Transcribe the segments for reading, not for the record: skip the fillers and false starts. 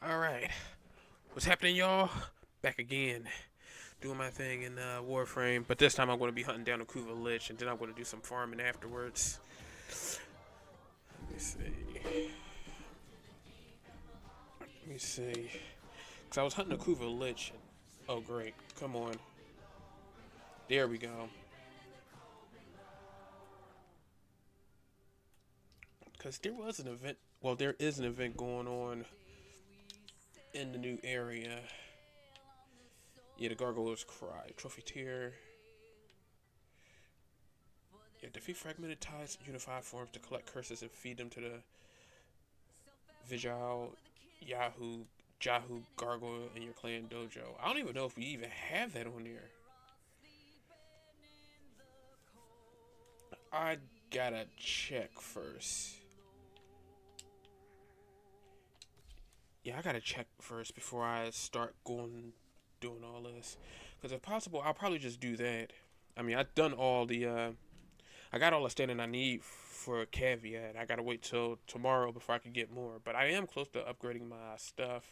Alright, what's happening, y'all? Back again, doing my thing in Warframe, but this time I'm going to be hunting down a Kuva Lich, and then I'm going to do some farming afterwards. Let me see. Let me see. Because I was hunting a Kuva Lich. Oh, great. Come on. There we go. Because there was an event. Well, there is an event going on in the new area. Yeah, the Gargoyle's Cry. Trophy tier. Yeah, defeat fragmented ties, unified forms to collect curses and feed them to the Vijal, Yahoo, Jahu, Gargoyle, in your clan dojo. I don't even know if we even have that on there. I gotta check first. Yeah, I gotta check first before I start doing all this. Because if possible, I'll probably just do that. I mean, I've done all the, I got all the standing I need for a caveat. I gotta wait till tomorrow before I can get more. But I am close to upgrading my stuff.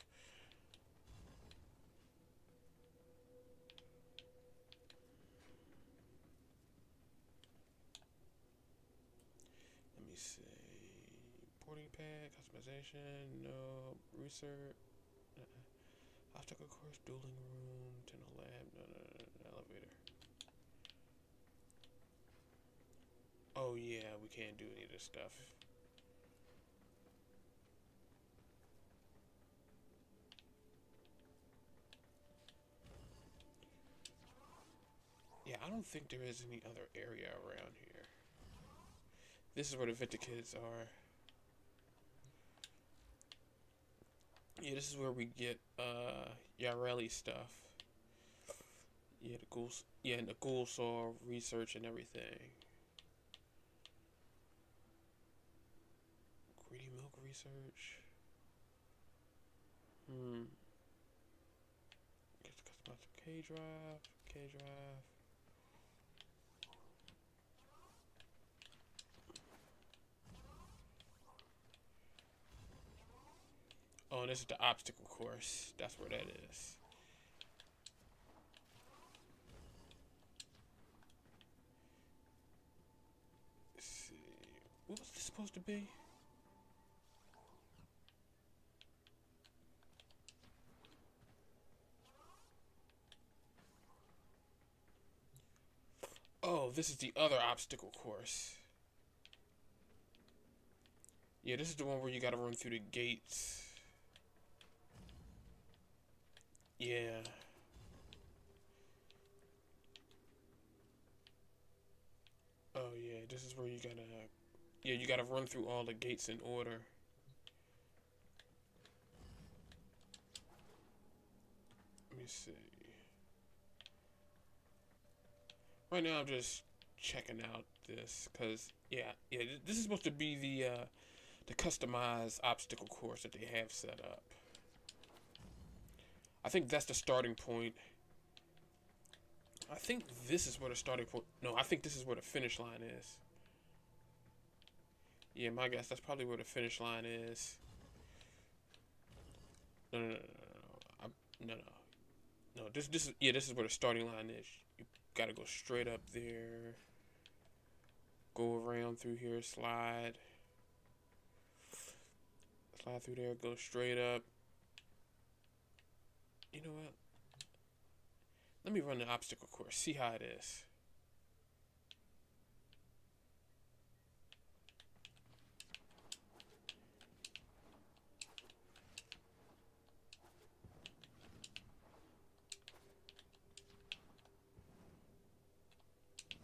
Let me see. Boarding pad, customization, no. Research. Obstacle course, dueling room, tunnel lab, no, elevator. Oh yeah, we can't do any of this stuff. Yeah, I don't think there is any other area around here. This is where the Vitikids are. Yeah, this is where we get Yareli stuff. Yeah, the ghouls. Yeah, and the ghoul saw research and everything. Greedy milk research. Hmm. Get to customize K drive. K drive. Oh, this is the obstacle course. That's where that is. Let's see. What was this supposed to be? Oh, this is the other obstacle course. Yeah, this is the one where you gotta run through the gates. Yeah. Oh, yeah, this is where you gotta. Yeah, you gotta run through all the gates in order. Let me see. Right now, I'm just checking out this because yeah, this is supposed to be the customized obstacle course that they have set up. I think that's the starting point. I think this is where the starting point. No, I think this is where the finish line is. Yeah, my guess that's probably where the finish line is. No, no, no, no, no, no, no, no. This is yeah, this is where the starting line is. You gotta go straight up there. Go around through here, slide through there, go straight up. You know what? Let me run the obstacle course, see how it is.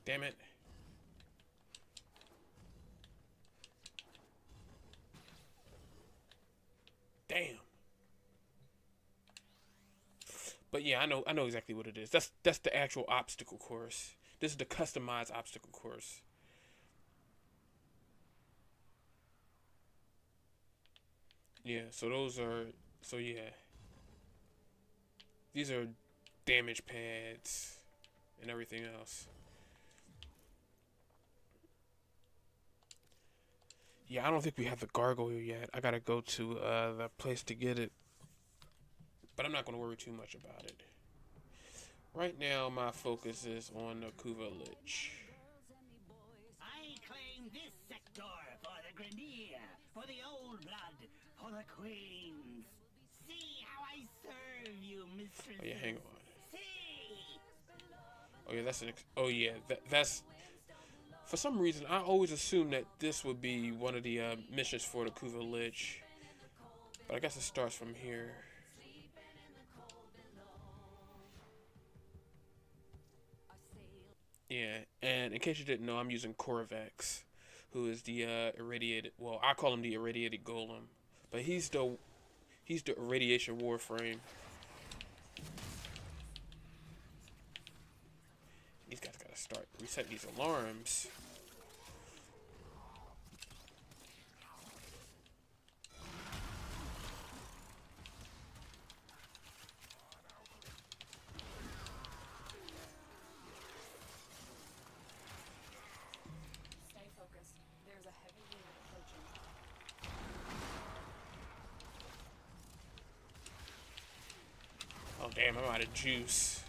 Damn it. Damn. But yeah, I know exactly what it is. That's the actual obstacle course. This is the customized obstacle course. Yeah, so those are so yeah. These are damage pads and everything else. Yeah, I don't think we have the gargoyle yet. I gotta go to the place to get it. but I'm not going to worry too much about it. Right now, my focus is on the Kuva Lich. I claim this sector for the Grenier, for the old blood, for the queens. See how I serve you, mistress. Oh yeah, hang on. See. Oh yeah, oh yeah, that's. For some reason, I always assumed that this would be one of the missions for the Kuva Lich, but I guess it starts from here. Yeah, and in case you didn't know, I'm using Korvax, who is the irradiated. Well, I call him the irradiated golem, but he's the irradiation warframe. These guys gotta start resetting these alarms. Stay focused. There's a heavy unit approaching. Oh damn, I'm out of juice.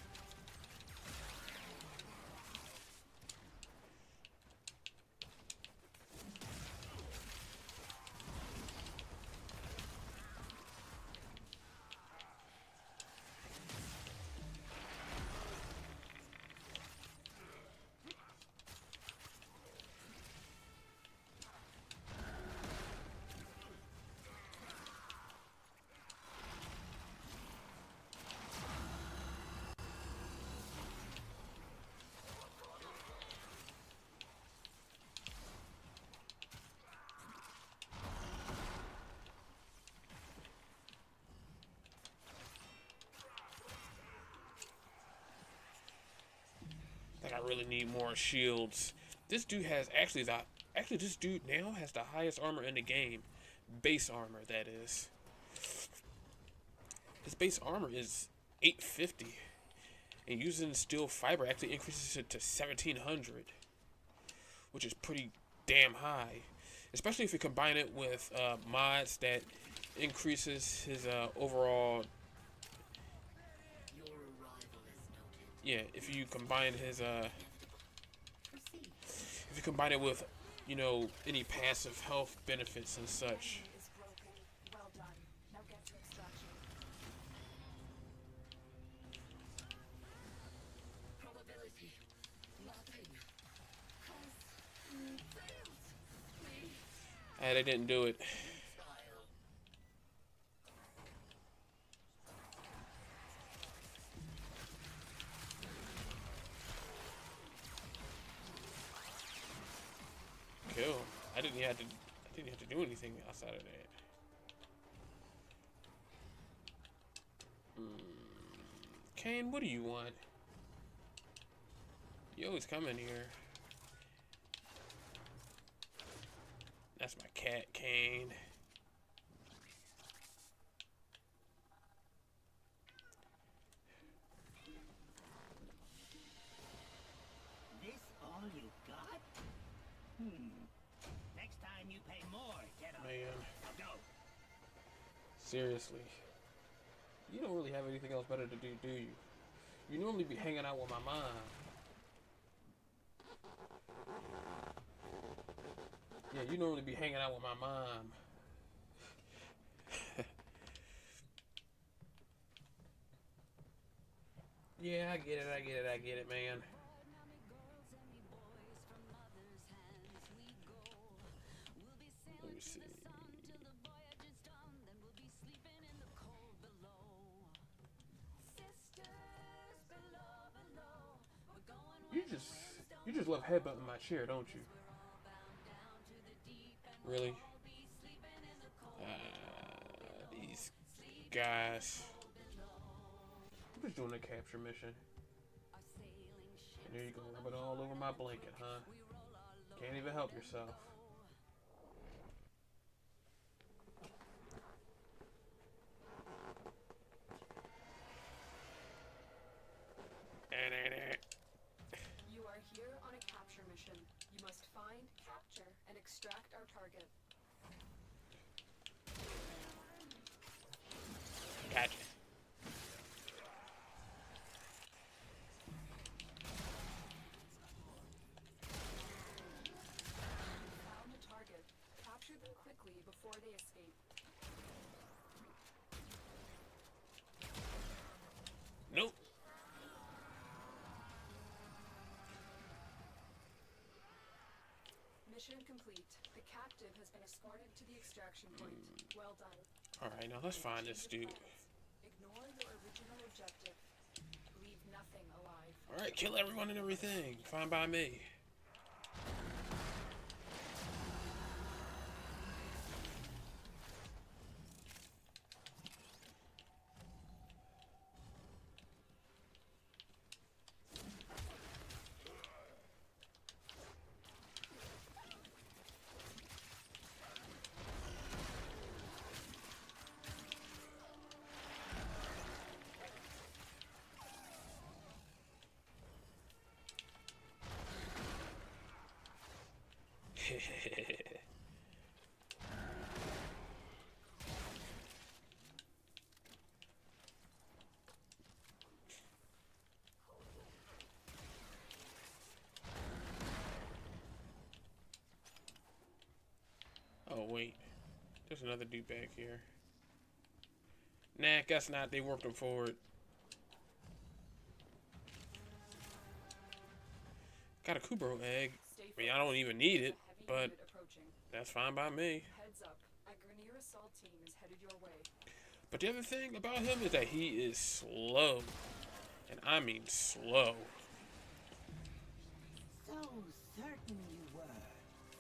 Like I really need more shields. This dude has this dude now has the highest armor in the game. Base armor, that is. His base armor is 850. And using steel fiber actually increases it to 1700. Which is pretty damn high. Especially if you combine it with mods that increases his overall. Yeah, if you combine his if you combine it with, you know, any passive health benefits and such. Is broken. Well done. Now get to extraction. Probability. Nothing. They didn't do it. Kill. I didn't have to do anything outside of that. Kane, what do you want? You always come in here. That's my cat, Kane. This all you got? Next time you pay more, get on. Man, Now go. seriously. You don't really have anything else better to do you? You normally be hanging out with my mom. Yeah, you normally be hanging out with my mom. Yeah, I get it, man. Let me see. You just love headbutting my chair, don't you? Really? These guys. I'm just doing a capture mission. And there you go, rub it all over my blanket, huh? Can't even help yourself. You are here on a capture mission. You must find, capture, and extract our target. Gotcha. captive has been escorted to the extraction point. Well done. Alright, now let's find this dude. Ignore your original objective. Leave nothing alive. Alright, kill everyone and everything. Fine by me. Oh wait, there's another dude back here. Nah, guess not. They worked him forward. Got a Kubro egg. I mean, I don't even need it, but that's fine by me. Heads up. A Grineer assault team is headed your way. But the other thing about him is that he is slow. And I mean slow. So certain you were.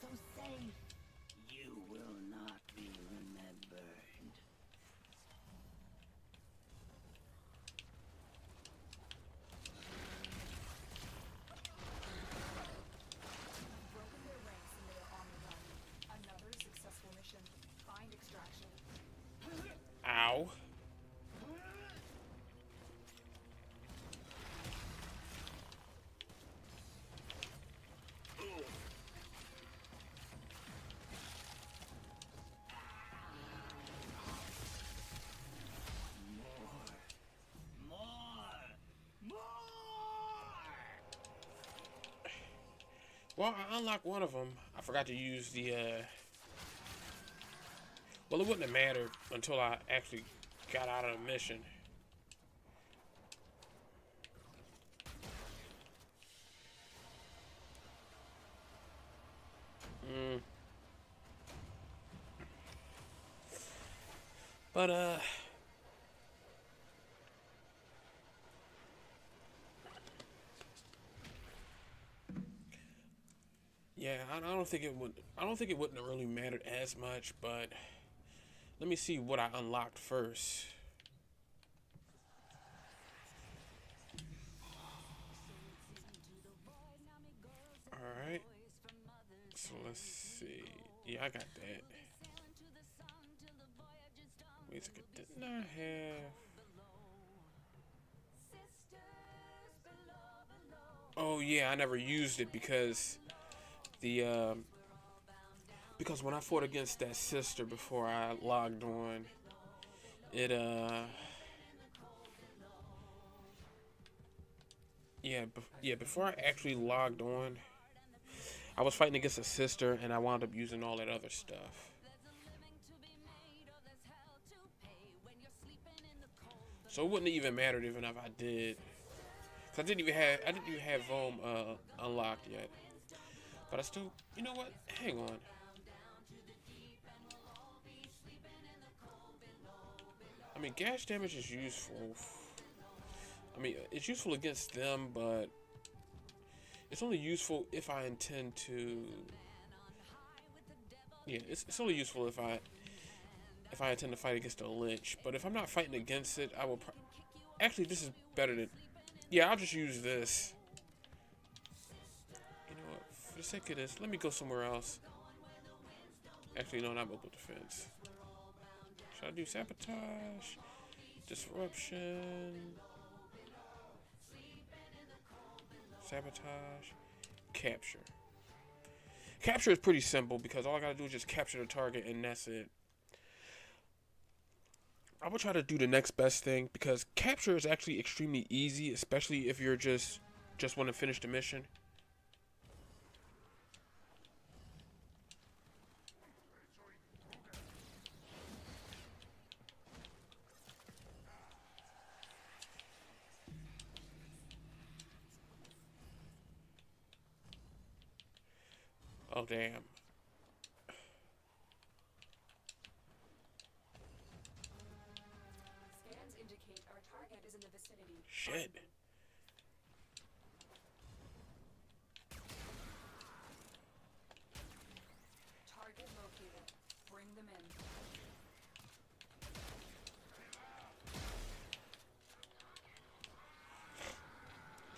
So safe. You will not be remembered. Broken their ranks and they are on the run. Another successful mission. Find extraction. Ow. Well, I unlocked one of them. I forgot to use the, well, it wouldn't have mattered until I actually got out of the mission. But, yeah, I don't think it would. I don't think it wouldn't have really mattered as much. But let me see what I unlocked first. All right. So let's see. Yeah, I got that. Wait a second. Didn't I have? Oh yeah, I never used it because because when I fought against that sister before I logged on, it yeah, before I actually logged on, I was fighting against a sister and I wound up using all that other stuff. So it wouldn't have even mattered even if I did. Cause I didn't even have Rome unlocked yet. But I still, you know what? Hang on. I mean, gas damage is useful. I mean, it's useful against them, but it's only useful if I intend to. Yeah, it's only useful if I intend to fight against a Lich. But if I'm not fighting against it, I will. Actually, this is better than. Yeah, I'll just use this. You know what? For the sake of this, let me go somewhere else. Actually, no, not mobile defense. Should I do sabotage? Disruption? Sabotage? Capture. Capture is pretty simple because all I gotta do is just capture the target and that's it. I will try to do the next best thing because capture is actually extremely easy, especially if you're just want to finish the mission. Oh damn. Target is in the vicinity. Shit. Target located. Bring them in.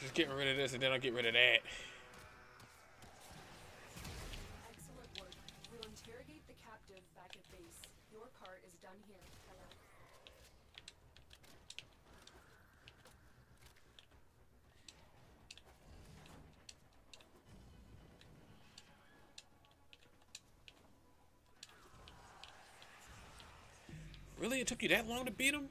Just getting rid of this and then I'll get rid of that. Excellent work. We'll interrogate the captive back at base. Your part is done here. Hello. Really? It took you that long to beat him?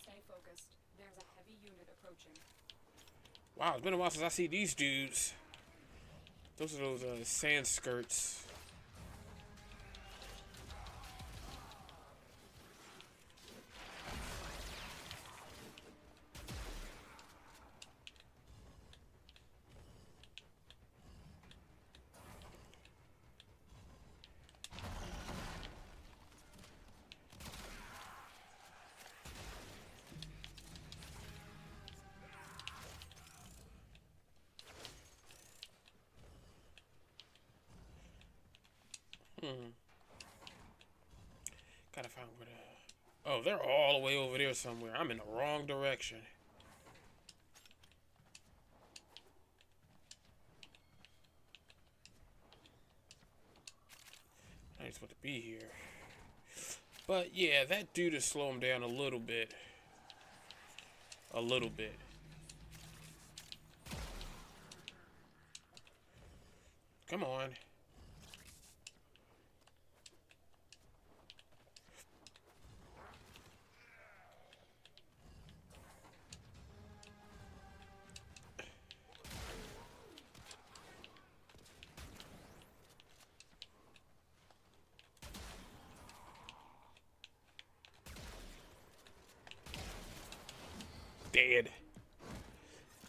Stay focused. There's a heavy unit approaching. Wow, it's been a while since I see these dudes. Those are those sand skirts. Gotta find where the... Oh, they're all the way over there somewhere. I'm in the wrong direction. I ain't supposed to be here. But yeah, that dude is slowing him down a little bit. A little bit. Come on. Dead.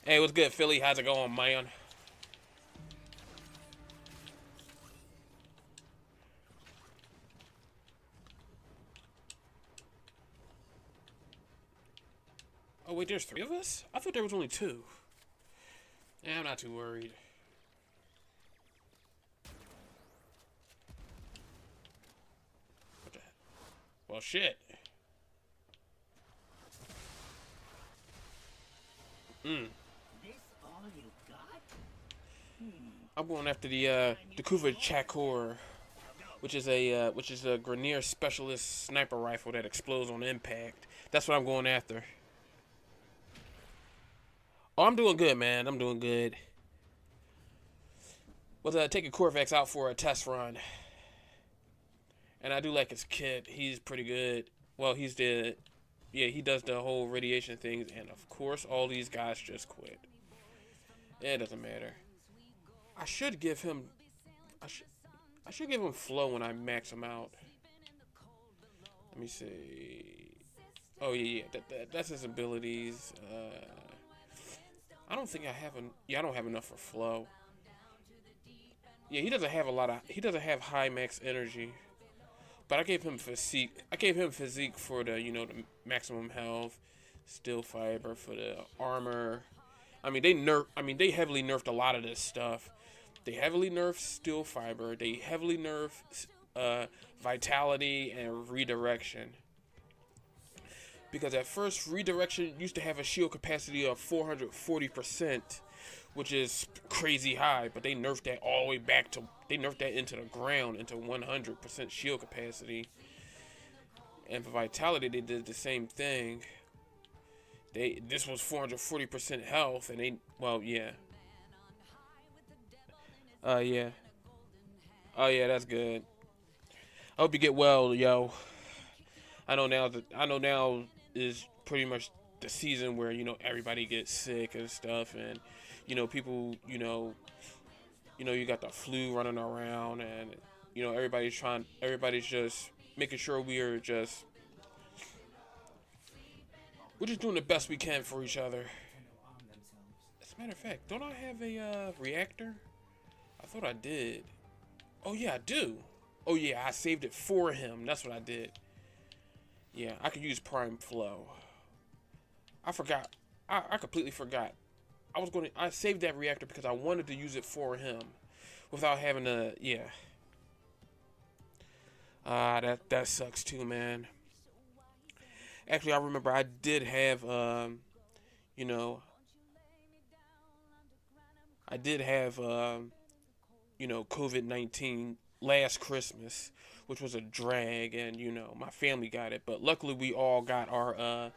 Hey, what's good, Philly? How's it going, man? Oh, wait, there's 3 of us? I thought there was only 2. Yeah, I'm not too worried. What the heck? Well, shit. This all you got? I'm going after the Kuva Chakor, which is a Grineer specialist sniper rifle that explodes on impact. That's what I'm going after. Oh, I'm doing good, man. I'm doing good. Was taking Corvex out for a test run, and I do like his kit. He's pretty good. Well, he does the whole radiation things, and of course, all these guys just quit. It doesn't matter. I should give him flow when I max him out. Let me see. Oh yeah, that's his abilities. I don't think I have I don't have enough for flow. Yeah, he doesn't have high max energy. But I gave him physique. I gave him physique for the, the maximum health, steel fiber for the armor. I mean, they heavily nerfed a lot of this stuff. They heavily nerfed steel fiber. They heavily nerfed vitality and redirection. Because at first, redirection used to have a shield capacity of 440%, which is crazy high. But they nerfed that all the way back to, they nerfed that into the ground, into 100% shield capacity. And for vitality, they did the same thing. This was 440% health, and yeah. Yeah. Oh yeah, that's good. I hope you get well, yo. I know now is pretty much the season where, everybody gets sick and stuff, and, people, you got the flu running around, and, everybody's just making sure we're just doing the best we can for each other. As a matter of fact, don't I have a reactor? I thought I did. Oh yeah, I do. Oh yeah, I saved it for him. That's what I did. Yeah, I could use Prime Flow. I forgot. I completely forgot. I saved that reactor because I wanted to use it for him without having to, yeah. That sucks too, man. Actually, I remember I did have, you know, I did have, COVID-19 last Christmas, which was a drag, and my family got it, but luckily we all got our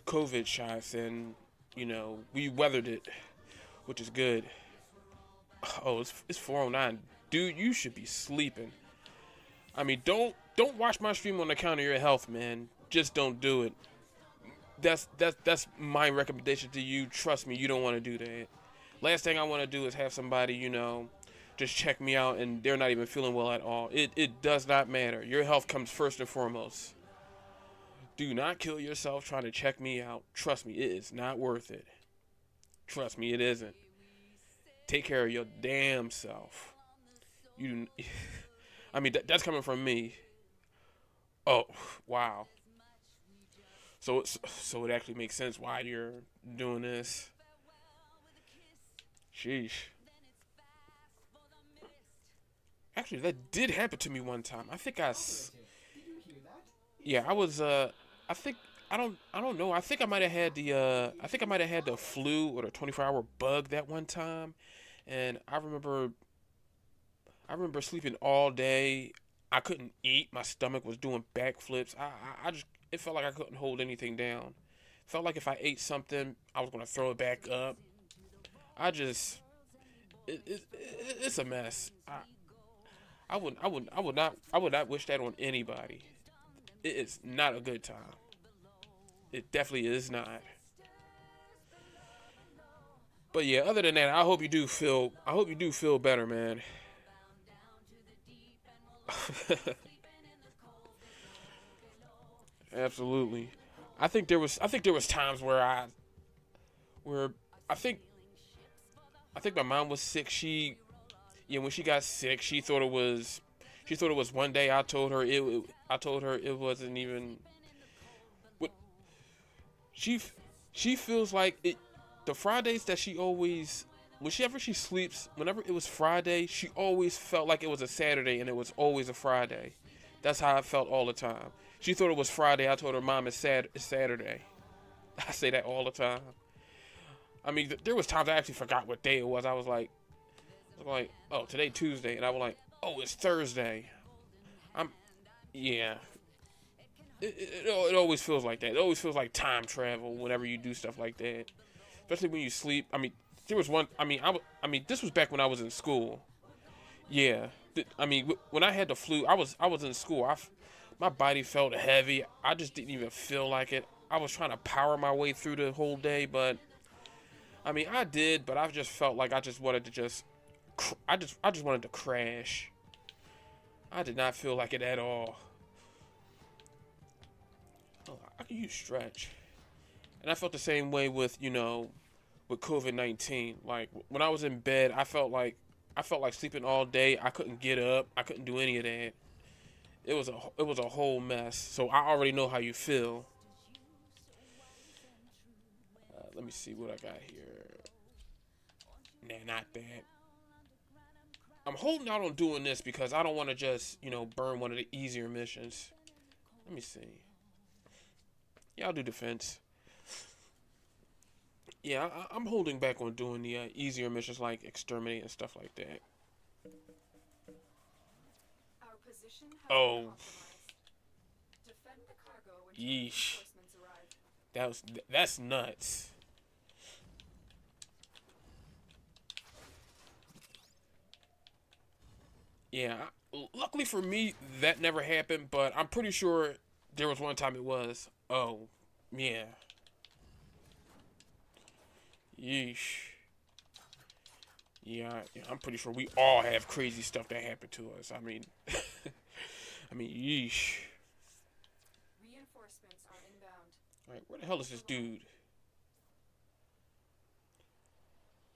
COVID shots, and we weathered it, which is good. Oh, it's 4:09, dude. You should be sleeping. I mean, don't watch my stream on account of your health, man. Just don't do it. That's my recommendation to you. Trust me, you don't want to do that. Last thing I want to do is have somebody, just check me out and they're not even feeling well at all. It does not matter. Your health comes first and foremost. Do not kill yourself trying to check me out. Trust me, it is not worth it. Trust me, it isn't. Take care of your damn self. You, I mean, that's coming from me. Oh, wow. So it actually makes sense why you're doing this. Sheesh. Actually, that did happen to me one time. I think yeah, I was I think I don't know. I think I might have had the flu or the 24-hour bug that one time, and I remember sleeping all day. I couldn't eat. My stomach was doing backflips. I just it felt like I couldn't hold anything down. Felt like if I ate something, I was gonna throw it back up. I just it's a mess. I would not wish that on anybody. It is not a good time. It definitely is not. But yeah, other than that, I hope you do feel better, man. Absolutely. I think there was times where I think I think my mom was sick. When she got sick, she thought it was one day. I told her it wasn't even what she she feels like it. The Fridays that she always whenever she sleeps, whenever it was Friday, she always felt like it was a Saturday and it was always a Friday. That's how I felt all the time. She thought it was Friday. I told her, Mom, it's Saturday. I say that all the time. I mean, there was times I actually forgot what day it was. I was like, oh, today Tuesday, and I was like, oh, it's Thursday. Yeah. It always feels like that. It always feels like time travel whenever you do stuff like that, especially when you sleep. I mean, there was one. I mean, this was back when I was in school. Yeah. I mean, when I had the flu, I was in school. My body felt heavy. I just didn't even feel like it. I was trying to power my way through the whole day, but I mean, I did. But I just felt like I just wanted to I just wanted to crash. I did not feel like it at all. Oh, I can use stretch. And I felt the same way with with COVID-19. Like when I was in bed, I felt like sleeping all day. I couldn't get up. I couldn't do any of that. It was a whole mess. So I already know how you feel. Let me see what I got here. Nah, not that. I'm holding out on doing this because I don't want to just, burn one of the easier missions. Let me see. Yeah, I'll do defense. Yeah, I'm holding back on doing the easier missions like exterminate and stuff like that. Our position has been Oh, compromised. Defend the cargo until yeesh. reinforcements arrive. That's nuts. Yeah, luckily for me, that never happened, but I'm pretty sure there was one time it was. Oh, yeah. Yeesh. Yeah, I'm pretty sure we all have crazy stuff that happened to us. I mean, yeesh. Reinforcements are inbound. All right, where the hell is this dude?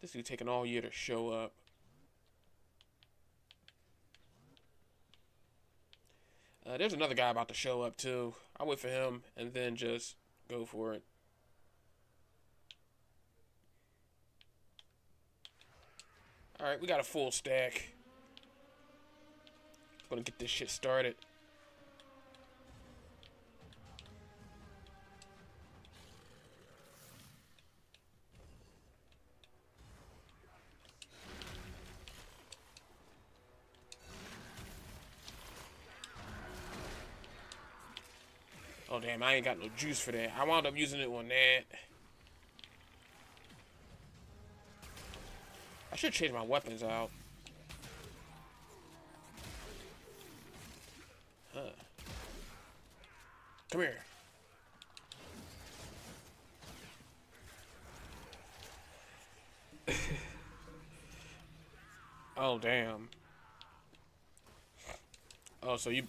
This dude taking all year to show up. There's another guy about to show up too. I'll wait for him and then just go for it. Alright, we got a full stack. Gonna get this shit started. Oh damn, I ain't got no juice for that. I wound up using it on that. I should change my weapons out. Huh. Come here. Oh damn. Oh, so you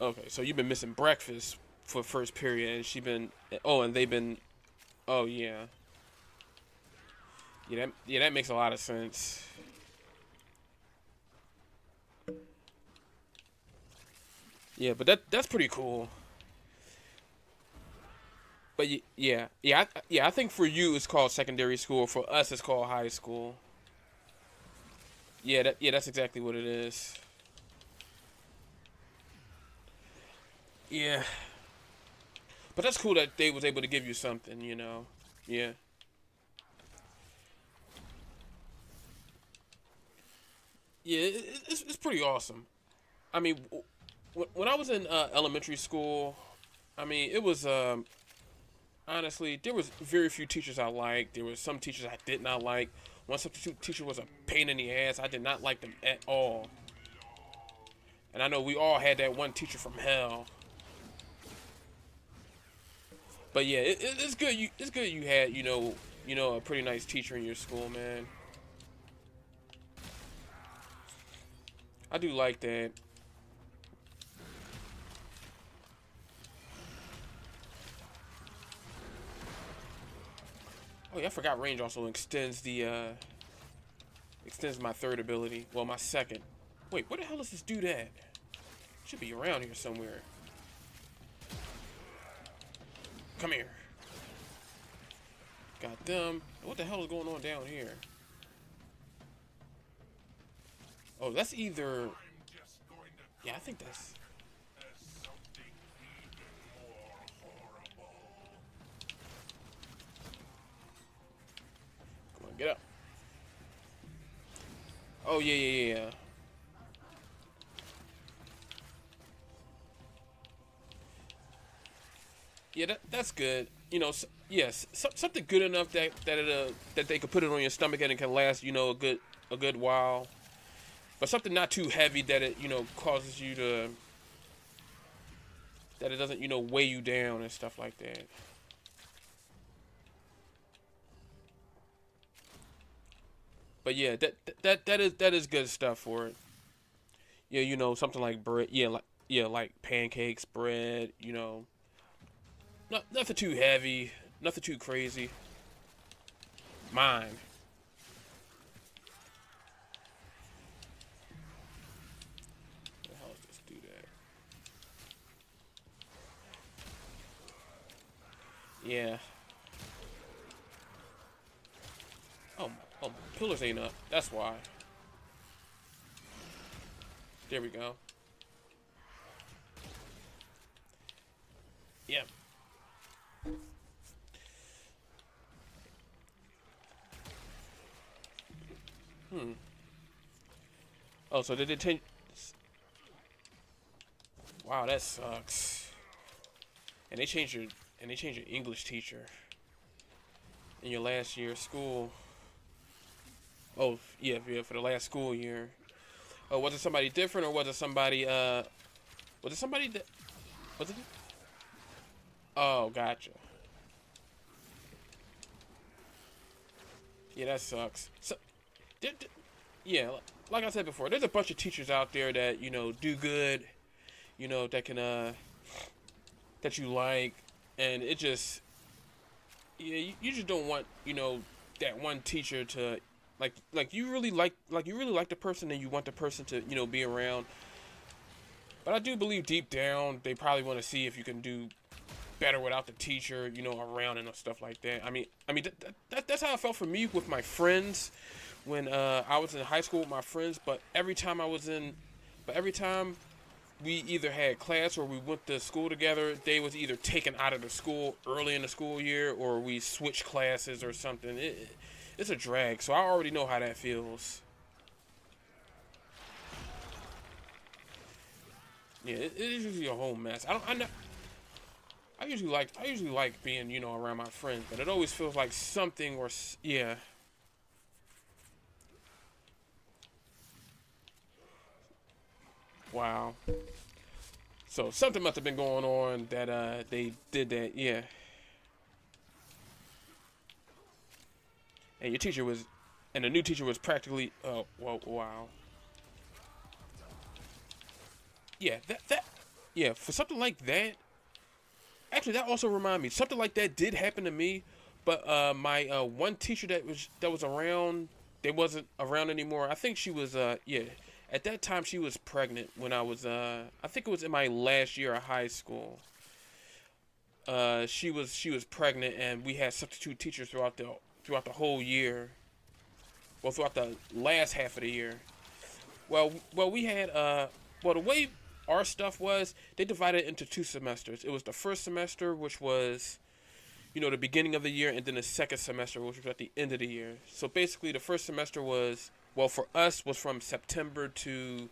okay, so you've been missing breakfast for first period, and she been, oh, and they've been, oh yeah. Yeah, that makes a lot of sense. Yeah, but that's pretty cool. But yeah, I think for you it's called secondary school. For us, it's called high school. Yeah, that's exactly what it is. Yeah, but that's cool that they was able to give you something, you know. Yeah. Yeah, it's pretty awesome. I mean, when I was in elementary school, I mean, it was honestly, there was very few teachers I liked. There were some teachers I did not like. One substitute teacher was a pain in the ass. I did not like them at all. And I know we all had that one teacher from hell. But yeah, it's good. It's good you had a pretty nice teacher in your school, man. I do like that. Oh yeah, I forgot range also extends extends my third ability. Well, my second. Wait, where the hell does this dude at? Should be around here somewhere. Come here. Got them. What the hell is going on down here? Oh, that's either... Yeah, I think that's... Come on, get up. Oh, yeah. Yeah, that's good. You know, yes, something good enough that they could put it on your stomach and it can last, a good while. But something not too heavy that it, causes you to, that it doesn't, weigh you down and stuff like that. But yeah, that is good stuff for it. Yeah, something like bread. Like pancakes, bread. Nothing too heavy, nothing too crazy. Mine. How does this do that? Yeah. Oh, pillars ain't up. That's why. There we go. Yep. Oh, so they did change. Wow, that sucks. And they changed your English teacher in your last year of school. Oh, yeah, for the last school year. Oh, was it somebody different or was it somebody was it somebody that was it? Oh, gotcha. Yeah, that sucks. So, yeah, like I said before, there's a bunch of teachers out there that do good, that can that you like, and it just you just don't want that one teacher to like you really like the person and you want the person to be around, But I do believe deep down they probably want to see if you can do better without the teacher, you know, around and stuff like that. That's how I felt for me with my friends when I was in high school with my friends. But every time we either had class or we went to school together, they was either taken out of the school early in the school year or we switched classes or something. It's a drag, so I already know how that feels. Yeah, it is usually a whole mess. I usually like being, you know, around my friends, but it always feels like something or yeah. Wow. So something must have been going on that they did that, yeah. And the new teacher was practically, oh, well, wow. Yeah, yeah, for something like that. Actually, that also reminded me, something like that did happen to me, but my one teacher that was around, they wasn't around anymore. I think she was, yeah, at that time she was pregnant when I was, I think it was in my last year of high school. She was pregnant, and we had substitute teachers throughout the whole year. Well, throughout the last half of the year. Well, we had, well, the way our stuff was, they divided it into 2 semesters. It was the first semester, which was, you know, the beginning of the year, and then the second semester, which was at the end of the year. So basically, the first semester was, well, for us, was from September to,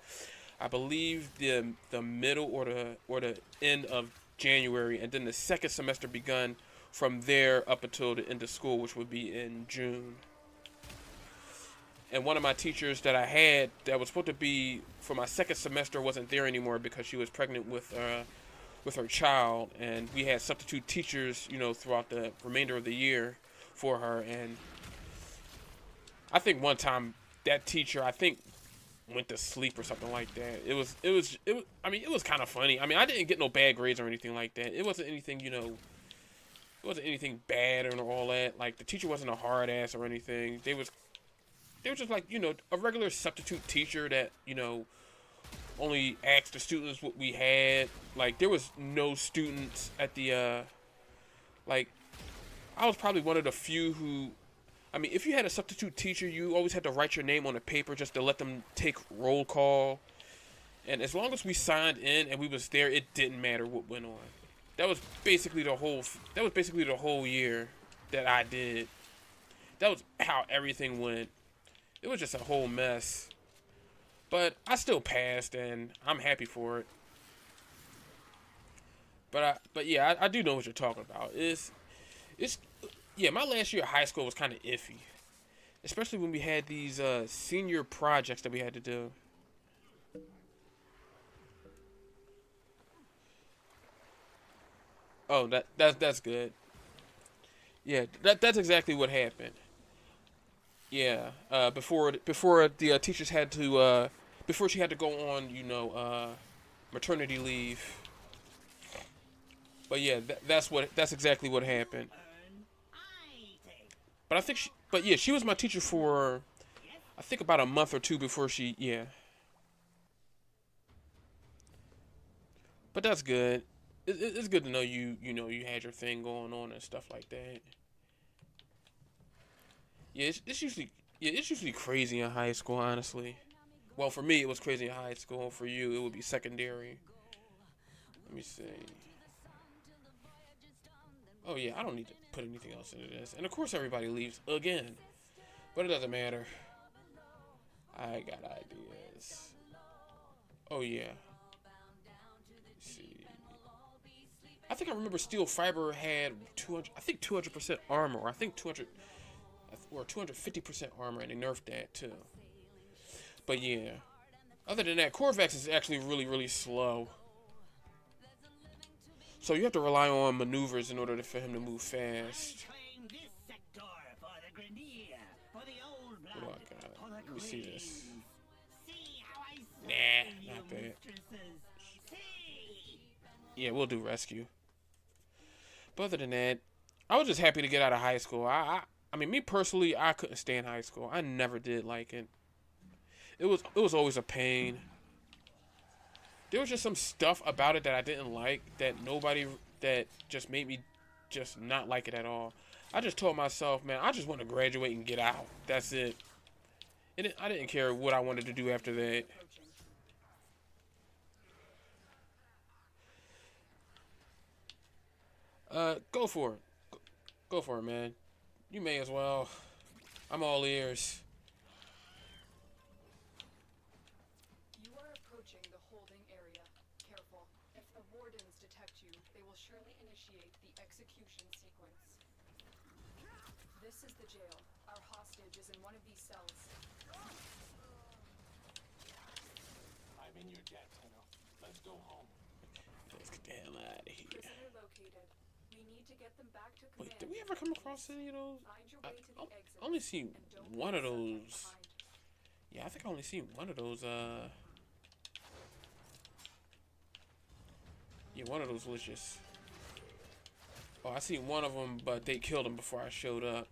I believe, the middle or the end of January, and then the second semester begun from there up until the end of school, which would be in June. And one of my teachers that I had that was supposed to be for my second semester wasn't there anymore because she was pregnant with her child, and we had substitute teachers, you know, throughout the remainder of the year for her. And I think one time that teacher, I think, went to sleep or something like that. It was I mean, it was kind of funny. I mean, I didn't get no bad grades or anything like that. It wasn't anything, you know, it wasn't anything bad or all that. Like, the teacher wasn't a hard ass or anything. They were just like, you know, a regular substitute teacher that, you know, only asked the students what we had. Like, there was no students at the, like, I was probably one of the few who, I mean, if you had a substitute teacher, you always had to write your name on a paper just to let them take roll call. And as long as we signed in and we was there, it didn't matter what went on. That was basically the whole year that I did. That was how everything went. It was just a whole mess. But I still passed, and I'm happy for it. But yeah, I do know what you're talking about. Yeah, my last year of high school was kind of iffy. Especially when we had these senior projects that we had to do. Oh, that's good. Yeah, that's exactly what happened. Yeah, before the teachers had to before she had to go on, you know, maternity leave. But yeah, that's exactly what happened. But yeah, she was my teacher for, I think, about a month or two before she, yeah. But that's good. It's good to know you know, you had your thing going on and stuff like that. Yeah, it's usually crazy in high school, honestly. Well, for me, it was crazy in high school. For you, it would be secondary. Let me see. Oh yeah, I don't need to put anything else into this. And of course, everybody leaves again, but it doesn't matter. I got ideas. Oh yeah. Let's see. I think I remember Steel Fiber had 200. I think 200% armor. Or I think 200 or 250% armor, and they nerfed that too. But yeah, other than that, Corvax is actually really, really slow. So you have to rely on maneuvers in order for him to move fast. What do I got? Let me see this. Nah, not that. Yeah, we'll do rescue. But other than that, I was just happy to get out of high school. I mean, me personally, I couldn't stand high school. I never did like it. It was always a pain. there was just some stuff about it that I didn't like, that just made me just not like it at all. I just told myself, man, I just want to graduate and get out. That's it. And I didn't care what I wanted to do after that. Go for it. Go for it, man. You may as well. I'm all ears. You are approaching the holding area. Careful. If the wardens detect you, they will surely initiate the execution sequence. This is the jail. Our hostage is in one of these cells. I'm in your debt, Tenno. Let's go home. Let's get the hell out of here. Prisoner located. We need to get them back to command. Wait, did we ever come across any of those? Find your way to the exit. I only seen and don't one of leave someone those. behind. Yeah, I think I only seen one of those. Yeah, one of those delicious. Oh, I seen one of them, but they killed him before I showed up.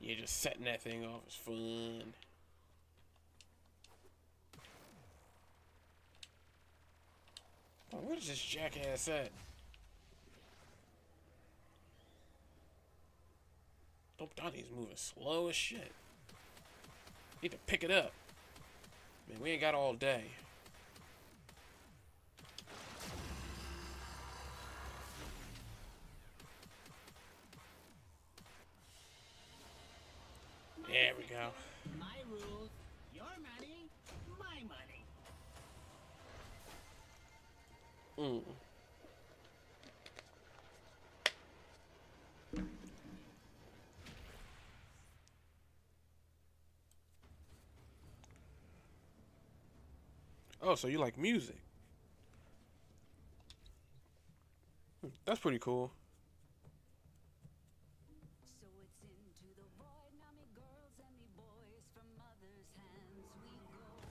Yeah, just setting that thing off is fun. Oh, where's this jackass at? Dope Donnie's moving slow as shit. Need to pick it up. Man, we ain't got all day. There we go. My rules, your money, my money. Mm. Oh, so you like music? That's pretty cool. So it's into the void, now me girls and me boys, from mother's hands we go.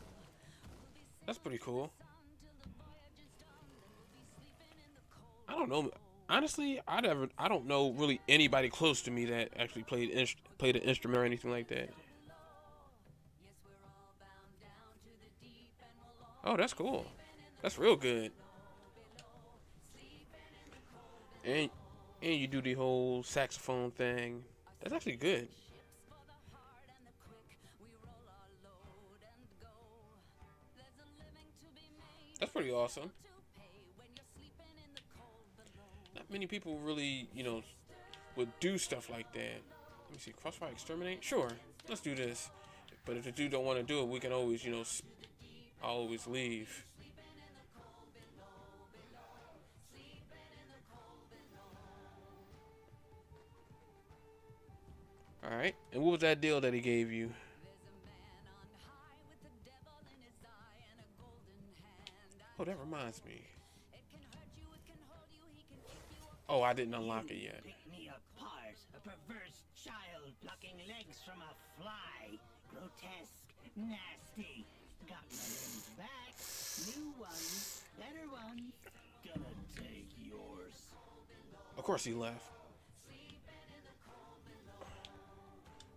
We'll be That's pretty cool. sun till the voyage is done, then we'll be sleeping in the cold. I don't know. Honestly, I don't know really anybody close to me that actually played an instrument or anything like that. Yes, we're all bound down to the deep, and we'll all Oh, that's cool. That's real good. And you do the whole saxophone thing. That's actually good. ships for the hard and the quick. We roll our load and go. There's a living to be made That's pretty awesome. to pay when you're sleeping in the cold below. Not many people really, would do stuff like that. Let me see. Crossfire Exterminate? Sure. Let's do this. But if the dude don't want to do it, we can always, I'll always leave. Alright. And what was that deal that he gave you? There's a man on high with the devil in his eye and a golden hand. Oh, that reminds me. It can hurt you, it can hold you, he can kick you up. Oh, I didn't unlock it yet. Pick me apart, a perverse child plucking legs from a fly. Grotesque, nasty. Got my limbs back. New ones, better ones. Gonna take yours. Of course he left.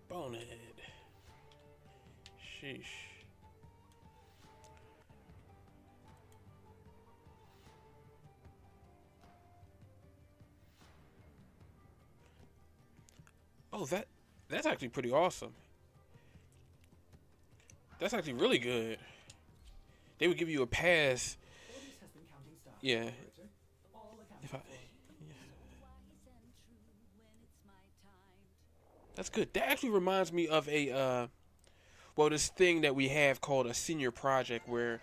Bonehead. Sheesh. Oh, that's actually pretty awesome. That's actually really good. They would give you a pass. Yeah. If I, yeah. That's good. That actually reminds me of this thing that we have called a senior project where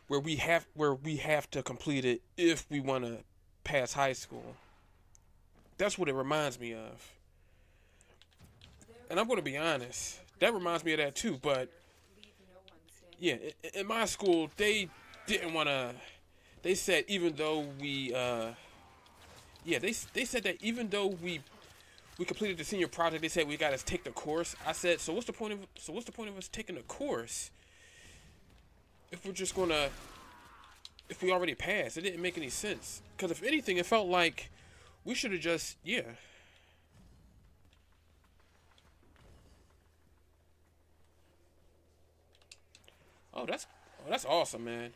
we have to complete it if we want to pass high school. That's what it reminds me of. There And I'm gonna be honest, that reminds me of that too. But Leave no one standing. yeah, in my school, they didn't want to. They said even though we, yeah, they said that even though we completed the senior project, they said we got to take the course. I said, so what's the point of us taking the course if we're just gonna if we already passed? It didn't make any sense. Because if anything, it felt like we should have just yeah. Oh, that's awesome, man.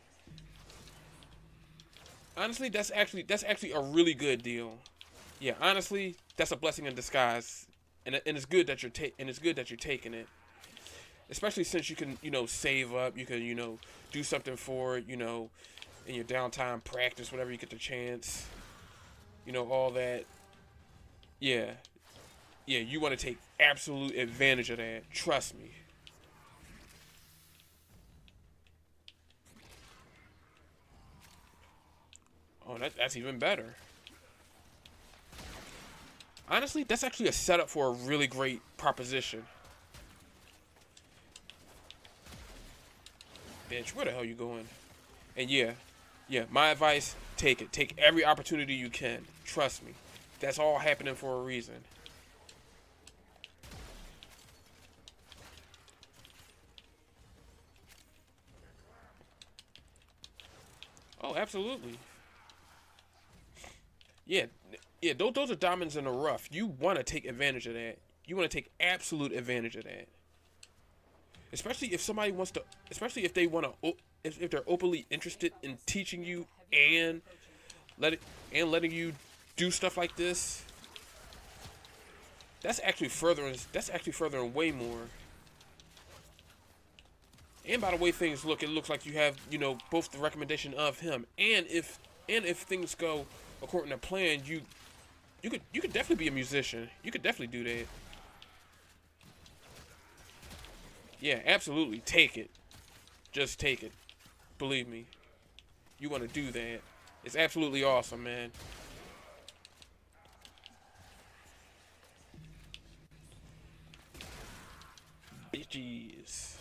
Honestly, that's actually a really good deal. Yeah, honestly, that's a blessing in disguise, and it's good that you're taking it, especially since you can save up, you can do something for it, in your downtime, practice whenever you get the chance, all that. Yeah, yeah, you want to take absolute advantage of that. Trust me. Oh, that's even better. Honestly, that's actually a setup for a really great proposition. Bitch, where the hell you going? And yeah, my advice, take it. Take every opportunity you can. Trust me. That's all happening for a reason. Oh, absolutely. Yeah, yeah, those are diamonds in the rough. You want to take advantage of that. You want to take absolute advantage of that. Especially if somebody wants to, especially if they want to, if they're openly interested in teaching you and letting you do stuff like this. That's actually furthering way more. And by the way things look, it looks like you have, both the recommendation of him, and if things go according to plan, you could definitely be a musician. You could definitely do that. Yeah, absolutely. Take it. Just take it. Believe me. You want to do that. It's absolutely awesome, man. Bitches.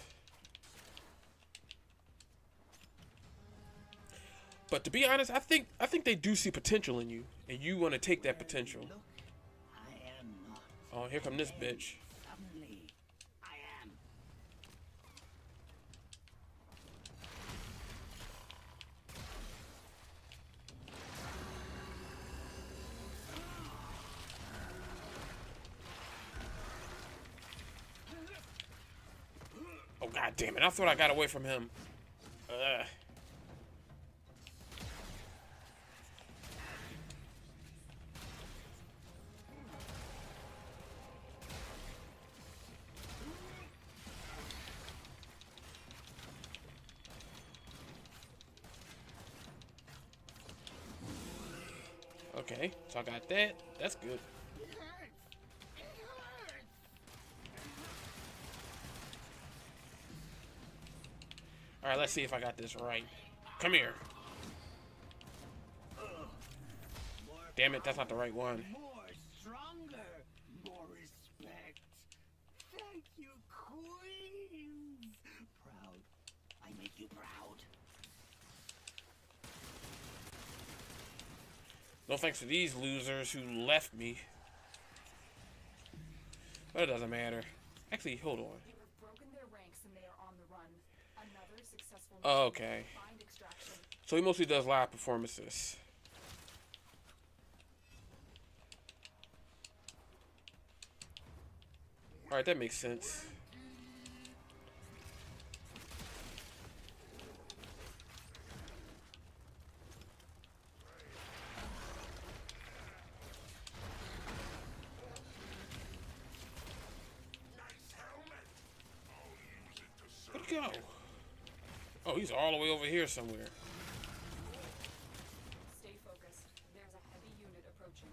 But to be honest, I think they do see potential in you, and you want to take that potential. Look, I am not. Oh, here come this bitch. Suddenly, I am. Oh, god damn it. I thought I got away from him. Okay, so I got that. That's good. Alright, let's see if I got this right. Come here. Damn it, that's not the right one. More stronger, more respect. Thank you, queens. Proud. I make you proud. No thanks to these losers who left me. But it doesn't matter. Actually, hold on. You have broken their ranks and they are on the run. Another successful Oh, mission. okay. Find extraction. So he mostly does live performances. Alright, that makes sense. Where'd he go? Oh, he's all the way over here somewhere. Stay focused. There's a heavy unit approaching.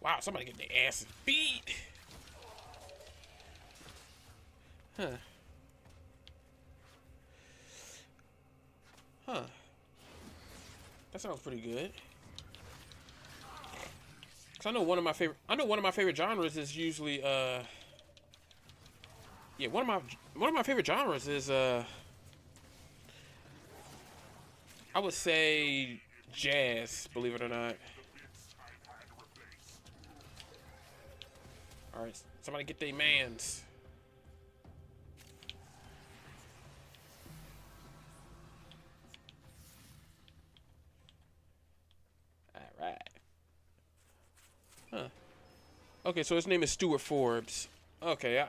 Wow, somebody getting their asses beat. Huh. Huh. That sounds pretty good. Cause I know one of my favorite genres is usually yeah, one of my favorite genres is I would say jazz, believe it or not. All right, somebody get their mans. All right. Huh. Okay, so his name is Stuart Forbes. Okay,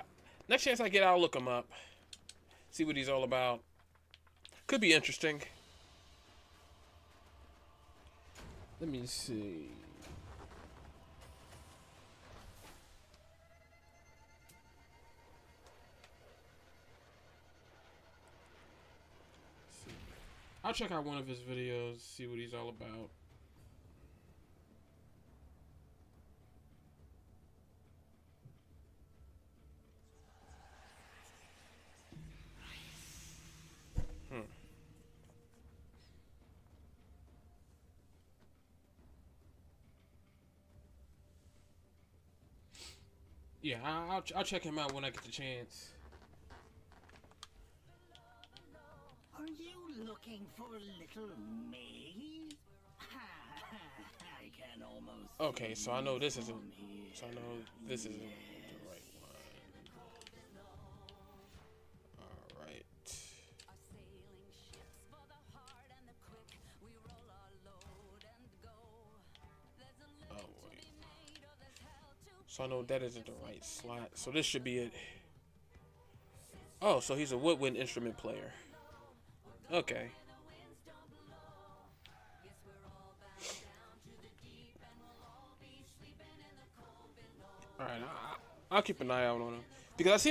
next chance I get, I'll look him up. See what he's all about. Could be interesting. Let me see. I'll check out one of his videos, see what he's all about. Yeah, I'll check him out when I get the chance. Are you looking for little me? I can almost. Okay, so I know this isn't. from here. So I know this isn't the right one. All right. Are sailing ships for the hard and the quick. We roll our load and go. There's a living Oh to wait. be made, or there's hell to So I know that isn't the right slot. So this should be it. Oh, so he's a woodwind instrument player. Okay. Yes, we're all bound down to the deep, and we'll all be sleeping in the cold below. All right, I'll keep an eye out on him because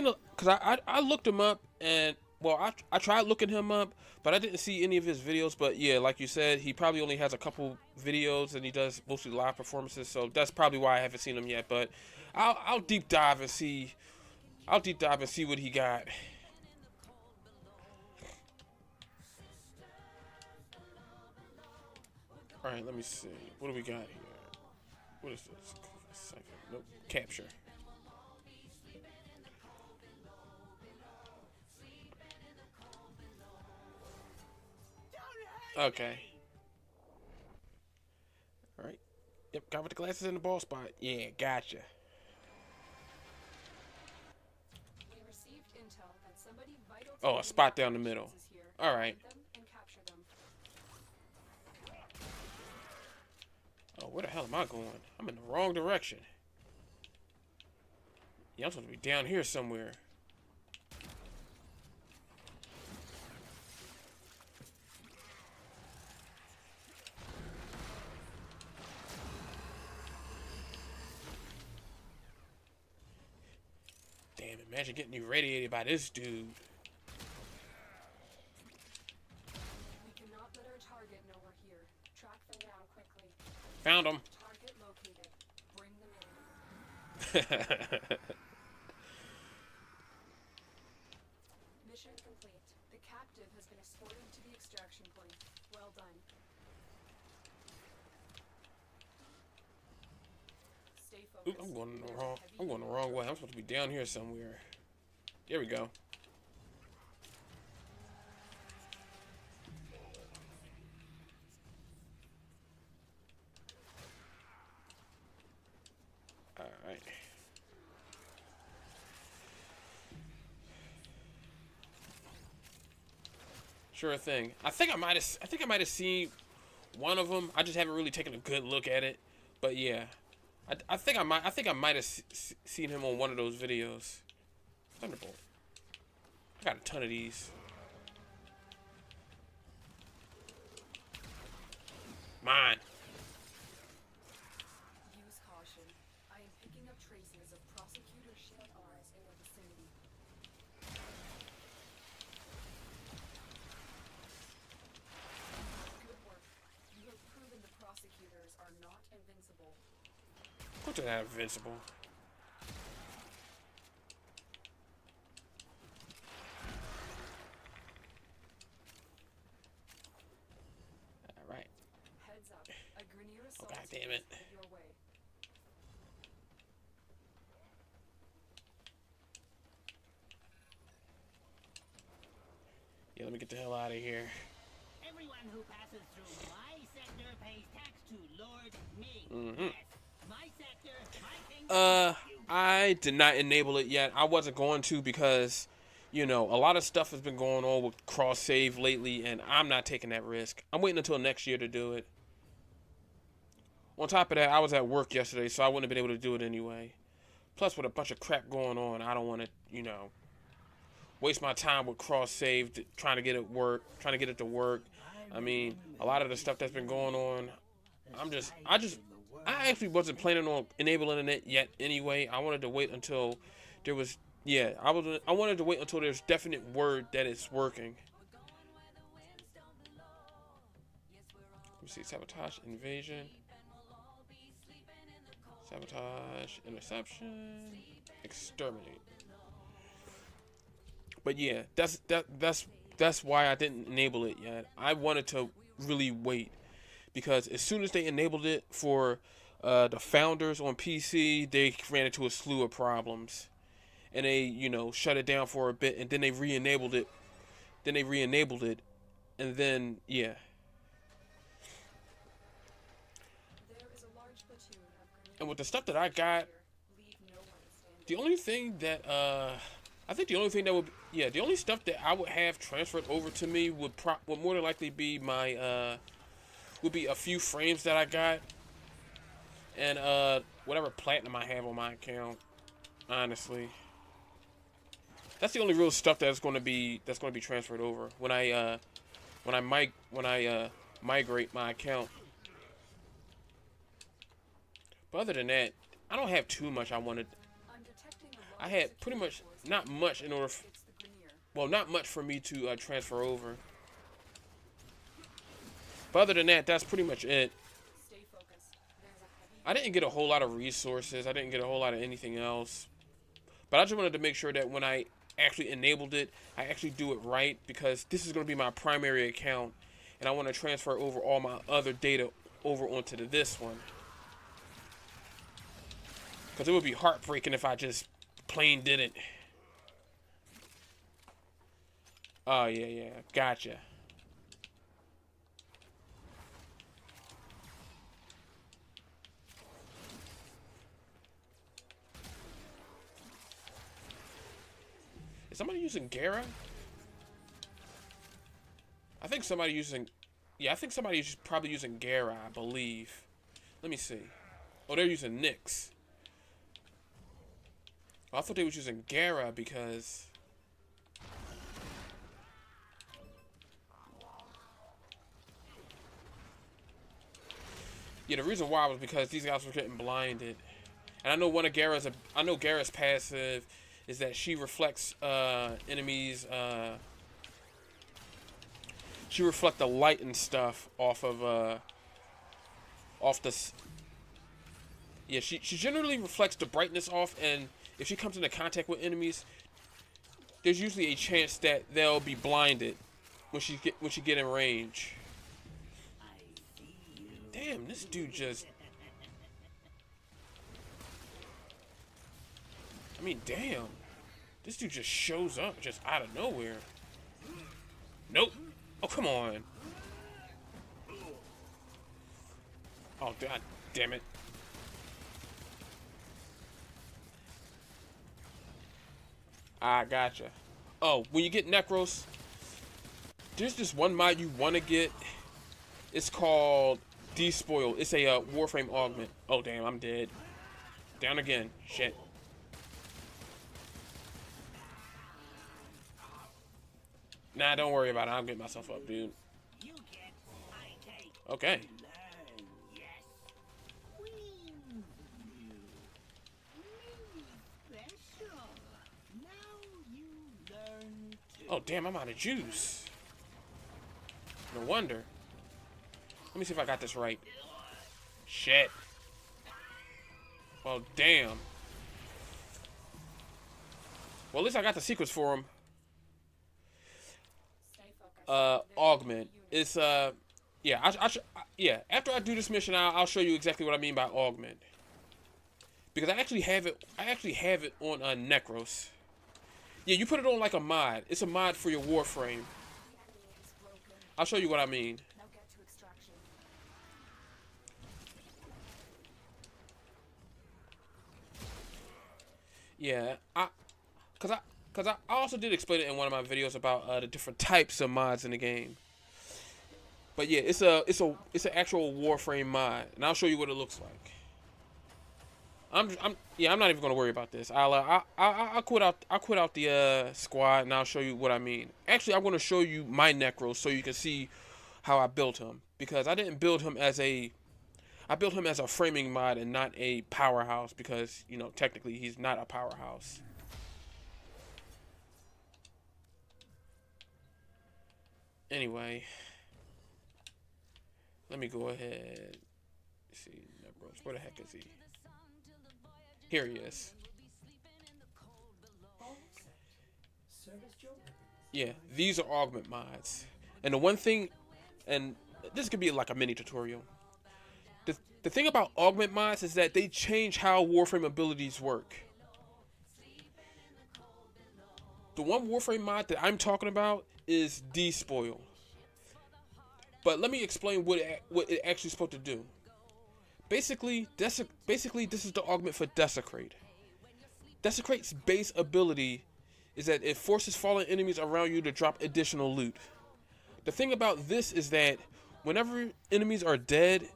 I looked him up and well I tried looking him up but I didn't see any of his videos. But yeah, like you said, he probably only has a couple videos and he does mostly live performances. So that's probably why I haven't seen him yet. But I'll deep dive and see. I'll deep dive and see what he got. All right, let me see. What do we got here? What is this? Second. Nope. Capture. Okay. All right. Yep, got with the glasses in the ball spot. Yeah, gotcha. We received intel that somebody vital to Oh, a the spot down the middle. operations is here. All right. Find them and capture them. Oh, where the hell am I going? I'm in the wrong direction. Yeah, I'm supposed to be down here somewhere. Damn, imagine getting irradiated by this dude. We cannot let our target know we're here. Track them down quickly. Found him. Target located. Bring them in. Mission complete. The captive has been escorted to the extraction point. Well done. Stay Ooh, focused. I'm going the There's a wrong. heavy I'm going the wrong way. I'm supposed to be down here somewhere. There we go. All right. Sure thing. I think I might have seen one of them. I just haven't really taken a good look at it. But yeah, I think I might have seen him on one of those videos. Thunderbolt. I got a ton of these. Mine. Use caution. I am picking up traces of prosecutor Ours in the vicinity. Good work. You have proven the prosecutors are not invincible. What After that, invincible. Alright. Heads up. A Grineer Oh, assault god damn is it. your way. Yeah, let me get the hell out of here. Everyone who passes through my sector pays tax to Lord Ming. Mm-hmm. Yes, my sector, my kingdom. I did not enable it yet. I wasn't going to because, you know, a lot of stuff has been going on with cross save lately, and I'm not taking that risk. I'm waiting until next year to do it. On top of that, I was at work yesterday, so I wouldn't have been able to do it anyway. Plus, with a bunch of crap going on, I don't want to, you know, waste my time with cross save trying to get it to work. I mean, a lot of the stuff that's been going on, I actually wasn't planning on enabling it yet anyway. I wanted to wait until there was, I wanted to wait until there's definite word that it's working. Let me see, sabotage, invasion, sabotage, interception, exterminate. But yeah, that's why I didn't enable it yet. I wanted to really wait because as soon as they enabled it for the founders on PC, they ran into a slew of problems, and they, you know, shut it down for a bit, and then they re-enabled it. And then yeah. There is a large platoon of Grineer And with the stuff that I got, leave no one standing. the only thing that I think the only stuff that I would have transferred over to me would more than likely be my would be a few frames that I got, and whatever platinum I have on my account. Honestly, that's the only real stuff that's going to be transferred over when I migrate my account. But other than that, I don't have too much I wanted. I'm detecting a I large had pretty much security not much in order. force. It's the Grineer. Well, not much for me to transfer over. But other than that, that's pretty much it. Stay focused. There's a heavy I didn't get a whole lot of resources. I didn't get a whole lot of anything else. But I just wanted to make sure that when I actually enabled it, I actually do it right, because this is going to be my primary account, and I want to transfer over all my other data over onto this one. Because it would be heartbreaking if I just plain didn't. Oh, yeah. Gotcha. Is somebody using Gara? I think somebody using... Yeah, I think somebody's probably using Gara, I believe. Let me see. Oh, they're using Nyx. I thought they was using Gara because... Yeah, the reason why was because these guys were getting blinded. And I know one of Gara's... I know Gara's passive is that she reflects enemies... she reflects the light and stuff off of... off the... Yeah, she generally reflects the brightness off, and if she comes into contact with enemies, there's usually a chance that they'll be blinded when she get in range. Damn, this dude just... I mean, damn. This dude just shows up just out of nowhere. Nope. Oh, come on. Oh, god damn it. I gotcha. Oh, when you get Necros, there's this one mod you want to get. It's called Despoil. It's a Warframe augment. Oh, damn, I'm dead. Down again. Shit. Nah, don't worry about it. I'll get myself up, dude. You get, I take. Okay. Learn, yes. Wing you. Me special. Now you learn to. Oh, damn, I'm out of juice. No wonder. Let me see if I got this right. Shit. Well, damn. Well, at least I got the secrets for him. Stay focused. Augment. It's yeah. Yeah. After I do this mission, I'll show you exactly what I mean by augment. Because I actually have it. I actually have it on Necros. Yeah, you put it on like a mod. It's a mod for your Warframe. The enemy is broken. I'll show you what I mean. Now get to extraction. Yeah, cause I also did explain it in one of my videos about the different types of mods in the game. But yeah, it's an actual Warframe mod, and I'll show you what it looks like. I'm not even gonna worry about this. I'll quit out the squad, and I'll show you what I mean. Actually, I'm gonna show you my Necros so you can see how I built him, because I didn't build him as a I built him as a framing mod and not a powerhouse, because, you know, technically he's not a powerhouse. Anyway, let me go ahead. Let's see, Necros, where the heck is he? Here he is. Yeah, these are augment mods. And the one thing, and this could be like a mini tutorial. The thing about augment mods is that they change how Warframe abilities work. The one Warframe mod that I'm talking about is Despoil. But let me explain what it actually is supposed to do. Basically, this is the augment for Desecrate. Desecrate's base ability is that it forces fallen enemies around you to drop additional loot. The thing about this is that whenever enemies are dead,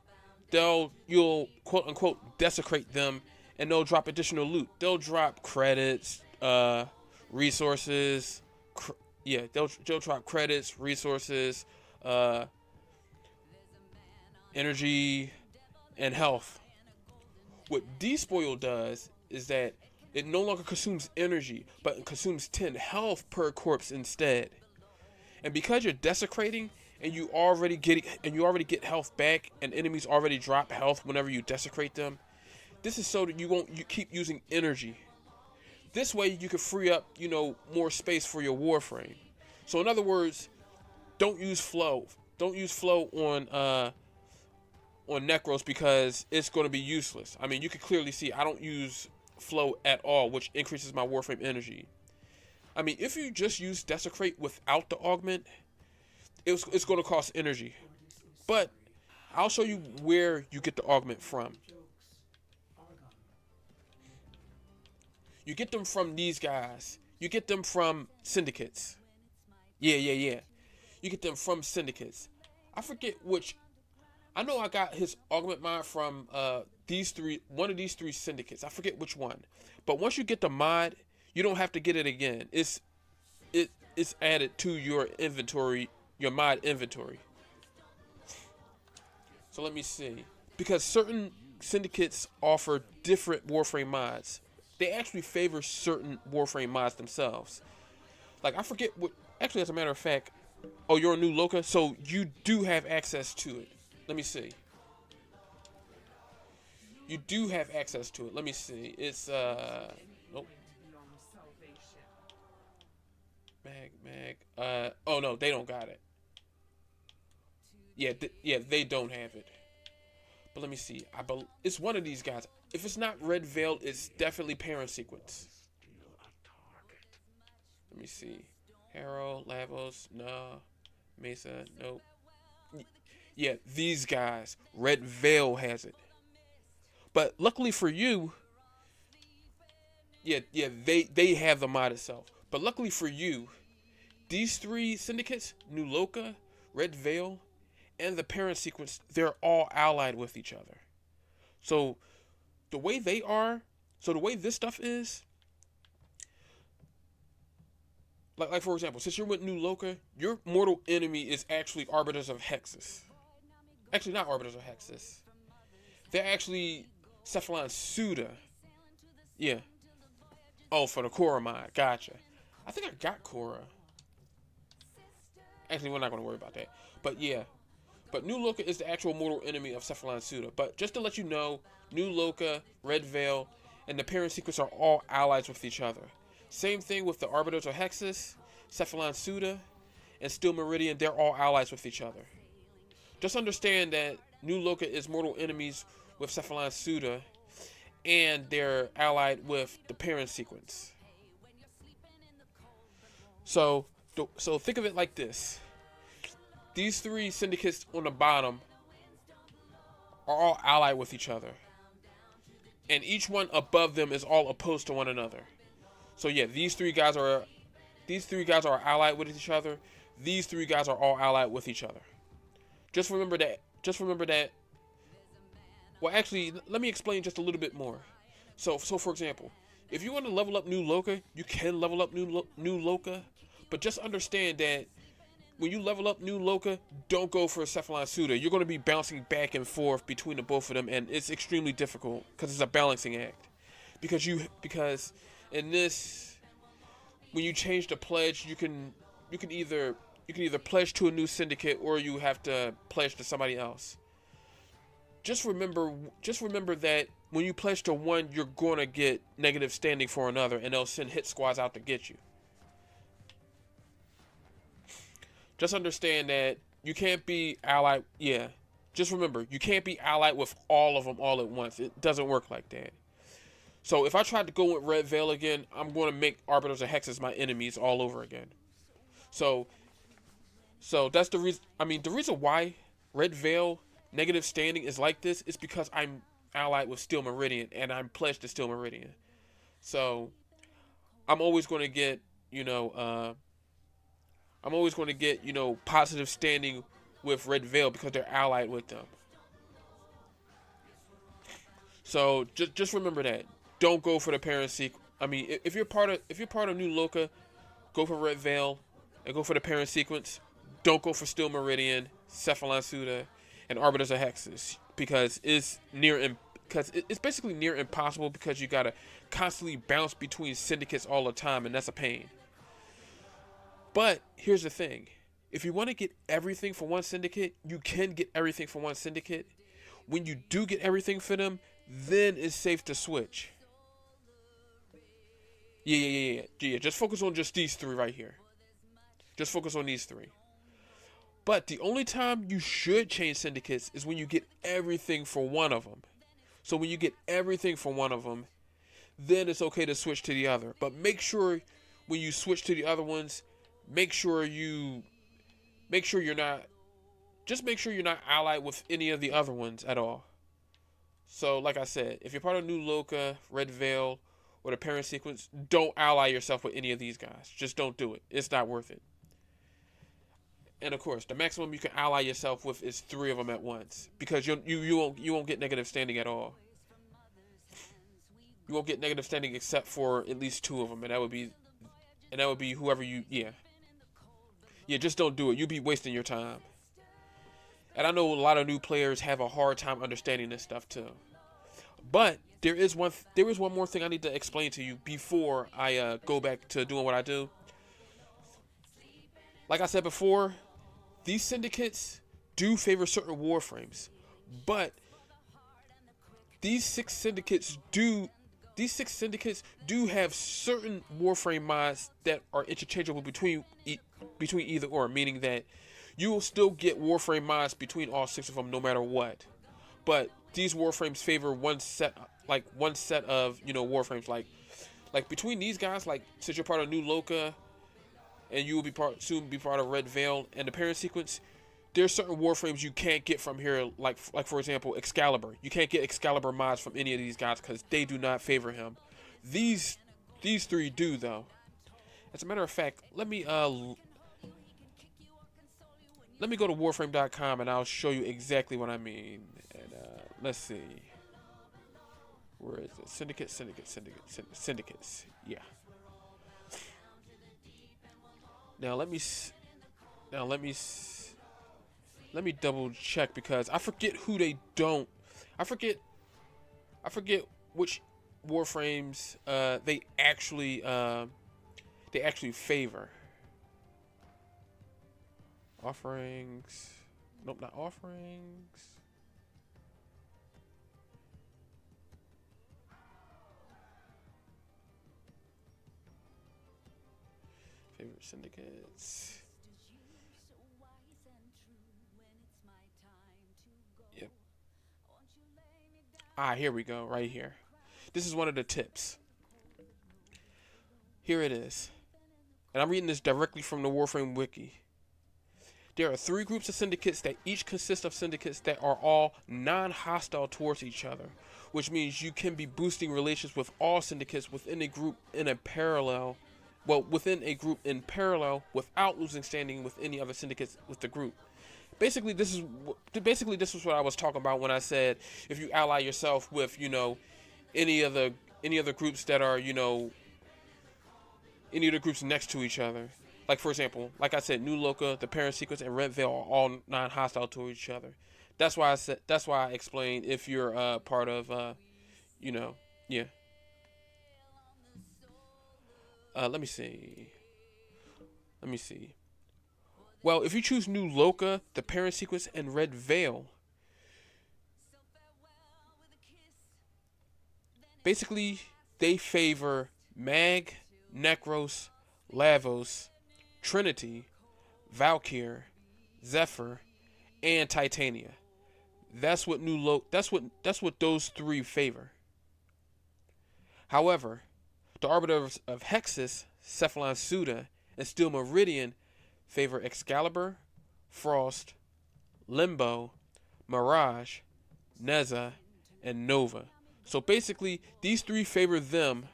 you'll quote unquote desecrate them, and they'll drop additional loot. They'll drop credits, resources. They'll drop credits, resources, energy, and health. What Despoil does is that it no longer consumes energy, but it consumes 10 health per corpse instead. And because you're desecrating and you already get health back, and enemies already drop health whenever you desecrate them, this is so that you keep using energy. This way you can free up, you know, more space for your Warframe. So in other words, don't use flow. Don't use flow on Necros, because it's going to be useless. I mean, you can clearly see I don't use flow at all, which increases my Warframe energy. I mean, if you just use Desecrate without the augment, it's going to cost energy. But I'll show you where you get the augment from. You get them from these guys. You get them from syndicates. Yeah. You get them from syndicates. I forget which. I know I got his augment mod from one of these three syndicates. I forget which one. But once you get the mod, you don't have to get it again. It's added to your inventory, your mod inventory. So let me see. Because certain syndicates offer different Warframe mods. They actually favor certain Warframe mods themselves. Like, I forget what. Actually, as a matter of fact, oh, you're a new Loka, so you do have access to it. Let me see. You do have access to it. Let me see. It's nope. Mag. Oh no, they don't got it. Yeah, they don't have it. But let me see. It's one of these guys. If it's not Red Veil, it's definitely Parent Sequence. Let me see. Harrow, Lavos, no. Mesa, nope. Yeah, these guys. Red Veil has it. But luckily for you, they have the mod itself. But luckily for you, these three syndicates, New Loka, Red Veil, and the Parent Sequence, they're all allied with each other. So the way this stuff is, like for example, since you're with New Loka, your mortal enemy is actually Arbiters of Hexus. Actually, not Arbiters of Hexus. They're actually Cephalon Suda. Yeah. Oh, for the Korra mod. Gotcha. I think I got Korra. Actually, we're not going to worry about that. But yeah. But New Loka is the actual mortal enemy of Cephalon Suda. But just to let you know, New Loka, Red Veil, and the parent sequence are all allies with each other. Same thing with the Arbiters of Hexus, Cephalon Suda, and Steel Meridian. They're all allies with each other. Just understand that New Loka is mortal enemies with Cephalon Suda, and they're allied with the parent sequence. So think of it like this. These three syndicates on the bottom are all allied with each other. And each one above them is all opposed to one another. So yeah, these three guys are allied with each other. These three guys are all allied with each other. Just remember that. Well, actually, let me explain just a little bit more. So for example, if you want to level up New Loka, you can level up New Loka, but just understand that when you level up New Loka, don't go for Cephalon Suda. You're going to be bouncing back and forth between the both of them, and it's extremely difficult because it's a balancing act. Because in this, when you change the pledge, you can either pledge to a new syndicate or you have to pledge to somebody else. Just remember that when you pledge to one, you're going to get negative standing for another, and they'll send hit squads out to get you. Just understand that you can't be allied. Yeah, just remember, you can't be allied with all of them all at once. It doesn't work like that. So if I tried to go with Red Veil again, I'm going to make Arbiters of Hexus my enemies all over again. So that's the reason. I mean, the reason why Red Veil negative standing is like this is because I'm allied with Steel Meridian and I'm pledged to Steel Meridian. So I'm always going to get, positive standing with Red Veil because they're allied with them. So just remember that. Don't go for the parent sequence. I mean, if you're part of New Loka, go for Red Veil and go for the parent sequence. Don't go for Steel Meridian, Cephalon Suda, and Arbiters of Hexus because it's basically near impossible because you gotta constantly bounce between syndicates all the time, and that's a pain. But here's the thing. If you want to get everything for one syndicate, you can get everything for one syndicate. When you do get everything for them, then it's safe to switch. Yeah. Just focus on just these three right here. Just focus on these three. But the only time you should change syndicates is when you get everything for one of them. So when you get everything for one of them, then it's okay to switch to the other. But make sure when you switch to the other ones, make sure you're not allied with any of the other ones at all. So like I said, if you're part of New Loka, Red Veil, or the parent sequence, don't ally yourself with any of these guys. Just don't do it. It's not worth it. And of course, the maximum you can ally yourself with is 3 of them at once, because you won't get negative standing at all. You won't get negative standing except for at least 2 of them, and that would be whoever you. Yeah. Just don't do it. You'll be wasting your time. And I know a lot of new players have a hard time understanding this stuff too. But there is one more thing I need to explain to you before I go back to doing what I do. Like I said before, these syndicates do favor certain warframes, but these six syndicates do have certain warframe mods that are interchangeable between either or, meaning that you will still get warframe mods between all 6 of them no matter what. But these warframes favor one set of warframes, like between these guys, like since you're part of New Loka and you will soon be part of Red Veil and the parent sequence, there's certain warframes you can't get from here, like for example Excalibur. You can't get Excalibur mods from any of these guys because they do not favor him. These 3 do though. As a matter of fact, let me go to warframe.com and I'll show you exactly what I mean. And let's see. Where is it? Syndicates. Yeah. Now let me double check because I forget who they don't. I forget which warframes they actually favor. Offerings. Nope, not offerings. Favorite syndicates. Yep. Ah, here we go, right here. This is one of the tips. Here it is. And I'm reading this directly from the Warframe Wiki. There are 3 groups of syndicates that each consist of syndicates that are all non-hostile towards each other, which means you can be boosting relations with all syndicates within a group in a parallel, within a group in parallel without losing standing with any other syndicates with the group. Basically, this is what I was talking about when I said if you ally yourself with, any other groups that are, any of the groups next to each other. Like, for example, like I said, New Loka, the Parent Sequence, and Red Veil are all non-hostile to each other. That's why I explained if you're part of, yeah. Let me see. Well, if you choose New Loka, the Parent Sequence, and Red Veil, basically they favor Mag, Necros, Lavos, Trinity, Valkyr, Zephyr, and Titania. That's what that's what those 3 favor. However, the Arbiters of Hexus, Cephalon Suda, and Steel Meridian favor Excalibur, Frost, Limbo, Mirage, Neza, and Nova. So basically, these 3 favor them,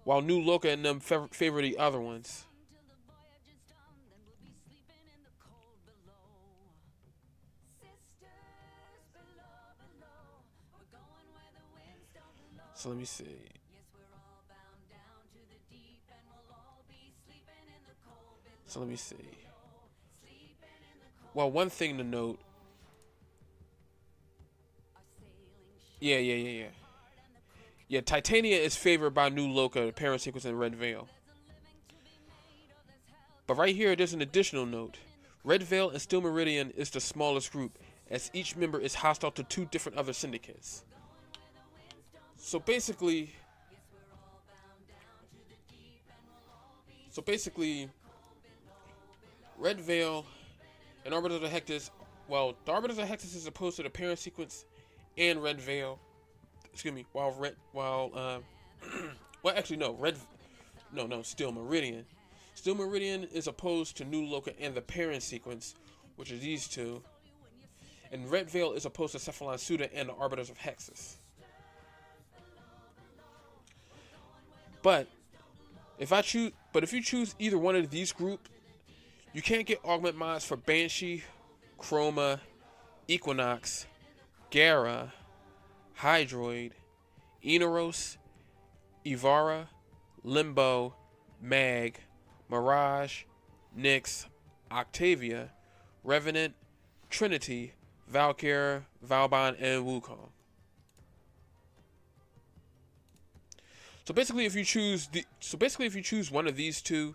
while New Loka and them favor the other ones. So let me see. Well, one thing to note. Yeah. Yeah, Titania is favored by New Loka, the Parent Sequence, and Red Veil. But right here, there's an additional note. Red Veil and Steel Meridian is the smallest group, as each member is hostile to 2 different other syndicates. So basically, Red Veil and Arbiters of Hexus, well, the Arbiters of Hexus is opposed to the Parent Sequence and Red Veil. Excuse me, Steel Meridian. Steel Meridian is opposed to New Loka and the Parent Sequence, which are these 2. And Red Veil is opposed to Cephalon Suda and the Arbiters of Hexus. But if you choose either one of these groups, you can't get augment mods for Banshee, Chroma, Equinox, Gara, Hydroid, Enos, Ivara, Limbo, Mag, Mirage, Nyx, Octavia, Revenant, Trinity, Valkyr, Valbon, and Wukong. So basically, if you choose one of these 2,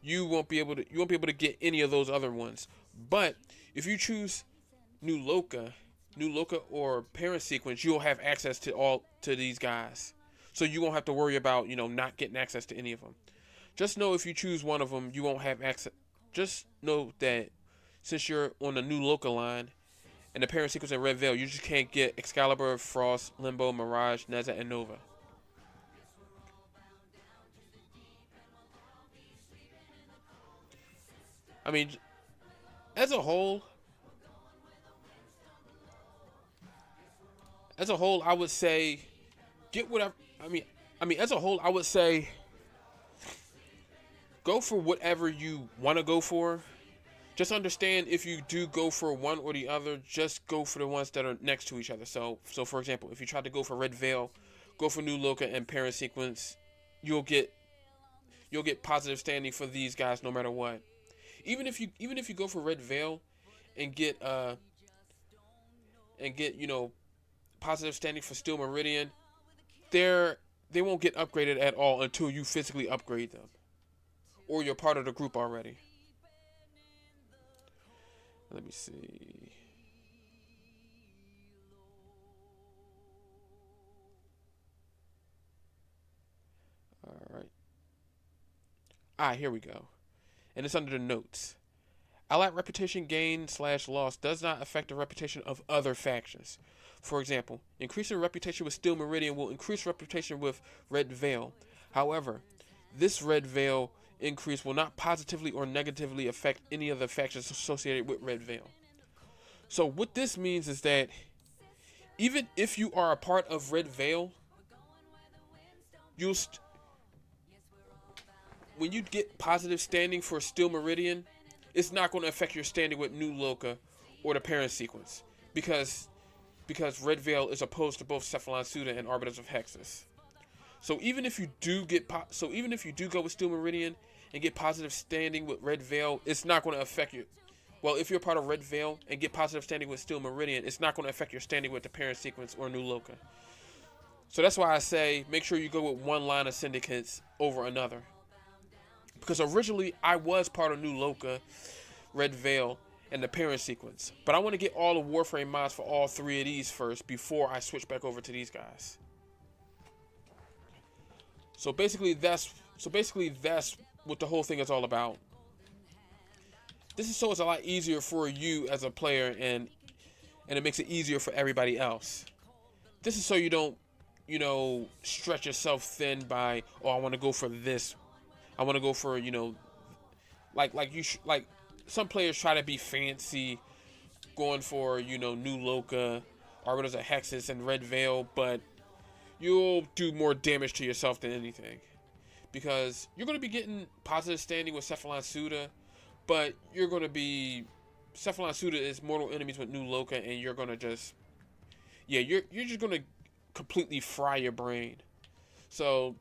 you won't be able to get any of those other ones. But if you choose New Loka or Parent Sequence, you'll have access to these guys. So you won't have to worry about, not getting access to any of them. Just know if you choose one of them, you won't have access. Just know that since you're on the New Loka line and the Parent Sequence and Red Veil, you just can't get Excalibur, Frost, Limbo, Mirage, Neza, and Nova. I mean, as a whole, I would say get whatever. As a whole, I would say go for whatever you want to go for. Just understand if you do go for one or the other, just go for the ones that are next to each other. So for example, if you try to go for Red Veil, go for New Loka and Parent Sequence, you'll get positive standing for these guys no matter what. Even if you go for Red Veil and get positive standing for Steel Meridian, they won't get upgraded at all until you physically upgrade them, or you're part of the group already. Let me see. All right. Here we go. And it's under the notes. Allied reputation gain / loss does not affect the reputation of other factions. For example, increasing reputation with Steel Meridian will increase reputation with Red Veil. However, this Red Veil increase will not positively or negatively affect any of the factions associated with Red Veil. So what this means is that even if you are a part of Red Veil, you'll when you get positive standing for Steel Meridian, it's not going to affect your standing with New Loka or the parent sequence because Red Veil is opposed to both Cephalon Suda and Arbiters of Hexus. So even if you do go with Steel Meridian and get positive standing with Red Veil, it's not going to affect you. Well, if you're part of Red Veil and get positive standing with Steel Meridian, it's not going to affect your standing with the parent sequence or New Loka. So that's why I say make sure you go with one line of syndicates over another. Because originally I was part of New Loka, Red Veil, and the parent sequence. But I want to get all the Warframe mods for all three of these first before I switch back over to these guys. So basically that's what the whole thing is all about. This is so it's a lot easier for you as a player and it makes it easier for everybody else. This is so you don't, stretch yourself thin by, I want to go for this. I want to go for, like some players try to be fancy going for, New Loka, Arbiters of Hexus, and Red Veil, but you'll do more damage to yourself than anything. Because you're going to be getting positive standing with Cephalon Suda, but you're going to be... Cephalon Suda is mortal enemies with New Loka, and you're going to just... Yeah, you're just going to completely fry your brain. So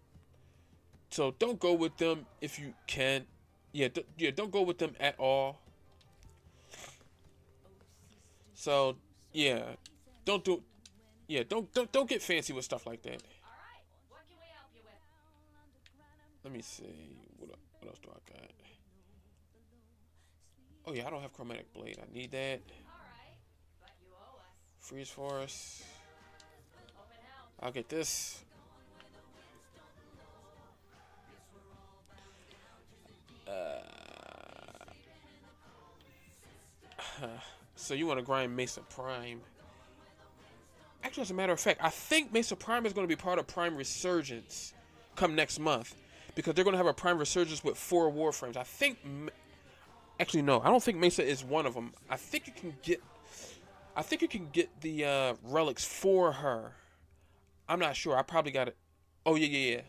don't go with them if you can. Don't go with them at all. So, don't get fancy with stuff like that. Let me see. What else do I got? Oh yeah, I don't have Chromatic Blade. I need that. Freeze Force. I'll get this. So you want to grind Mesa Prime. Actually, as a matter of fact, I think Mesa Prime is going to be part of Prime Resurgence come next month. Because they're going to have a Prime Resurgence with 4 Warframes. I think... Actually, no. I don't think Mesa is one of them. I think you can get the relics for her. I'm not sure. I probably got it. Oh, yeah.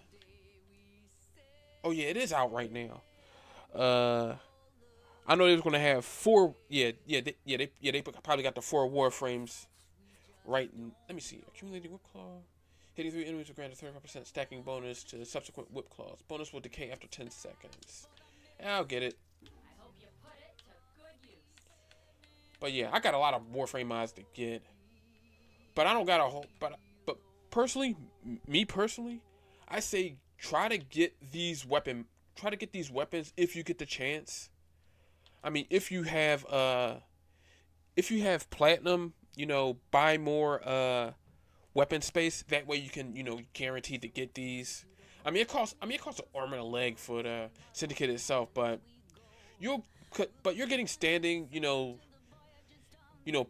Oh, yeah, it is out right now. I know they was going to have 4... They probably got the 4 Warframes right... Let me see. Accumulating Whip Claw. Hitting 3 enemies will grant a 35% stacking bonus to the subsequent Whip Claws. Bonus will decay after 10 seconds. I'll get it. I hope you put it to good use. But yeah, I got a lot of Warframe mods to get. But I don't got a whole... But personally, me personally, I say try to get these weapons if you get the chance. I mean, if you have platinum, buy more weapon space. That way you can, guaranteed to get these. It costs an arm and a leg for the Syndicate itself, but you're getting standing,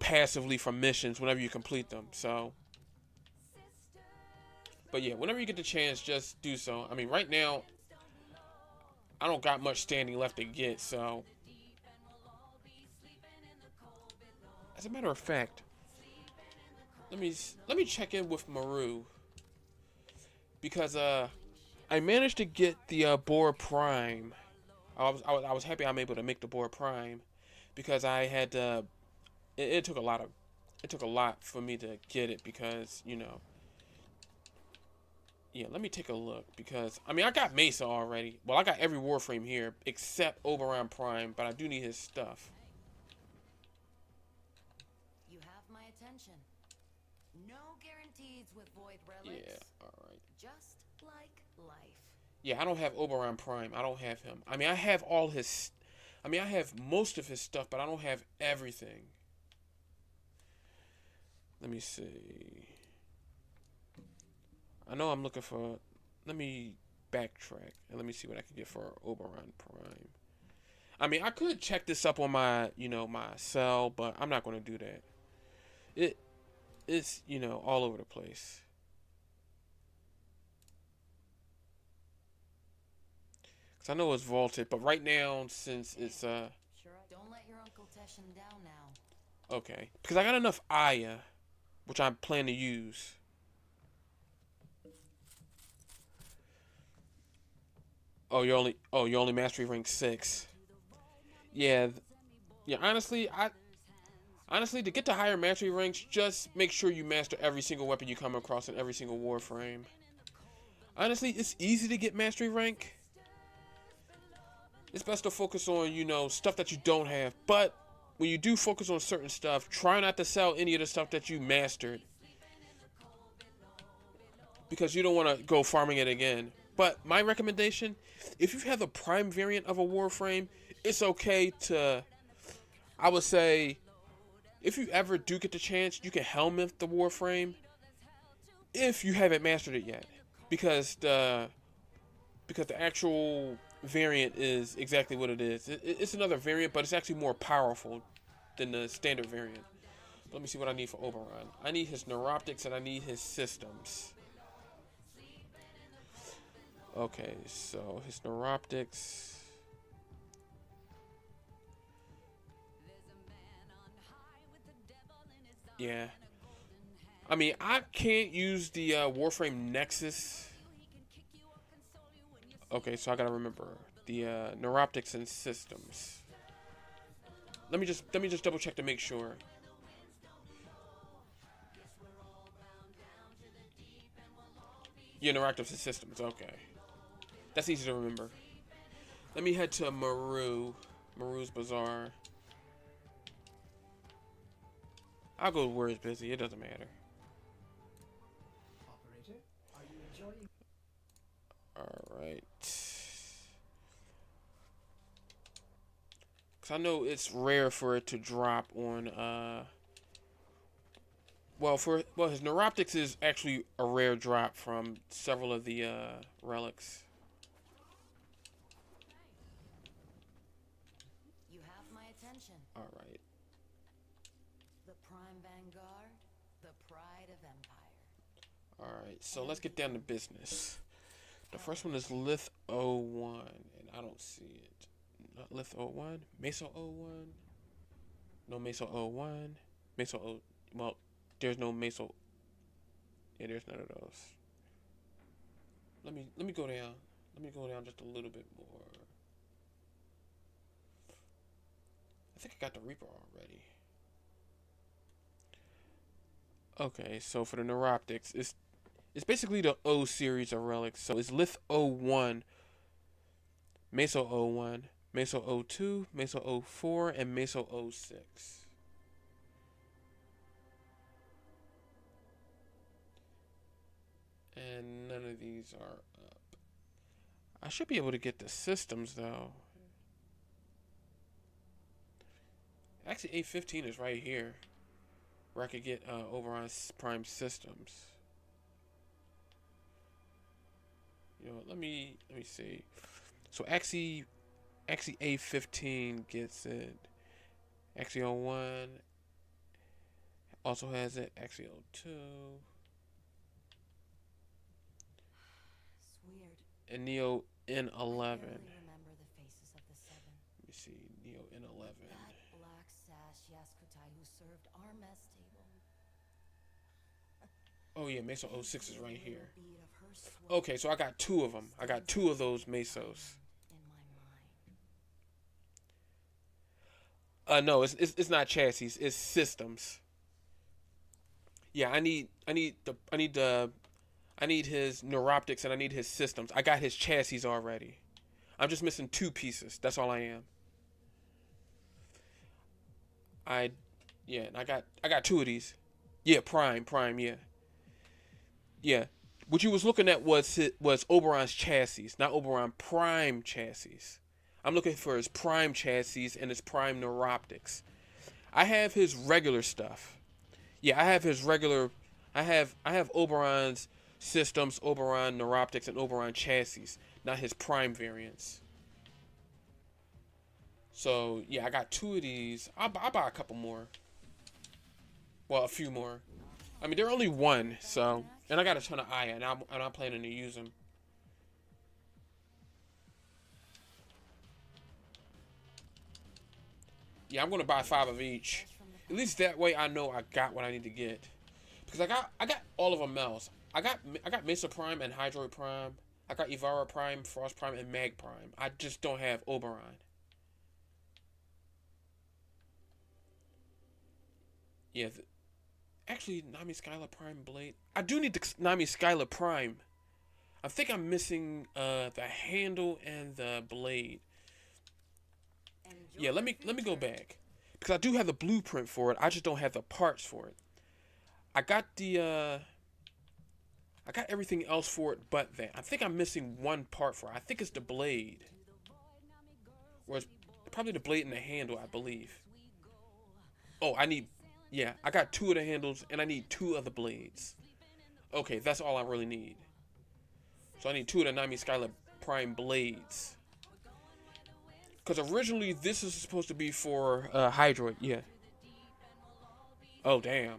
passively from missions whenever you complete them. So, but yeah, whenever you get the chance, just do so. Right now, I don't got much standing left to get, so. As a matter of fact, let me check in with Maru because I managed to get the Boar Prime. I was happy I'm able to make the Boar Prime because I had it took a lot for me to get it because yeah, let me take a look because I got Mesa already. Well, I got every Warframe here except Oberon Prime, but I do need his stuff. You have my attention. No guarantees with void relics. Yeah, alright. Just like life. Yeah, I don't have Oberon Prime. I don't have him. I have all his I mean, I have most of his stuff, but I don't have everything. Let me see. I know I'm looking for... Let me backtrack and let me see what I can get for Oberon Prime. I mean, I could check this up on my, my cell, but I'm not going to do that. It's, all over the place. Because I know it's vaulted, but right now, since it's, Sure. Don't let your Uncle Tesh him down now. okay. Because I got enough Aya, which I plan to use. You're only mastery rank 6. Yeah. Yeah, honestly, to get to higher mastery ranks, just make sure you master every single weapon you come across in every single warframe. Honestly, it's easy to get mastery rank. It's best to focus on, stuff that you don't have. But when you do focus on certain stuff, try not to sell any of the stuff that you mastered, because you don't want to go farming it again. But my recommendation, if you have the prime variant of a warframe, it's okay to, I would say, if you ever do get the chance, you can helmet the warframe if you haven't mastered it yet, because the actual variant is exactly what it is. It's another variant, but it's actually more powerful than the standard variant. Let me see what I need for Oberon. I need his neuroptics and I need his systems. Okay, so his neuroptics. Yeah. I mean, I can't use the Warframe Nexus. Okay, so I gotta remember the neuroptics and systems. Let me just double check to make sure. Yeah, neuroptics and systems. Okay. That's easy to remember. Let me head to Maru's Bazaar. I'll go where it's busy. It doesn't matter. Operator, are you enjoying? Alright. Because I know it's rare for it to drop on, his neuroptics is actually a rare drop from several of the, relics. You have my attention. Alright. The Prime Vanguard, the pride of Empire. Alright, so let's get down to business. The first one is Lith 01, and I don't see it. Not Lith 01? Meso 01? No Meso 01. Meso 0... Well, there's no Meso... Yeah, there's none of those. Let me go down. Let me go down just a little bit more. I think I got the Reaper already. Okay, so for the neuroptics, it's basically the O series of relics. So it's Lith 01, Meso 01, Meso 02, Meso 04, and Meso 06. And none of these are up. I should be able to get the systems though. Actually, A15 is right here, where I could get Oberon Prime systems. Let me see. So Axie A15 gets it. Axie 01 also has it. Axie 02. It's weird. And Neo N11. I barely remember the faces of the seven. Let me see. Neo N11. That black sash Yaskutai who served our mess table. Oh yeah, Meso 06 is right here. Bead of her sweat Okay, so I got two of them. I got two of those Mesos. in my mind. No, it's not chassis. It's systems. Yeah, I need his neuroptics and I need his systems. I got his chassis already. I'm just missing two pieces. That's all I am. I got two of these. Yeah, Prime, yeah. Yeah. What you was looking at was Oberon's chassis, not Oberon Prime chassis. I'm looking for his prime chassis and his prime neuroptics. I have his regular stuff. Yeah, I have his regular. I have Oberon's systems, Oberon neuroptics, and Oberon chassis, not his prime variants. So yeah, I got 2 of these. I'll buy a couple more. Well, a few more. I mean, they're only 1, so, and I got a ton of Aya, and I'm planning to use them. Yeah, I'm gonna buy 5 of each. At least that way I know I got what I need to get. Because I got all of them else. I got Mesa Prime and Hydroid Prime. I got Ivara Prime, Frost Prime, and Mag Prime. I just don't have Oberon. Yeah, actually, Nami Skylar Prime Blade. I do need the Nami Skylar Prime. I think I'm missing the handle and the blade. Yeah, let me go back, because I do have the blueprint for it. I just don't have the parts for it. I got everything else for it but that. I think I'm missing one part for it. I think it's the blade. Or it's probably the blade and the handle, I believe. Oh, yeah, I got 2 of the handles and I need 2 of the blades. Okay, that's all I really need. So I need 2 of the Nami Skylar Prime blades. Because originally this is supposed to be for Hydroid, yeah. Oh, damn.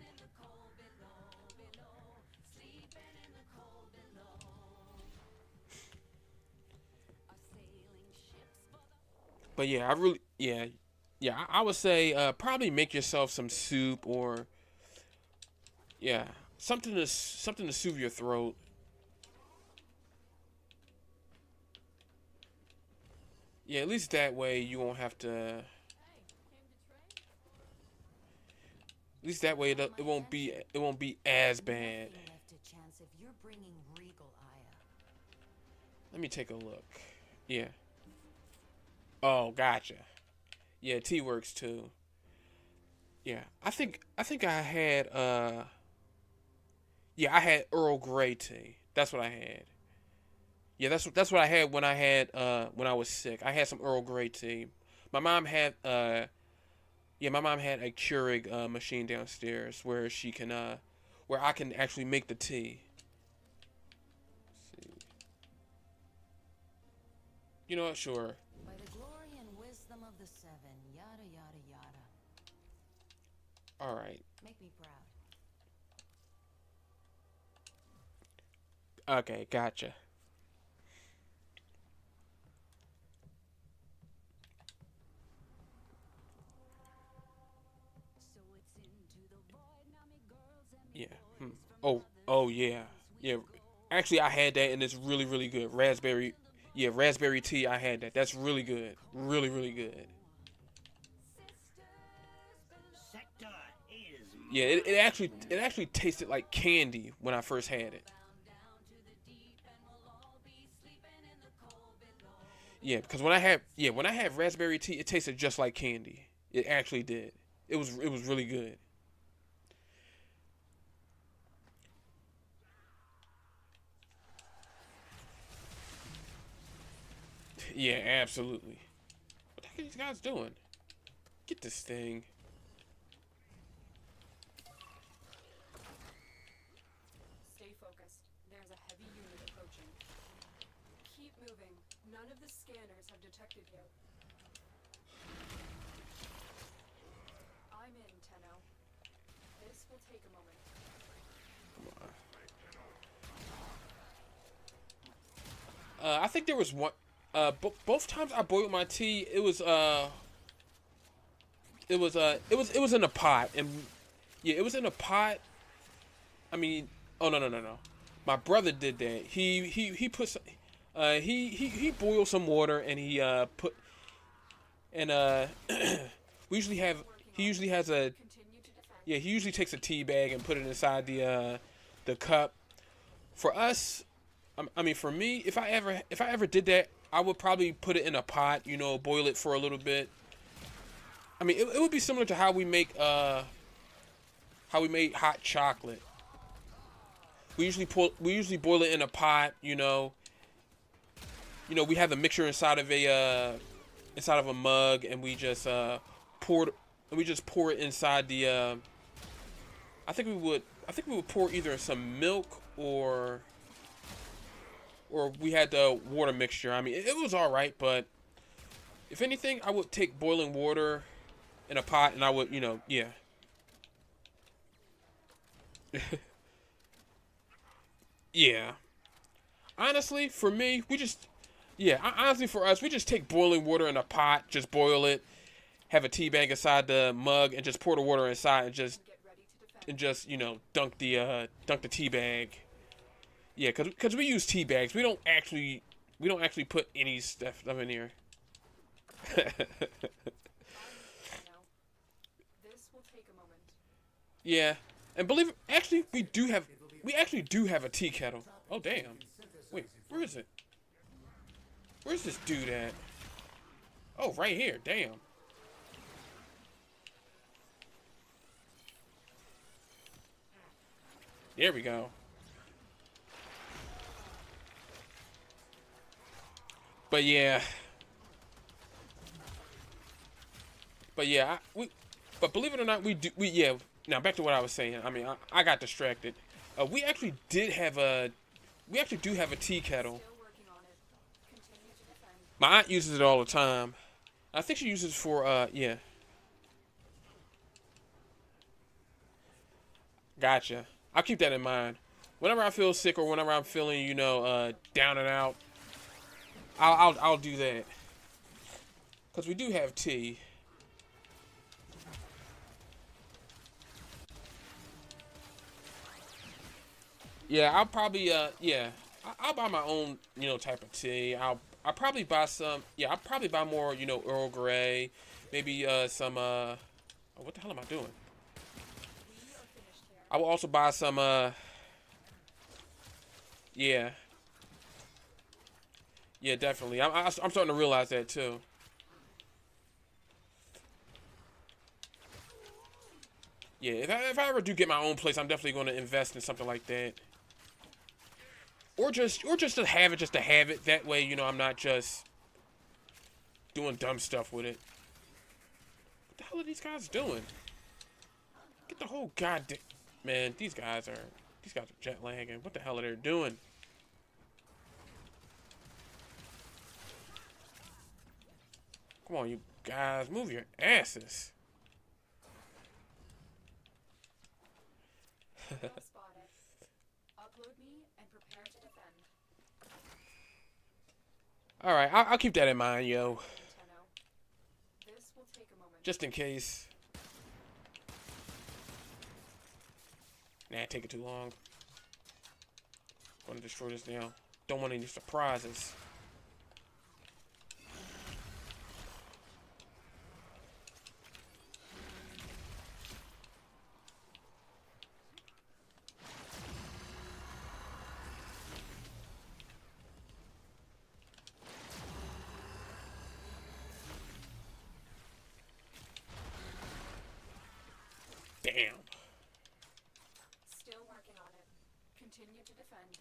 But yeah, I would say probably make yourself some soup, or yeah, something to soothe your throat. Yeah, at least that way you won't have to. At least that way it won't be as bad. Let me take a look. Yeah. Oh, gotcha. Yeah, tea works too. Yeah, I think I had yeah, I had Earl Grey tea. That's what I had. Yeah, that's what I had when I was sick. I had some Earl Grey tea. My mom had my mom had a Keurig machine downstairs where she can where I can actually make the tea. Let's see. You know what? Sure. By the glory and wisdom of the 7, yada yada yada. All right. Make me proud. Okay, gotcha. So it's into the void, now me girls and me Yeah. boys Oh, oh yeah. Yeah. Actually, I had that and it's really, really good. Raspberry tea, I had that. That's really good. Really, really good. Sector is Yeah, it actually tasted like candy when I first had it. Yeah, because when I had raspberry tea, it tasted just like candy. It actually did. It was really good. Yeah, absolutely. What the heck are these guys doing? Get this thing. Stay focused. There's a heavy unit approaching. Keep moving. None of the scanners have detected you. I'm in, Tenno. This will take a moment. I think there was one. Both times I boiled my tea, it was in a pot, and yeah, it was in a pot. I mean, oh no. My brother did that. He put some, he boiled some water and he put, and we usually have, he usually has a, Continue to defend. yeah, he usually takes a tea bag and put it inside the cup. For us, I mean, for me, if I ever did that, I would probably put it in a pot, you know, boil it for a little bit. I mean, it would be similar to how we make hot chocolate. We usually boil it in a pot, you know. You know, we have the mixture inside of inside of a mug, and we just pour it inside the. I think we would pour either some milk or we had the water mixture. I mean, it was all right, but if anything, I would take boiling water in a pot, and I would, yeah. Yeah. Honestly, for me, honestly for us, we just take boiling water in a pot, just boil it, have a tea bag inside the mug, and just pour the water inside, and just dunk the tea bag. Yeah, cause we use tea bags. We don't actually put any stuff in here. This will take a moment. Yeah, and we actually do have a tea kettle. Oh damn! Wait, where is it? Where's this dude at? Oh, right here. Damn. There we go. But yeah. But believe it or not, now back to what I was saying. I mean, I got distracted. We actually do have a tea kettle. Still working on it. Continue to defend. My aunt uses it all the time. I think she uses it for, yeah. Gotcha. I'll keep that in mind. Whenever I feel sick or whenever I'm feeling, down and out, I'll do that. Because we do have tea. Yeah, I'll probably, I'll buy my own, type of tea. I'll probably buy some, I'll probably buy more, Earl Grey. Maybe, some, oh, what the hell am I doing? I will also buy some, yeah. Yeah, definitely. I'm starting to realize that, too. Yeah, if I ever do get my own place, I'm definitely going to invest in something like that. Or just to have it. That way, I'm not just doing dumb stuff with it. What the hell are these guys doing? Get the whole goddamn... Man, these guys are jet lagging. What the hell are they doing? Come on, you guys, move your asses. Well spotted. Upload me and prepare to defend. Alright, I'll keep that in mind, yo. Tenno. This will take a moment. Just in case. Nah, take it too long. Gonna destroy this now. Don't want any surprises. Damn. Still working on it. Continue to defend.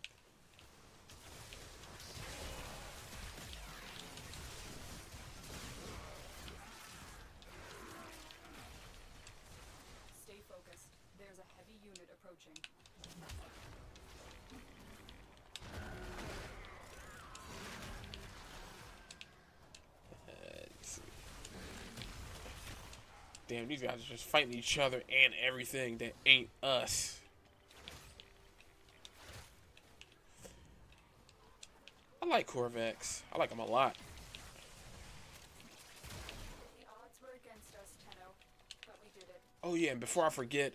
Stay focused. There's a heavy unit approaching. Damn, these guys are just fighting each other and everything that ain't us. I like Corvex. I like them a lot. The odds were against us, Tenno, but we did it. Oh yeah, and before I forget,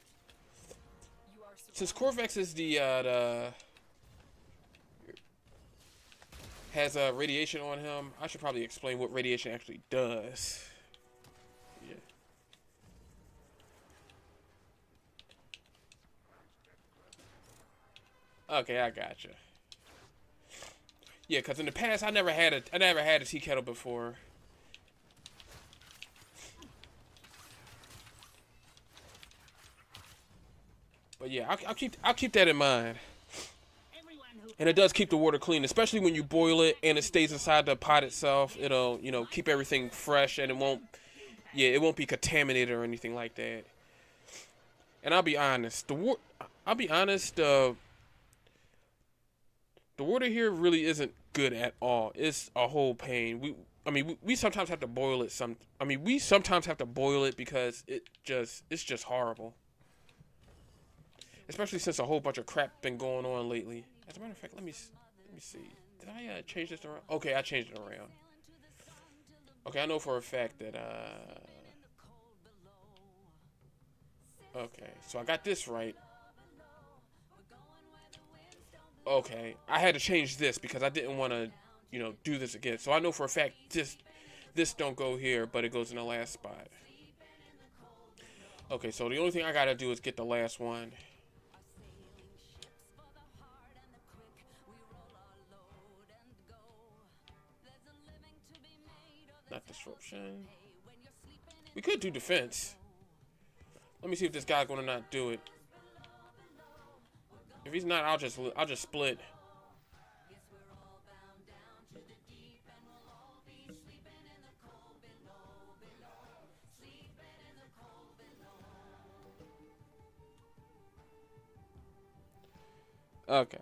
You are since surrounded. Corvex is the has radiation on him, I should probably explain what radiation actually does. Yeah. Okay, I gotcha. Yeah, cause in the past I never had a tea kettle before. But yeah, I'll keep that in mind. Everyone who And it does keep the water clean, especially when you boil it and it stays inside the pot itself. It'll, you know, keep everything fresh and it won't, yeah, it won't be contaminated or anything like that. And I'll be honest, the water here really isn't good at all. It's a whole pain. We sometimes have to boil it we sometimes have to boil it because it's just horrible. Especially since a whole bunch of crap been going on lately. As a matter of fact, let me see. Did I change this around? Okay, I changed it around. Okay, I know for a fact that okay, so I got this right. Okay, I had to change this because I didn't want to, you know, do this again. So I know for a fact this don't go here, but it goes in the last spot. Okay, so the only thing I gotta do is get the last one. Not disruption. We could do defense. Let me see if this guy's gonna not do it. If he's not, I'll just split. Okay.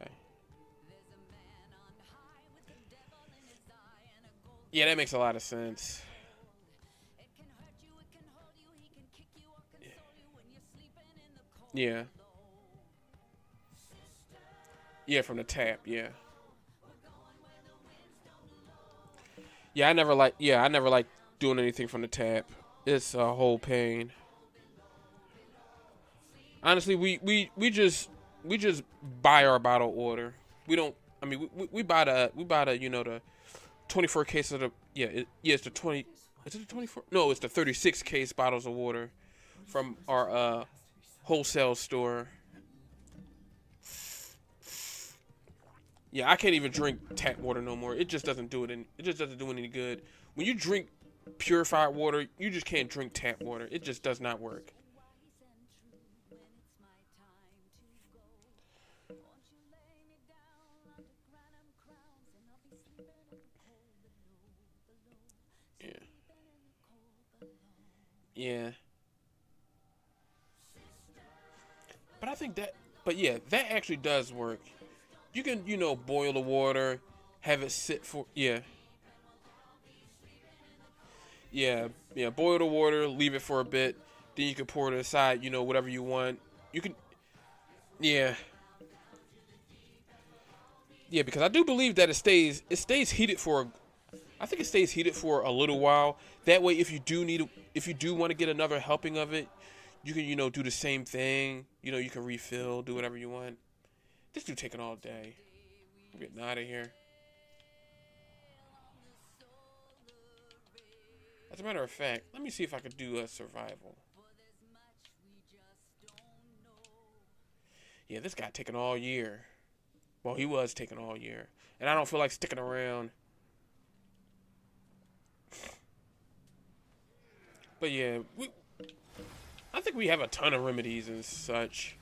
Yeah, that makes a lot of sense. Yeah. Yeah, from the tap, yeah. I never like doing anything from the tap. It's a whole pain. Honestly, we just buy our bottle order. We don't. I mean, we buy the you know, the 24 cases of the it's the 20. Is it the 24? No, it's the 36 case bottles of water from our wholesale store. Yeah, I can't even drink tap water no more. It just doesn't do it. It just doesn't do any good. When you drink purified water, you just can't drink tap water. It just does not work. Yeah. But I think that, that actually does work. You can, you know, boil the water, have it sit for, yeah, boil the water, leave it for a bit, then you can pour it aside, you know, whatever you want. You can, yeah, because I do believe that it stays heated for, I think it stays heated for a little while. That way, if you do want to get another helping of it, you can, you know, do the same thing. You know, you can refill, do whatever you want. This dude taking all day. I'm getting out of here. As a matter of fact, let me see if I could do a survival. Yeah, this guy taking all year. Well, he was taking all year. And I don't feel like sticking around. But yeah, I think we have a ton of remedies and such.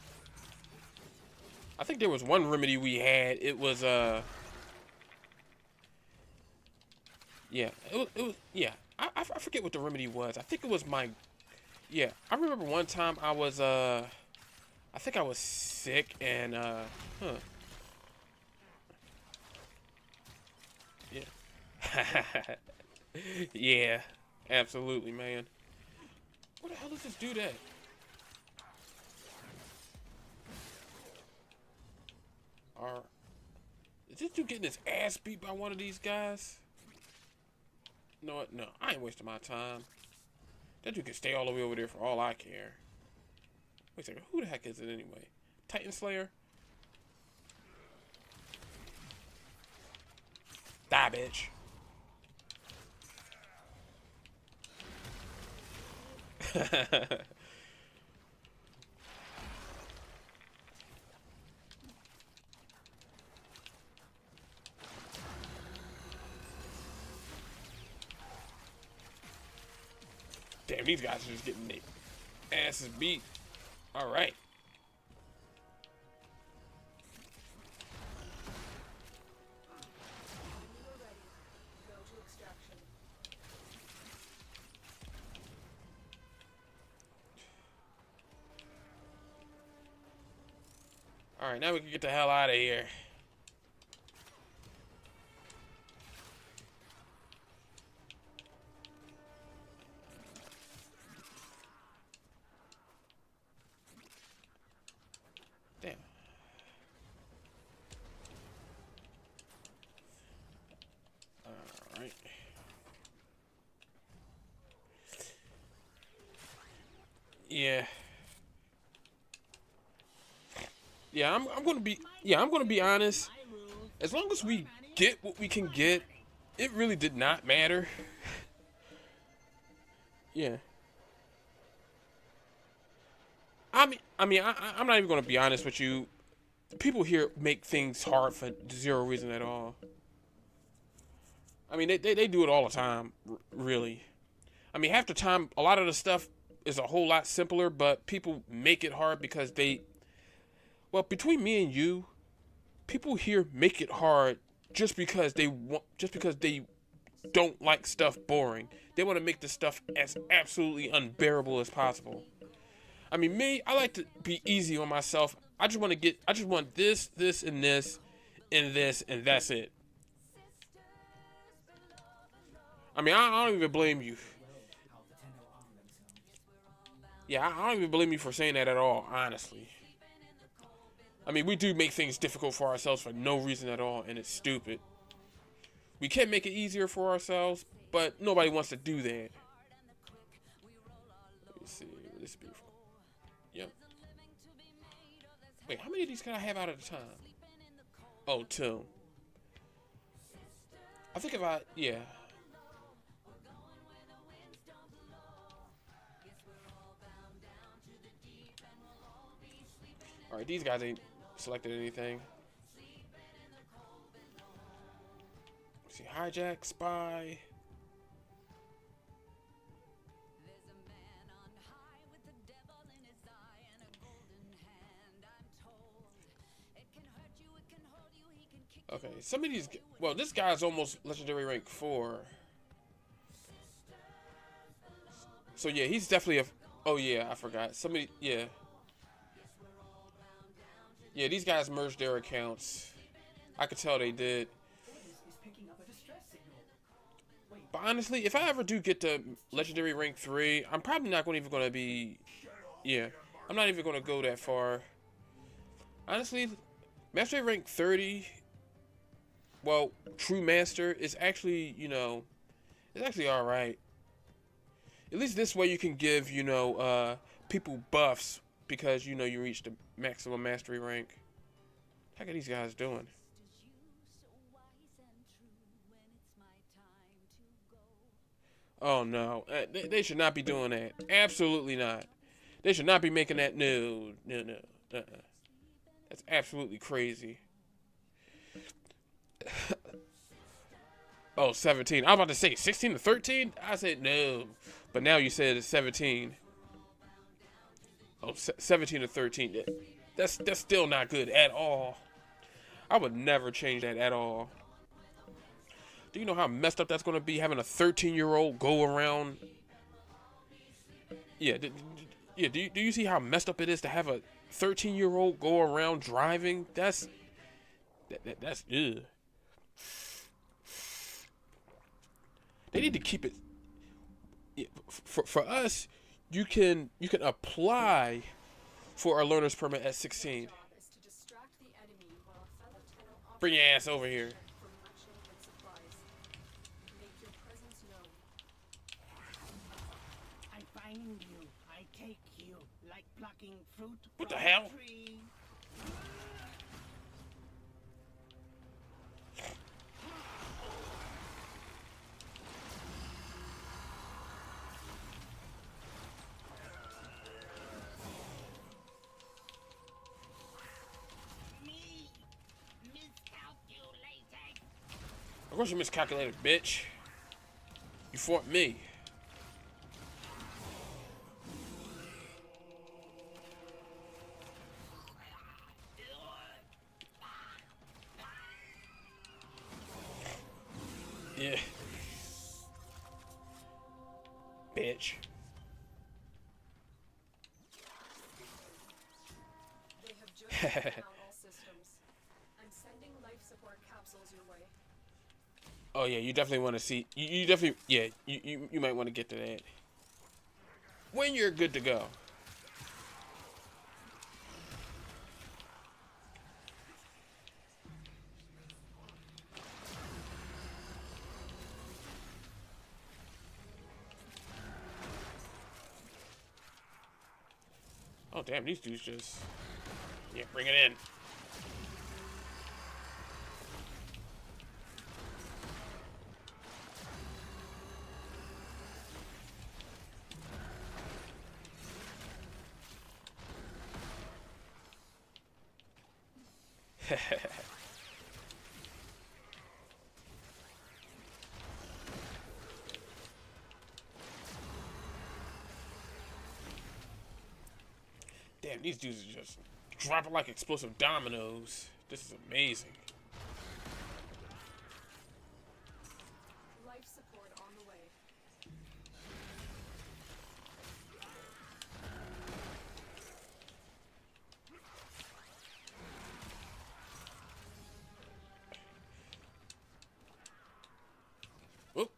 I think there was one remedy we had. It was I forget what the remedy was. I think it was I remember one time I was I think I was sick and yeah, absolutely, man. What the hell does this do that? Is this dude getting his ass beat by one of these guys? No, I ain't wasting my time. That dude can stay all the way over there for all I care. Wait a second, who the heck is it anyway? Titan Slayer? Die, bitch. Damn, these guys are just getting their asses beat. All right. Alright, now we can get the hell out of here. Damn. Alright. Yeah. I'm gonna be honest. As long as we get what we can get, it really did not matter. Yeah. I'm not even gonna be honest with you. People here make things hard for zero reason at all. I mean, they do it all the time, really. I mean, half the time, a lot of the stuff is a whole lot simpler, but people make it hard because well, between me and you, people here make it hard just because they don't like stuff boring. They want to make the stuff as absolutely unbearable as possible. I mean, me, I like to be easy on myself. I just want this, this, and this, and this, and that's it. I mean, I don't even blame you. Yeah, I don't even blame you for saying that at all, honestly. I mean, we do make things difficult for ourselves for no reason at all, and it's stupid. We can make it easier for ourselves, but nobody wants to do that. Let me see. This is beautiful. Yep. Wait, how many of these can I have out at a time? Oh, 2. I think yeah. Alright, these guys ain't selected anything. Let's see, hijack, spy. Okay, some of these. Well, this guy's almost legendary rank 4. So yeah, he's definitely a. Oh yeah, I forgot. Somebody. Yeah. Yeah, these guys merged their accounts. I could tell they did. But honestly, if I ever do get to legendary rank 3, I'm probably not even going to be. Yeah, I'm not even going to go that far. Honestly, mastery rank 30. Well, true master is actually, it's actually all right. At least this way you can give, people buffs because, you reach the maximum mastery rank. How are these guys doing? Oh, no. They should not be doing that. Absolutely not. They should not be making that. No. That's absolutely crazy. Oh, 17. I was about to say 16 to 13. I said no, but now you said it's 17. Oh, 17 to 13. That's still not good at all. I would never change that at all. Do you know how messed up that's going to be having a 13-year-old go around? Yeah. Do you see how messed up it is to have a 13-year-old go around driving? That's ugh. They need to keep it. For us, you can apply for a learner's permit at 16. Bring your ass over here. I find you, I take you, like plucking fruit. What the hell? Tree. Of course you miscalculated, bitch. You fought me. Yeah. Bitch. Oh yeah, you definitely want to see. You definitely, yeah. You might want to get to that when you're good to go. Oh damn, these dudes just, yeah, bring it in. Damn, these dudes are just dropping like explosive dominoes. This is amazing. Life support on the way. Oop.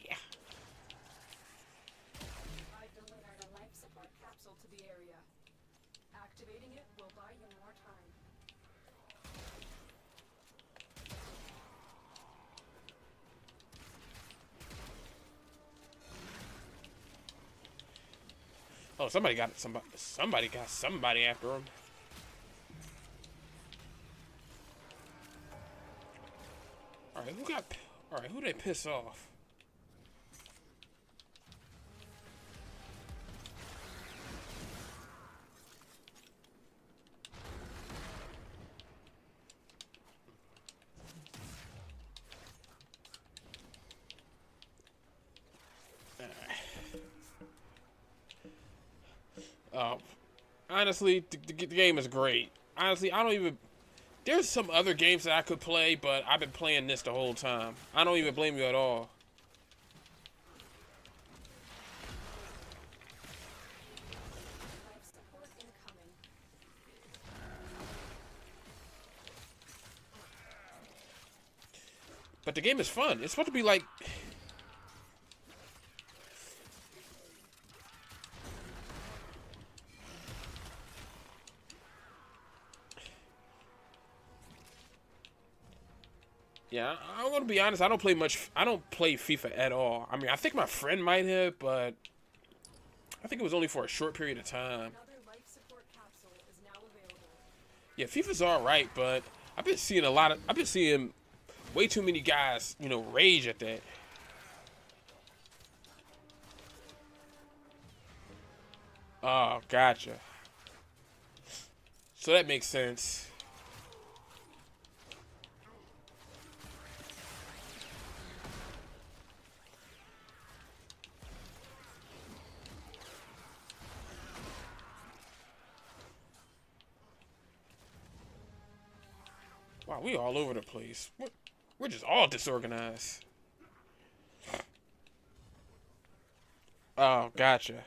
Yeah. I've delivered a life support capsule to the area. Activating it will buy you more time. Oh, somebody got somebody. Somebody got somebody after him. All right, who got? All right, who they piss off? Honestly, the game is great. Honestly, I don't even. There's some other games that I could play, but I've been playing this the whole time. I don't even blame you at all. Life support incoming. But the game is fun. It's supposed to be like. Yeah, I want to be honest. I don't play much. I don't play FIFA at all. I mean, I think my friend might have, but I think it was only for a short period of time. Another life support capsule is now available. Yeah, FIFA's all right, but I've been seeing a lot of. I've been seeing way too many guys, rage at that. Oh, gotcha. So that makes sense. Wow, we all over the place. We're just all disorganized. Oh, gotcha.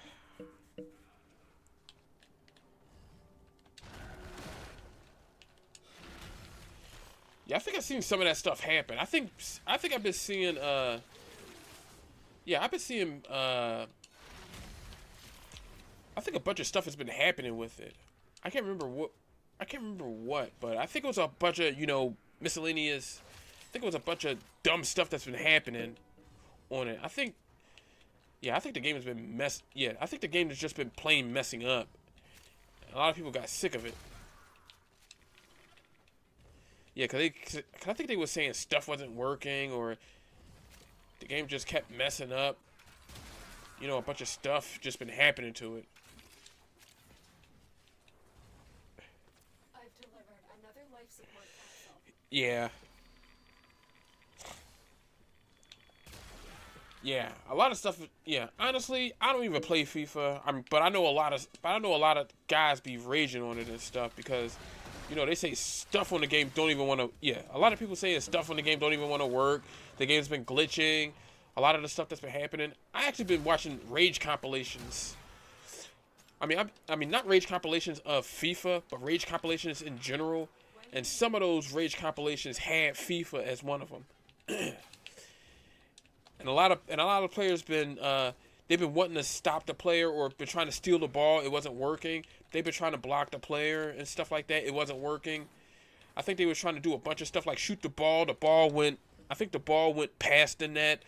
Yeah, I think I've seen some of that stuff happen. I think I've been seeing yeah, I've been seeing I think a bunch of stuff has been happening with it. I can't remember what, but I think it was a bunch of, miscellaneous. I think it was a bunch of dumb stuff that's been happening on it. I think the game has been I think the game has just been plain messing up. A lot of people got sick of it. Yeah, cause I think they were saying stuff wasn't working, or the game just kept messing up. A bunch of stuff just been happening to it. I've delivered another life support capsule. Yeah. Yeah, a lot of stuff. Yeah, honestly, I don't even play FIFA. But I know a lot of guys be raging on it and stuff because, they say stuff on the game don't even want to. Yeah, a lot of people saying stuff on the game don't even want to work. The game's been glitching. a lot of the stuff that's been happening. I actually been watching rage compilations. I mean, not rage compilations of FIFA, but rage compilations in general. And some of those rage compilations had FIFA as one of them. and a lot of players been they've been wanting to stop the player or been trying to steal the ball. It wasn't working. They've been trying to block the player and stuff like that. It wasn't working. I think they were trying to do a bunch of stuff like shoot the ball. I think the ball went past the net,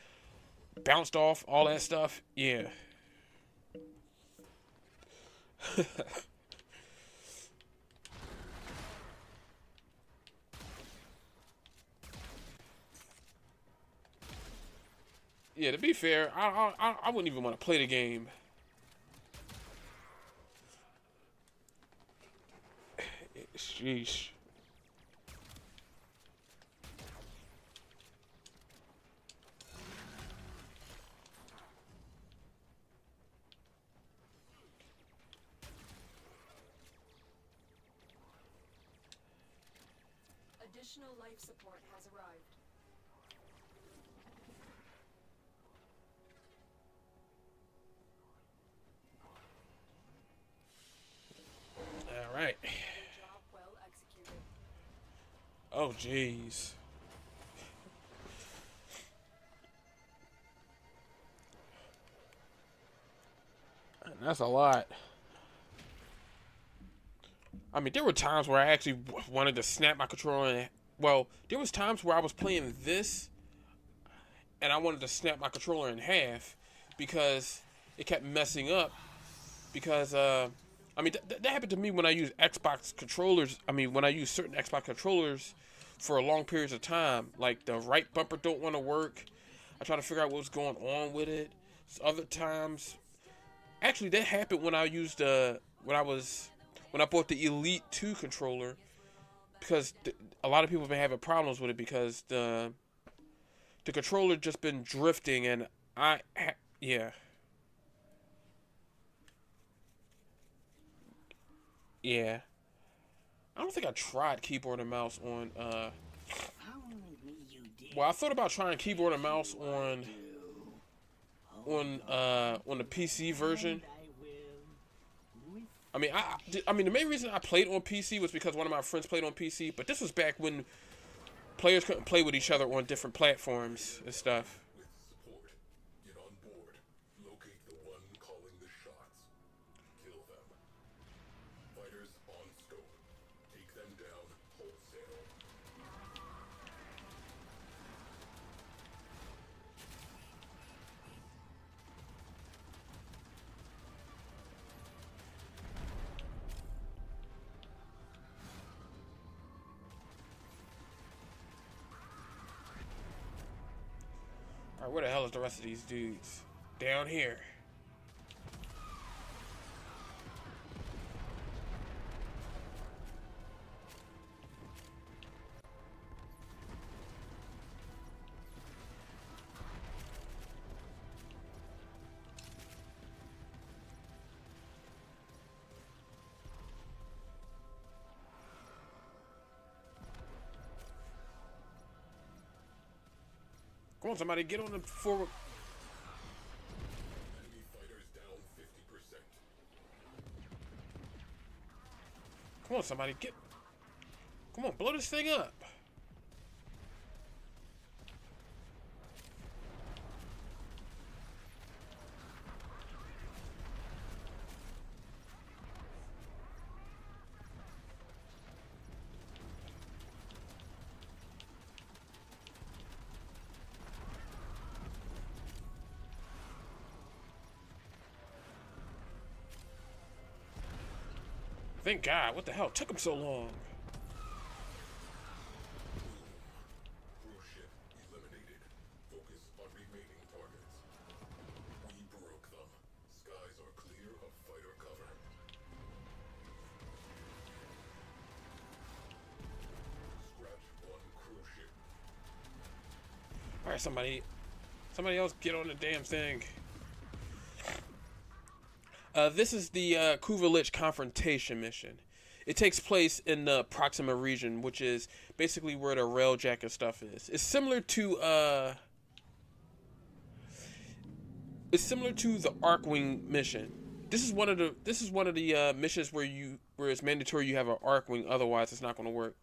bounced off, all that stuff. Yeah. Yeah, to be fair, I wouldn't even want to play the game. Sheesh. Additional life support has arrived. All right. Job well executed. Oh, jeez. That's a lot. I mean, there were times where I actually wanted to snap my controller and, well, there was times where I was playing this and I wanted to snap my controller in half because it kept messing up because, I mean, that happened to me when I use Xbox controllers. I mean, when I use certain Xbox controllers for long periods of time, like the right bumper don't want to work. I try to figure out what's going on with it. Other times, actually, that happened when I used when I bought the Elite 2 controller, because a lot of people have been having problems with it because the controller just been drifting, and yeah. Yeah. I don't think I tried keyboard and mouse on well, I thought about trying keyboard and mouse on the PC version. I mean, the main reason I played on PC was because one of my friends played on PC, but this was back when players couldn't play with each other on different platforms and stuff. With support, get on board, locate the one calling the shots, kill them. Fighters on scope, take them down wholesale. Alright, where the hell is the rest of these dudes? Down here. Come on, somebody get on the forward. Enemy fighters down 50%. Come on, somebody get. Come on, blow this thing up. Thank God. What the hell? It took him so long. Cruise ship eliminated. Focus on remaining targets. We broke them. Skies are clear of fighter cover. Scratch one cruise ship. Alright, somebody else get on the damn thing. This is the Kuvalich confrontation mission. It takes place in the Proxima region, which is basically where the railjack and stuff is. It's similar to it's similar to the Arcwing mission. This is one of the missions where it's mandatory you have an Arcwing, otherwise it's not going to work.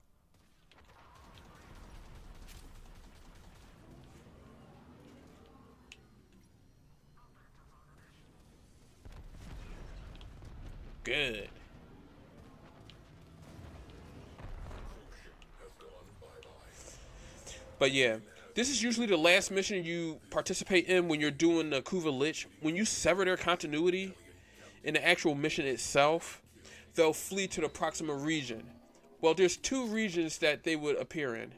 Good. But yeah, this is usually the last mission you participate in when you're doing the Kuva Lich. When you sever their continuity in the actual mission itself, they'll flee to the Proxima region. Well, there's two regions that they would appear in.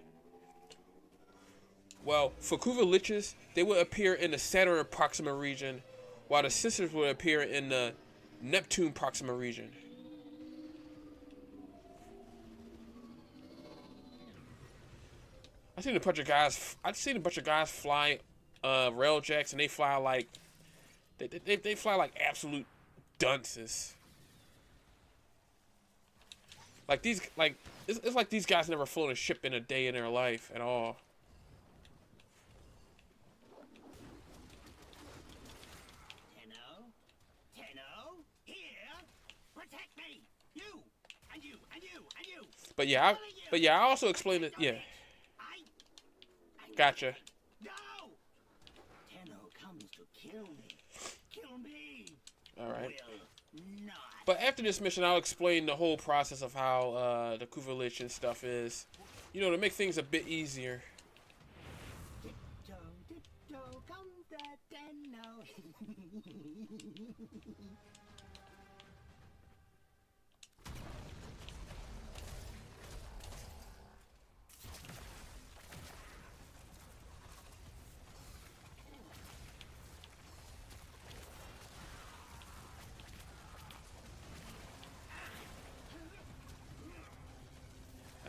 Well, for Kuva Liches, they would appear in the Saturn Proxima region, while the sisters would appear in the Neptune Proxima region. I've seen a bunch of guys fly railjacks, and they fly like they fly like absolute dunces. Like it's like these guys never flown a ship in a day in their life at all. Tenno, here, protect me, you, and you, and you, and you. But yeah, I also explained it. Yeah, gotcha. No! Tenno comes to kill me. Kill me. All right. Will not. But after this mission, I'll explain the whole process of how the Kuva Lich and stuff is, you know, to make things a bit easier. Ditto, come the Tenno.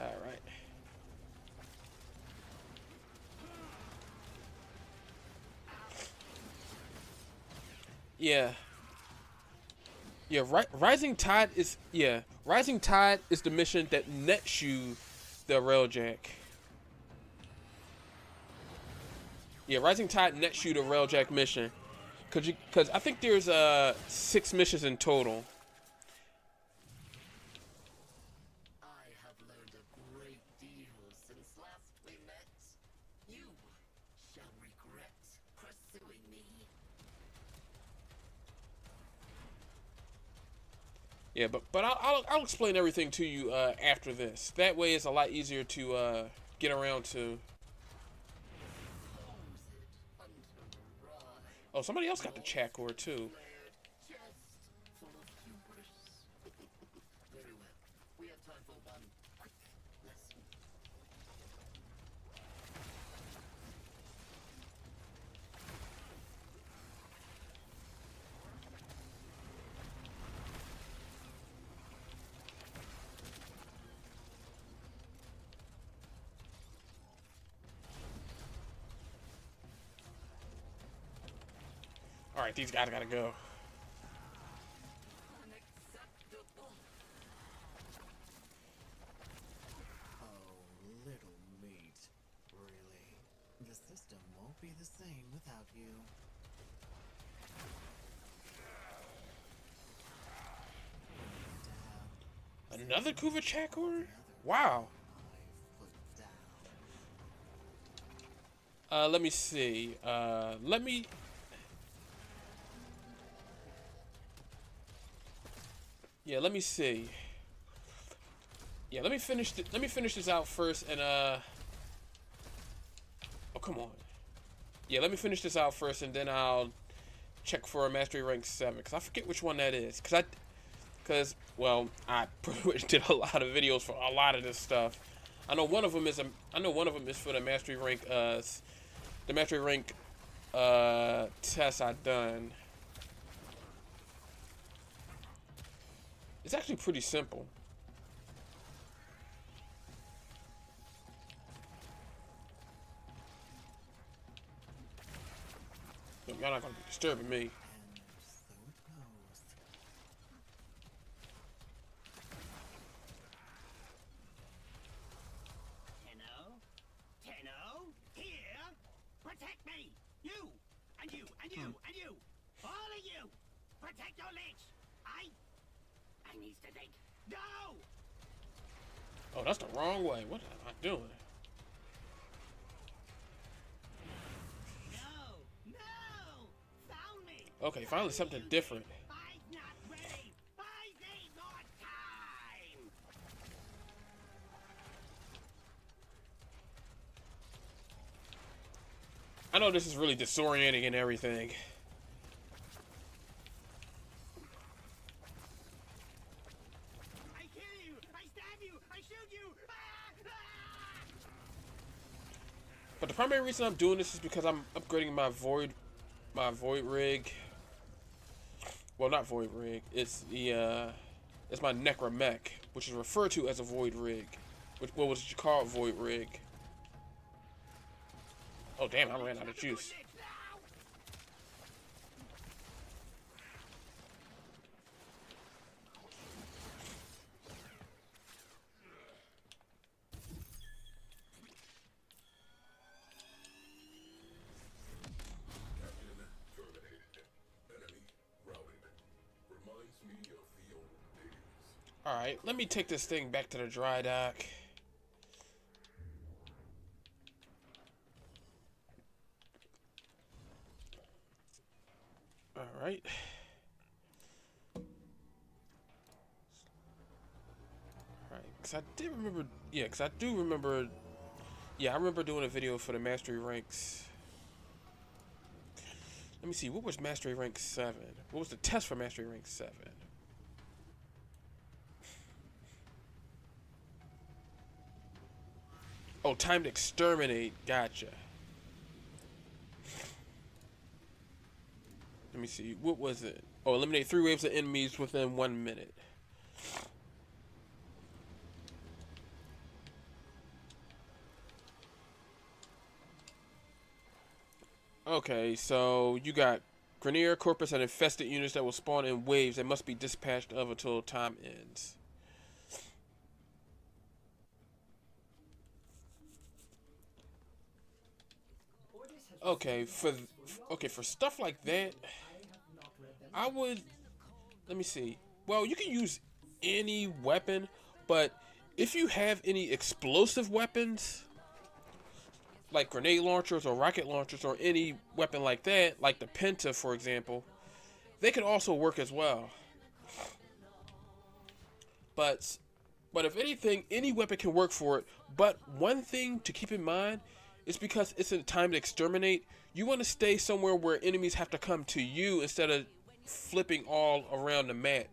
All right. Yeah. Yeah, Rising Tide is the mission that nets you the Railjack. Yeah, Rising Tide nets you the Railjack mission. Cause I think there's 6 missions in total. I have learned a great deal since last we met. You shall regret pursuing me. Yeah, but I'll explain everything to you after this. That way, it's a lot easier to get around to. Oh, somebody else got the chat cord too. Just full of hubris. Very well. We have time for one quick lesson. All right, these guys gotta go. Unacceptable. Oh, little meat. Really? The system won't be the same without you. Going to have Another Kuva chat cord? Wow. I've put down. Let me see. Let me see. Yeah, let me finish this out first, and oh, come on. Yeah, let me finish this out first, and then I'll check for a mastery rank 7, because I forget which one that is. Because well, I pretty much did a lot of videos for a lot of this stuff. I know one of them is for the mastery rank test I done. It's actually pretty simple. Y'all not gonna be disturbing me. And so it goes. Tenno, here, protect me, you, and you, and you, and you. your legs. I need to think. Go! Oh, that's the wrong way. What am I doing? No! Found me! Okay, finally something different. I'm not ready! I need more time! I know this is really disorienting and everything. I kill you! I stab you! I shoot you! But the primary reason I'm doing this is because I'm upgrading my void rig. Well, not void rig. It's the it's my necromech, which is referred to as a void rig. What was you call void rig? Oh damn! I ran out of juice. Captain terminated. Enemy routed. Reminds me of the old days. All right, let me take this thing back to the dry dock. All right. Alright, because I did remember, yeah, because I do remember, yeah, I remember doing a video for the Mastery Ranks. Let me see, what was Mastery Rank 7? What was the test for Mastery Rank 7? Oh, Timed Exterminate, gotcha. Let me see, what was it? Oh, eliminate 3 waves of enemies within 1 minute. Okay, so you got Grineer, Corpus, and infested units that will spawn in waves that must be dispatched of until time ends. Okay, for stuff like that, I would, let me see. Well, you can use any weapon, but if you have any explosive weapons, like grenade launchers or rocket launchers or any weapon like that, like the Penta, for example, they could also work as well. But if anything, any weapon can work for it. But one thing to keep in mind is because it's a time to exterminate, you want to stay somewhere where enemies have to come to you instead of flipping all around the map.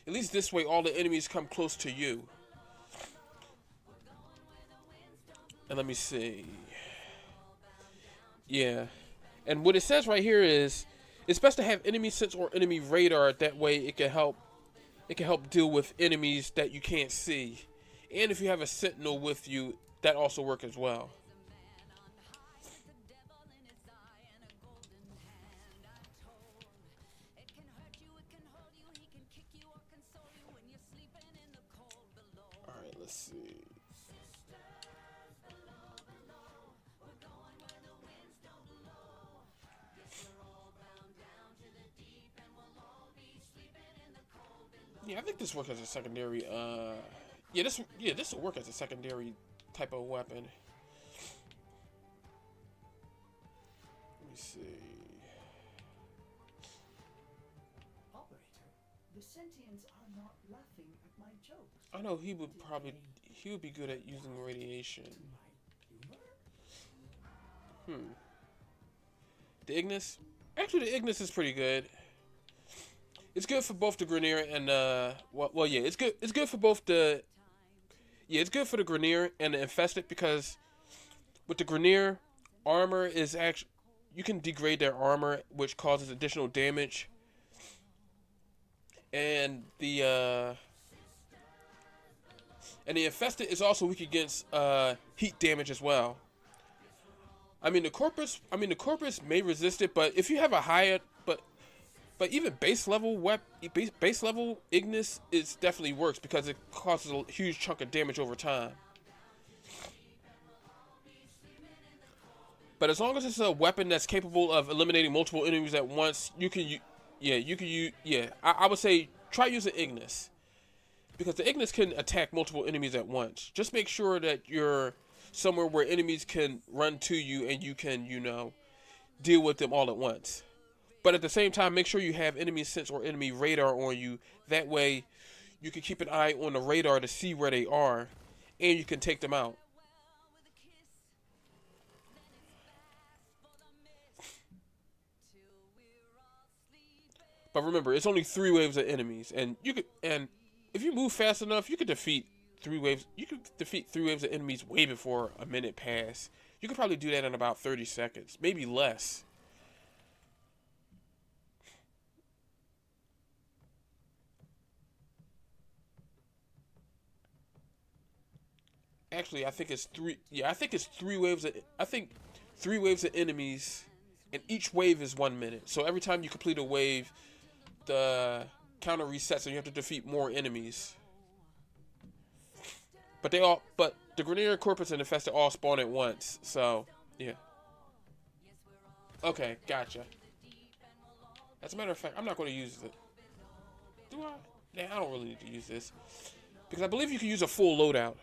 At least this way, all the enemies come close to you. And let me see. Yeah. And what it says right here is, it's best to have enemy sense or enemy radar. That way it can help deal with enemies that you can't see. And if you have a sentinel with you, that also works as well. Alright, let's see. Yeah, I think this works as a secondary, this will work as a secondary type of weapon. Let me see. Operator, the sentients are not laughing at my jokes. I know he would be good at using radiation. The Ignis? Actually, the Ignis is pretty good. It's good for both the Grineer and it's good. It's good for both the. Yeah, it's good for the Grineer and the Infested because with the Grineer, armor is actually, you can degrade their armor, which causes additional damage. And the Infested is also weak against heat damage as well. I mean the Corpus may resist it, but if you have a higher but even base level Ignis, it definitely works because it causes a huge chunk of damage over time. But as long as it's a weapon that's capable of eliminating multiple enemies at once, you can Yeah, you can use. Yeah, I would say try using Ignis, because the Ignis can attack multiple enemies at once. Just make sure that you're somewhere where enemies can run to you and you can, deal with them all at once. But at the same time, make sure you have enemy sense or enemy radar on you. That way, you can keep an eye on the radar to see where they are, and you can take them out. But remember, it's only 3 waves of enemies, and if you move fast enough, you could defeat 3 waves. You could defeat 3 waves of enemies way before a minute pass. You could probably do that in about 30 seconds, maybe less. Actually, I think it's 3. Yeah, I think it's 3 waves. I think 3 waves of enemies, and each wave is 1 minute. So every time you complete a wave, the counter resets and you have to defeat more enemies. But the Grineer, Corpus, and Infested all spawn at once. So, yeah. Okay, gotcha. As a matter of fact, I'm not going to use it. Do I? Nah, I don't really need to use this. Because I believe you can use a full loadout.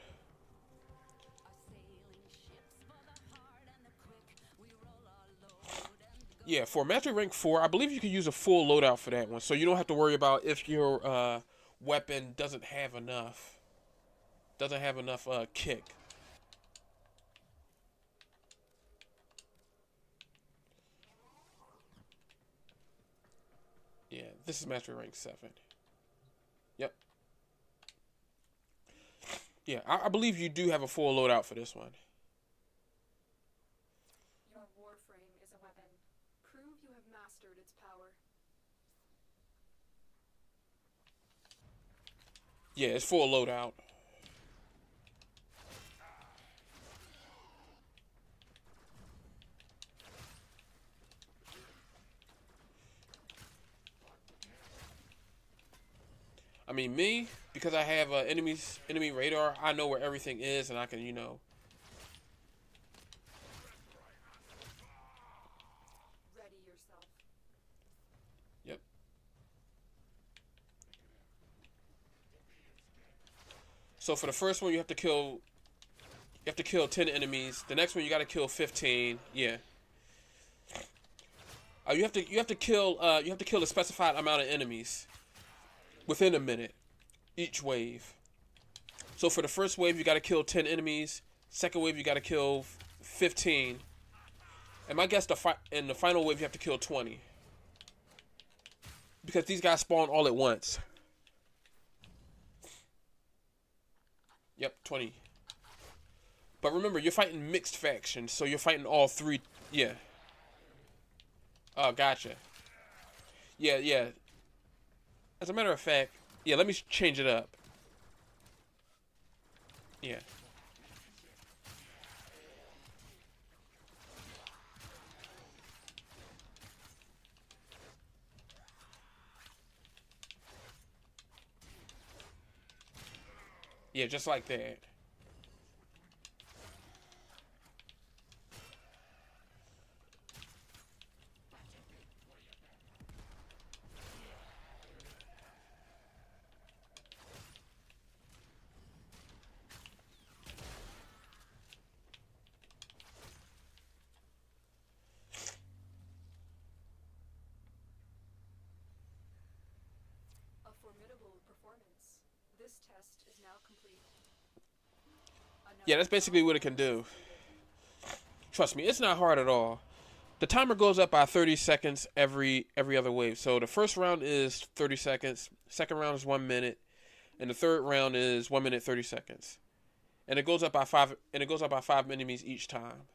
Yeah, for Mastery Rank 4, I believe you can use a full loadout for that one, so you don't have to worry about if your weapon doesn't have enough kick. Yeah, this is Mastery Rank 7. Yep. Yeah, I believe you do have a full loadout for this one. Your warframe is a weapon. Prove you have mastered its power. Yeah, it's full loadout. I mean, because I have enemy radar, I know where everything is, and I can, Ready yourself. Yep. So for the first one, you have to kill 10 enemies. The next one, you got to kill 15. Yeah. You have to kill a specified amount of enemies within a minute each wave. So for the first wave, you got to kill 10 enemies. Second wave, you got to kill 15. And my guess, in the final wave, you have to kill 20. Because these guys spawn all at once. Yep, 20. But remember, you're fighting mixed factions, so you're fighting all 3. Yeah. Oh, gotcha. Yeah. As a matter of fact, yeah, let me change it up. Yeah. Yeah, just like that. A formidable performance. This test is now complete. Yeah, that's basically what it can do. Trust me, it's not hard at all. The timer goes up by 30 seconds every other wave. So the first round is 30 seconds, second round is 1 minute, and the third round is 1 minute 30 seconds. And it goes up by 5 enemies each time.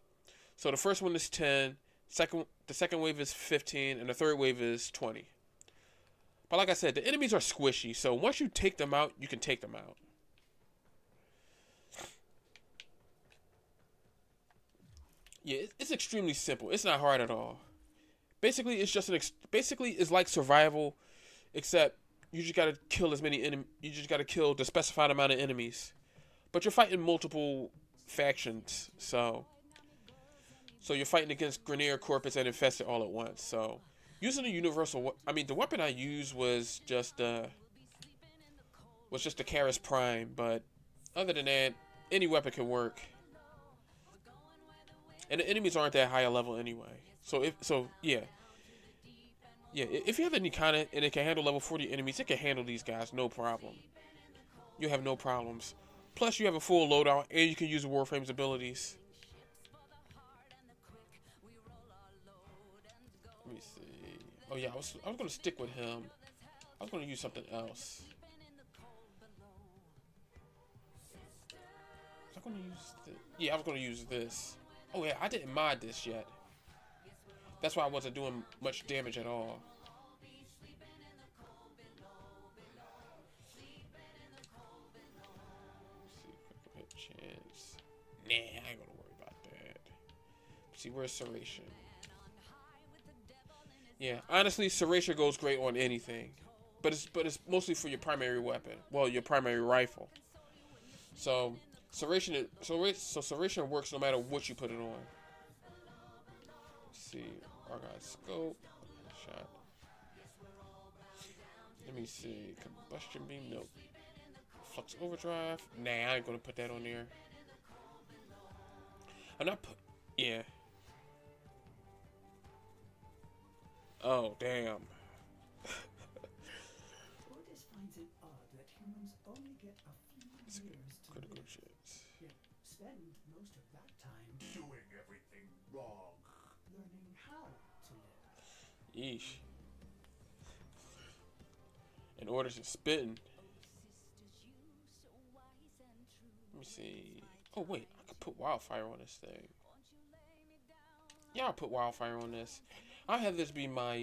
So the first one is 10, the second wave is 15, and the third wave is 20. But like I said, the enemies are squishy, so once you take them out, you can take them out. Yeah, it's extremely simple. It's not hard at all. Basically, it's just it's like survival, except you just gotta kill you just gotta kill the specified amount of enemies. But you're fighting multiple factions, so you're fighting against Grineer, Corpus, and Infested all at once. So using the I mean, the weapon I used was just the Karis Prime, but other than that, any weapon can work. And the enemies aren't that high a level anyway. Yeah, if you have any kind of and it can handle level 40 enemies, it can handle these guys no problem. You have no problems. Plus, you have a full loadout, and you can use Warframe's abilities. Let me see. Oh yeah, I was gonna stick with him. I was gonna use something else. Was I gonna use yeah, I was gonna use this. Oh yeah, I didn't mod this yet. That's why I wasn't doing much damage at all. Chance. Nah, I ain't gonna worry about that. See, where's Serration? Yeah, honestly, Serration goes great on anything, but it's mostly for your primary weapon. Well, your primary rifle. So Serration works no matter what you put it on. Let's see, Argyle scope, shot. Let me see, combustion beam, nope. Flux overdrive, nah, I ain't gonna put that on there. I'm not yeah. Oh, damn. Ordis finds it odd that humans only get a few years to critical live, chance. yet spend most of that time Doing everything wrong. learning how to live. Yeesh. In order to spitting. Let me see. Oh wait, I could put wildfire on this thing. Yeah, I'll put wildfire on this. I'll have this be my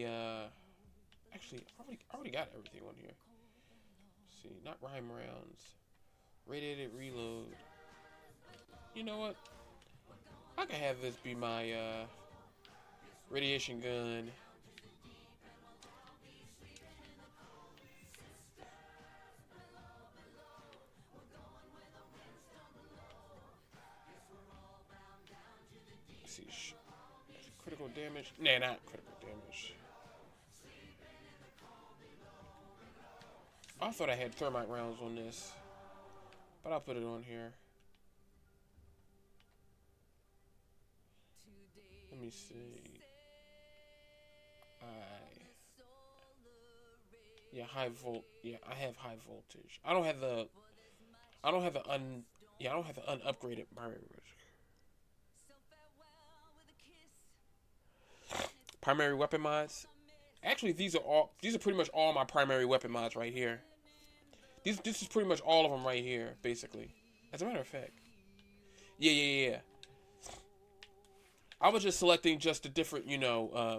actually I already got everything on here. Let's see, not rhyme rounds. Radiated reload. You know what? I can have this be my radiation gun. Let's see, critical damage. Nah, not critical damage. I thought I had thermite rounds on this, but I'll put it on here. Let me see. Yeah, high volt. Yeah, I have high voltage. I don't have the unupgraded primary weapon mods. Actually, these are pretty much all my primary weapon mods right here. This is pretty much all of them right here, basically. As a matter of fact. Yeah. I was just selecting just the different,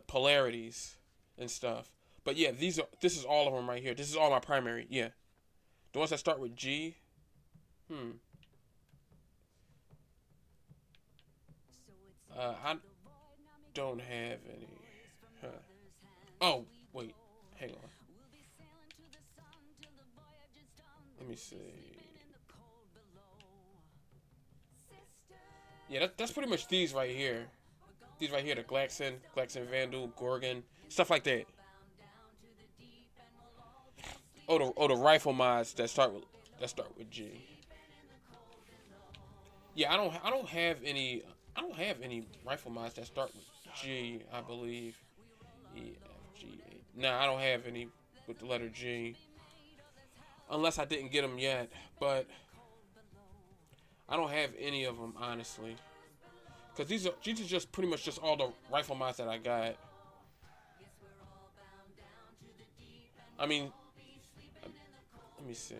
polarities and stuff. But yeah, this is all of them right here. This is all my primary, yeah. The ones that start with G. I don't have any. Huh. Oh, wait. Hang on. Let me see. Yeah, that's pretty much these right here. These right here, the Glaxon Vandal, Gorgon, stuff like that. Oh, the rifle mods that start with G. Yeah, I don't have any rifle mods that start with G, I believe. E, F, G, A. Nah, I don't have any with the letter G. Unless I didn't get them yet, but I don't have any of them, honestly. Because these are just pretty much just all the rifle mods that I got. I mean, let me see.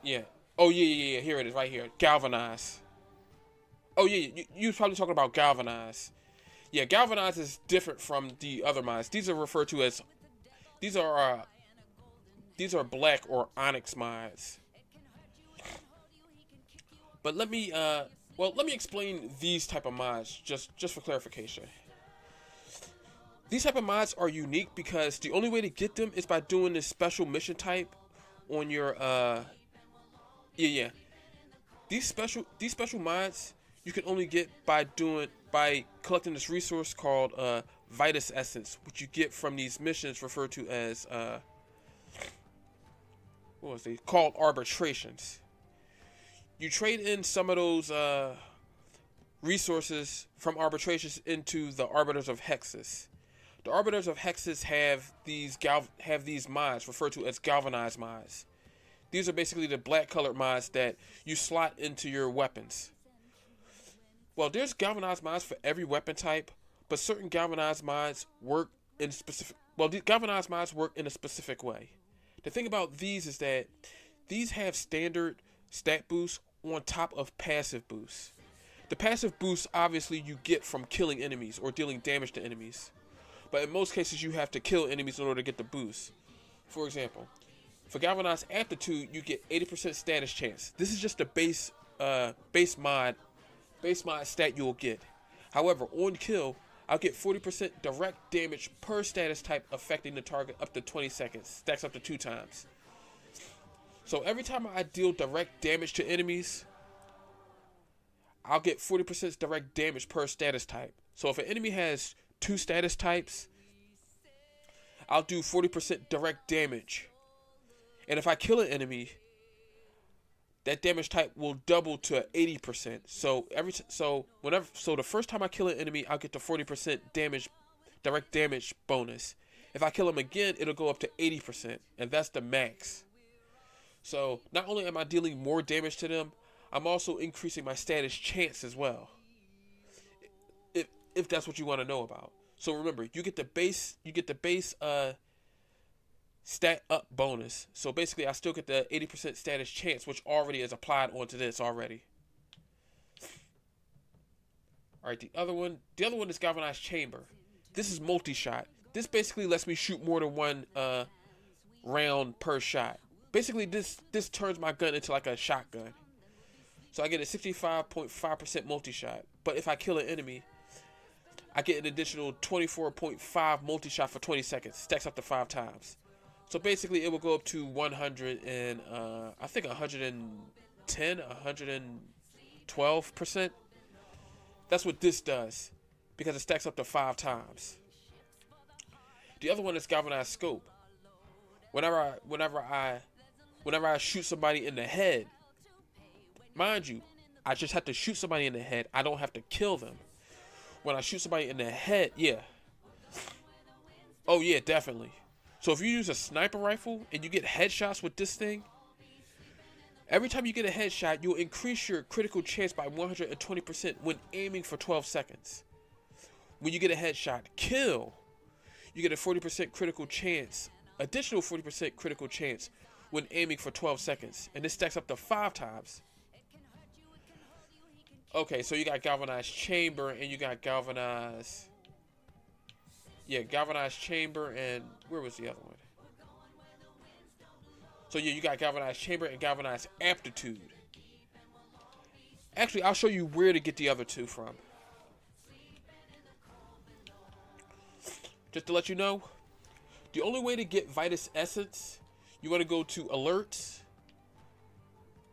Yeah. Oh, yeah. Here it is, right here. Galvanize. Oh, yeah. You was probably talking about Galvanize. Yeah, Galvanize is different from the other mods. These are referred to as... These are black or onyx mods. But let me explain these type of mods just for clarification. These type of mods are unique because the only way to get them is by doing this special mission type on your yeah. These special mods you can only get by collecting this resource called Vitus Essence, which you get from these missions referred to as what was they called, arbitrations. You trade in some of those resources from arbitrations into the Arbiters of Hexus. The Arbiters of Hexus have these mods referred to as galvanized mods. These are basically the black colored mods that you slot into your weapons. Well, there's galvanized mods for every weapon type, but certain galvanized mods work in specific. Well, the galvanized mods work in a specific way. The thing about these is that these have standard stat boosts on top of passive boosts. The passive boosts obviously you get from killing enemies or dealing damage to enemies, but in most cases you have to kill enemies in order to get the boost. For example, for Galvanized Aptitude, you get 80% status chance. This is just the base mod stat you'll get. However, on kill, I'll get 40% direct damage per status type affecting the target up to 20 seconds. Stacks up to 2 times. So every time I deal direct damage to enemies, I'll get 40% direct damage per status type. So if an enemy has 2 status types, I'll do 40% direct damage. And if I kill an enemy, that damage type will double to 80%. So the first time I kill an enemy, I'll get the 40% damage, direct damage bonus. If I kill him again, it'll go up to 80%, and that's the max. So not only am I dealing more damage to them, I'm also increasing my status chance as well. If that's what you want to know about. So remember, you get the base stat up bonus. So basically I still get the 80% status chance, which already is applied onto this already. Alright, the other one is Galvanized Chamber. This is multi-shot. This basically lets me shoot more than one round per shot. Basically this turns my gun into like a shotgun. So I get a 65.5% multi-shot. But if I kill an enemy, I get an additional 24.5 multi-shot for 20 seconds. Stacks up to 5 times. So basically it will go up to 100 and I think 110, 112%. That's what this does, because it stacks up to 5 times. The other one is Galvanized Scope. Whenever I shoot somebody in the head, mind you, I just have to shoot somebody in the head. I don't have to kill them. When I shoot somebody in the head, yeah. Oh yeah, definitely. So if you use a sniper rifle and you get headshots with this thing, every time you get a headshot, you'll increase your critical chance by 120% when aiming for 12 seconds. When you get a headshot kill, you get a 40% critical chance, additional 40% critical chance when aiming for 12 seconds. And this stacks up to 5 times. Okay, so you got Galvanized Chamber and you got Galvanized... Yeah, Galvanized Chamber and... Where was the other one? So yeah, you got Galvanized Chamber and Galvanized Aptitude. Actually, I'll show you where to get the other two from. Just to let you know, the only way to get Vitus Essence, you want to go to Alerts.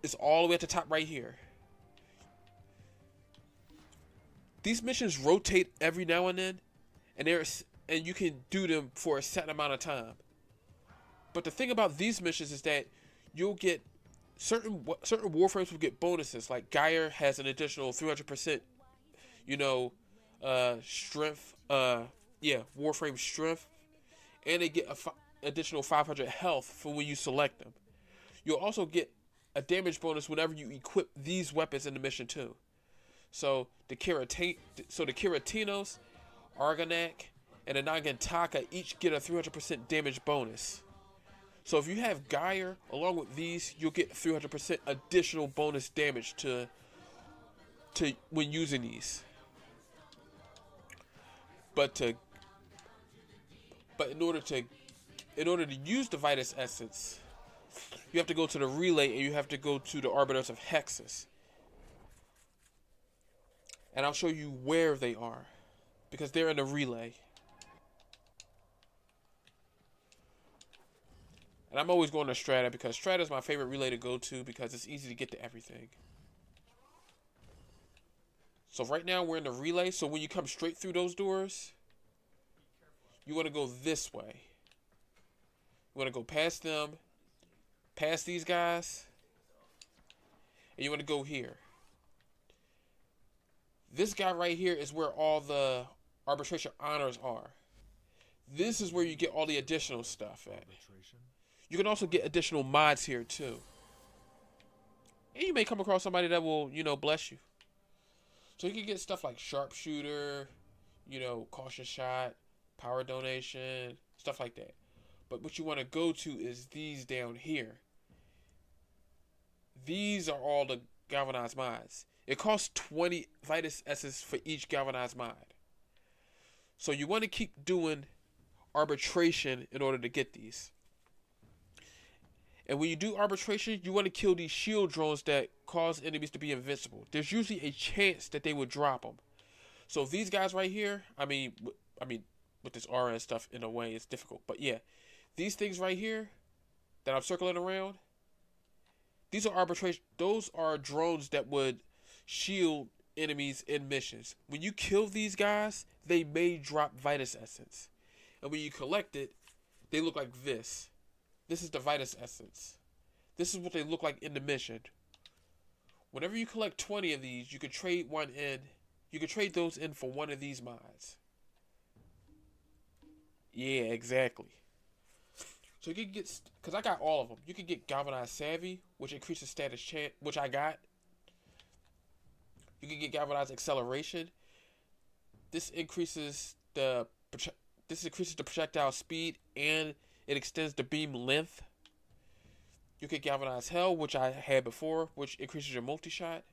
It's all the way at the top right here. These missions rotate every now and then, and you can do them for a set amount of time. But the thing about these missions is that you'll get certain warframes will get bonuses. Like Geyer has an additional 300%, strength. Warframe strength, and they get additional 500 health for when you select them. You'll also get a damage bonus whenever you equip these weapons in the mission too. So the Kiratinos, Argonac, and the Nagantaka each get a 300% damage bonus. So if you have Geyer along with these, you'll get 300% additional bonus damage to when using these. But in order to use the Vitus Essence, you have to go to the relay and you have to go to the Arbiters of Hexus. And I'll show you where they are, because they're in the relay. And I'm always going to Strata, because Strata is my favorite relay to go to because it's easy to get to everything. So right now we're in the relay, so when you come straight through those doors, you want to go this way. You want to go past them, past these guys, and you want to go here. This guy right here is where all the arbitration honors are. This is where you get all the additional stuff at. You can also get additional mods here too. And you may come across somebody that will, you know, bless you. So you can get stuff like sharpshooter, you know, caution shot, power donation, stuff like that. But what you want to go to is these down here. These are all the galvanized mods. It costs 20 Vitus Essence for each galvanized mod. So you want to keep doing arbitration in order to get these. And when you do arbitration, you want to kill these shield drones that cause enemies to be invincible. There's usually a chance that they would drop them. So these guys right here, I mean, with this RS stuff in a way, it's difficult. But yeah, these things right here that I'm circling around, these are arbitration. Those are drones that would shield enemies in missions. When you kill these guys, they may drop Vitus Essence. And when you collect it, they look like this. This is the Vitus Essence. This is what they look like in the mission. Whenever you collect 20 of these, you can trade one in. You can trade those in for one of these mods. Yeah, exactly. So you can get, because I got all of them. You can get Galvanized Savvy, which increases status chance, which I got. You can get Galvanized Acceleration. This increases the projectile speed and it extends the beam length. You get Galvanized Hell, which I had before, which increases your multi-shot.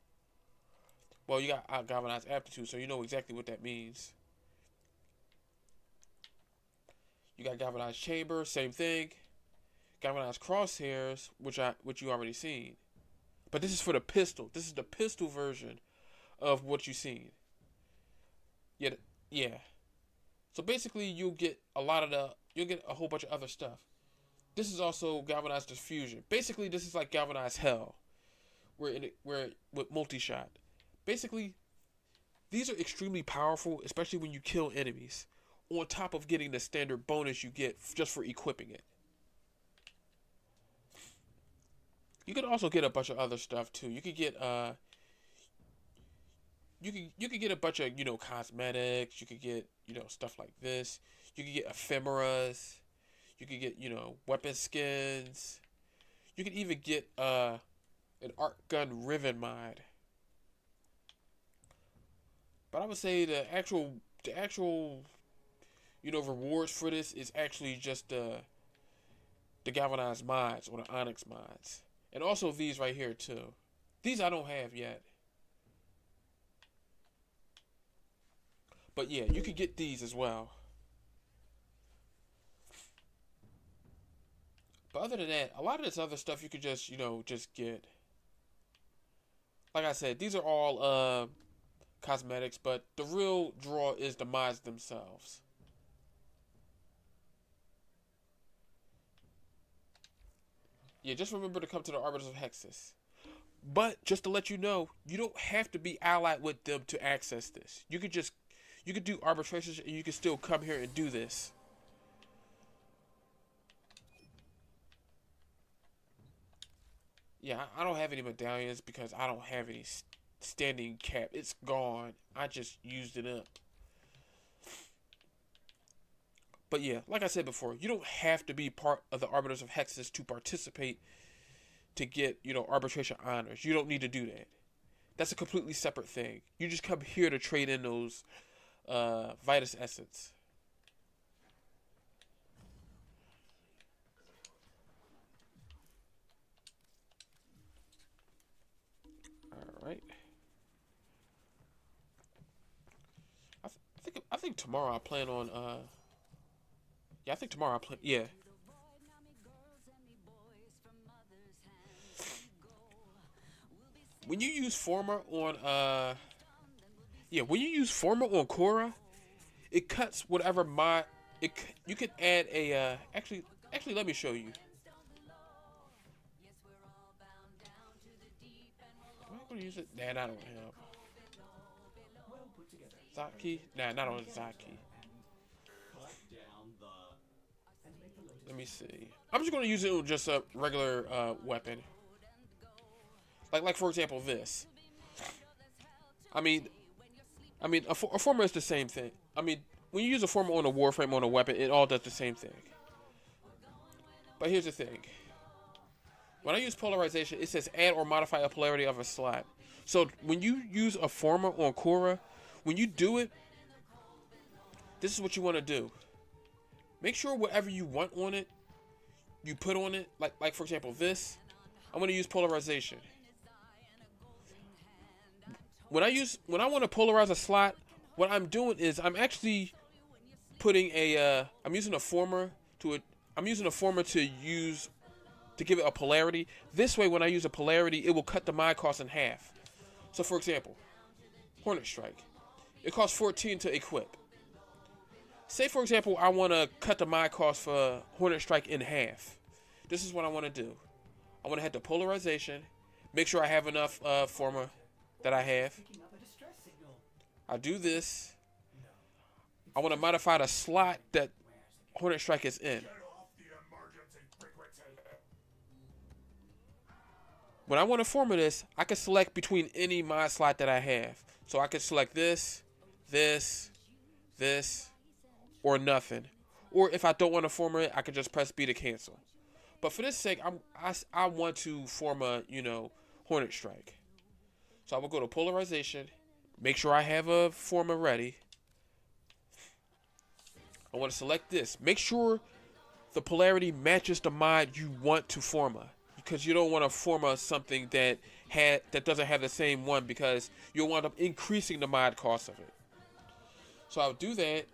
Well, you got Galvanized Aptitude, so you know exactly what that means. You got Galvanized Chamber, same thing. Galvanized Crosshairs, which you already seen. But this is for the pistol. This is the pistol version of what you seen. Yeah. So basically, you'll get you'll get a whole bunch of other stuff. This is also Galvanized Diffusion. Basically, this is like Galvanized Hell, where with multi-shot. Basically, these are extremely powerful, especially when you kill enemies. On top of getting the standard bonus you get just for equipping it. You can also get a bunch of other stuff too. You could get you could get a bunch of, you know, cosmetics. You could get, you know, stuff like this. You could get ephemeras. You could get, you know, weapon skins. You could even get an arc gun riven mod. But I would say the actual you know, rewards for this is actually just the galvanized mods or the onyx mods. And also these right here too. These I don't have yet. But yeah, you could get these as well. But other than that, a lot of this other stuff you could just, you know, just get. Like I said, these are all cosmetics, but the real draw is the mods themselves. Yeah, just remember to come to the Arbiters of Hexus. But just to let you know, you don't have to be allied with them to access this. You could do arbitrations and you can still come here and do this. Yeah, I don't have any medallions because I don't have any standing cap. It's gone. I just used it up. But yeah, like I said before, you don't have to be part of the Arbiters of Hexus to participate to get, you know, arbitration honors. You don't need to do that. That's a completely separate thing. You just come here to trade in those Vitus Essence. Alright. I think tomorrow I plan on yeah, I think tomorrow I plan, yeah. When you use Forma on when you use Forma on Korra, it cuts whatever mod you can add a actually let me show you. Am I gonna use it? Nah, not on him. Zaki? Nah, not on Zaki. let me see. I'm just going to use it with just a regular weapon. Like for example, this. I mean, a former is the same thing. I mean, when you use a former on a warframe on a weapon, it all does the same thing. But here's the thing. When I use polarization, it says add or modify a polarity of a slot. So when you use a former on Korra, when you do it, this is what you want to do. Make sure whatever you want on it, you put on it. Like for example, this. I'm going to use polarization. When I want to polarize a slot, what I'm doing is I'm actually putting I'm using a former to give it a polarity. This way, when I use a polarity, it will cut the mod cost in half. So for example, Hornet Strike. It costs 14 to equip. Say for example, I want to cut the mod cost for Hornet Strike in half. This is what I want to do. I want to head to polarization, make sure I have enough former that I have. Picking up a distress signal. I do this. I want to modify the slot that Hornet Strike is in. When I want to former this, I can select between any mod slot that I have. So I can select this, this, or nothing. Or if I don't want to former it, I can just press B to cancel. But for this sake, I want to form a, Hornet Strike. So I will go to polarization, make sure I have a former ready. I want to select this. Make sure the polarity matches the mod you want to forma, because you don't want to forma something that doesn't have the same one, because you'll wind up increasing the mod cost of it. So I'll do that.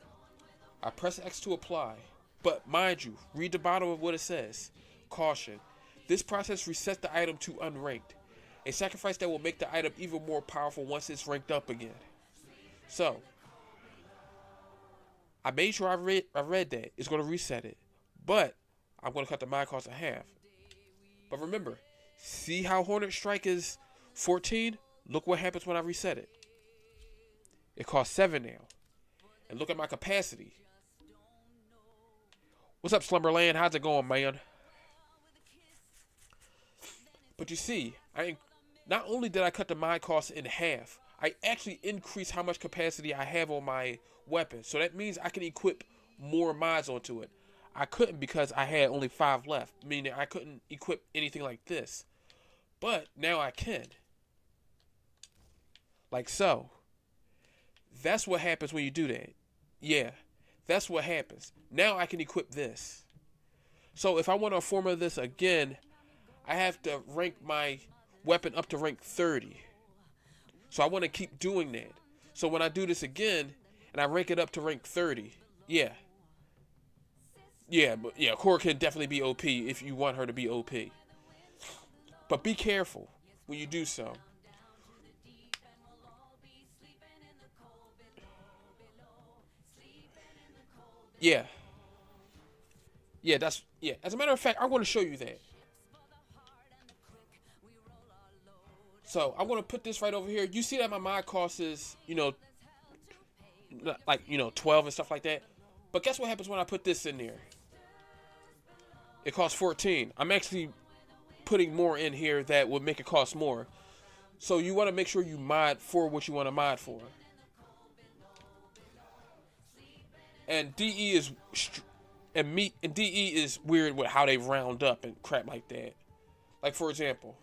I press X to apply. But mind you, read the bottom of what it says. Caution. This process resets the item to unranked. A sacrifice that will make the item even more powerful once it's ranked up again. So, I made sure I read that. It's going to reset it. But, I'm going to cut the mod cost in half. But remember, see how Hornet Strike is 14? Look what happens when I reset it. It costs 7 now. And look at my capacity. What's up, Slumberland? How's it going, man? But you see, not only did I cut the mod cost in half, I actually increased how much capacity I have on my weapon. So that means I can equip more mods onto it. I couldn't because I had only 5 left, meaning I couldn't equip anything like this. But now I can. Like so. That's what happens when you do that. Yeah, that's what happens. Now I can equip this. So if I want to forma this again, I have to rank my weapon up to rank 30. So I want to keep doing that. So when I do this again, and I rank it up to rank 30, yeah, Korra can definitely be OP if you want her to be OP. But be careful when you do so. Yeah. As a matter of fact, I'm going to show you that. So I'm going to put this right over here. You see that my mod cost is, 12 and stuff like that. But guess what happens when I put this in there? It costs 14. I'm actually putting more in here that would make it cost more. So you want to make sure you mod for what you want to mod for. And DE is weird with how they round up and crap like that. Like for example,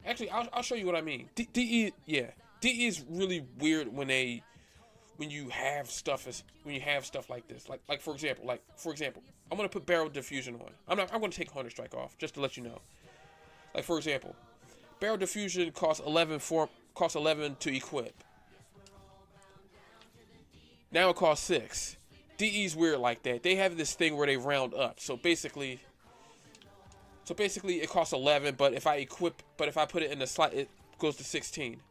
actually I'll show you what I mean. DE is really weird when you have stuff like this. Like for example, I'm gonna put barrel diffusion on. I'm gonna take Hornet Strike off just to let you know. Like for example, barrel diffusion costs 11 to equip. Now it costs 6. DE's weird like that. They have this thing where they round up. So basically it costs 11, but if I put it in the slot, it goes to 16.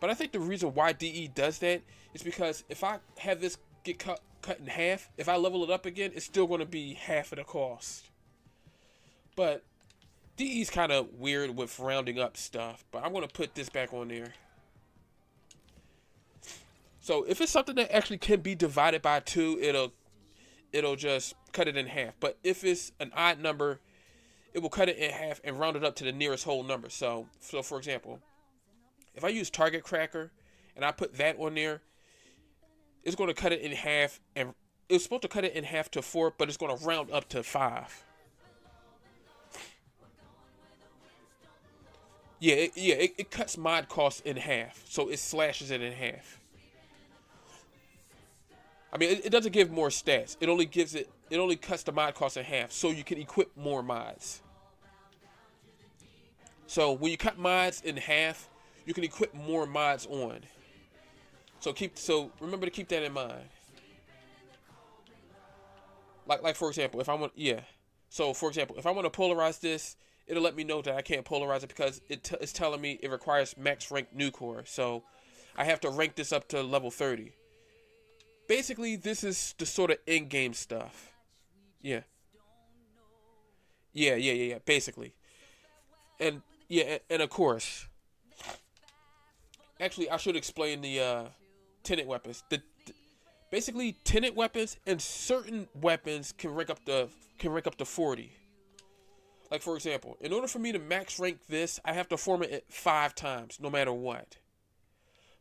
But I think the reason why DE does that is because if I have this get cut in half, if I level it up again, it's still going to be half of the cost. But DE's kind of weird with rounding up stuff. But I'm going to put this back on there. So if it's something that actually can be divided by 2, it'll just cut it in half. But if it's an odd number, it will cut it in half and round it up to the nearest whole number. So for example, if I use Target Cracker and I put that on there, it's going to cut it in half, and it's supposed to cut it in half to 4, but it's going to round up to 5. Yeah, it cuts mod costs in half, so it slashes it in half. I mean, it doesn't give more stats. It only cuts the mod cost in half, so you can equip more mods. So when you cut mods in half, you can equip more mods on. So remember to keep that in mind. Like for example, if I want for example, if I want to polarize this, it'll let me know that I can't polarize it because it's telling me it requires max rank Nucor. So I have to rank this up to level 30. Basically, this is the sort of in-game stuff. Yeah, basically. And of course, actually, I should explain the Tenet weapons. Basically, Tenet weapons and certain weapons can rank up to 40. Like for example, in order for me to max rank this, I have to form it 5 times, no matter what.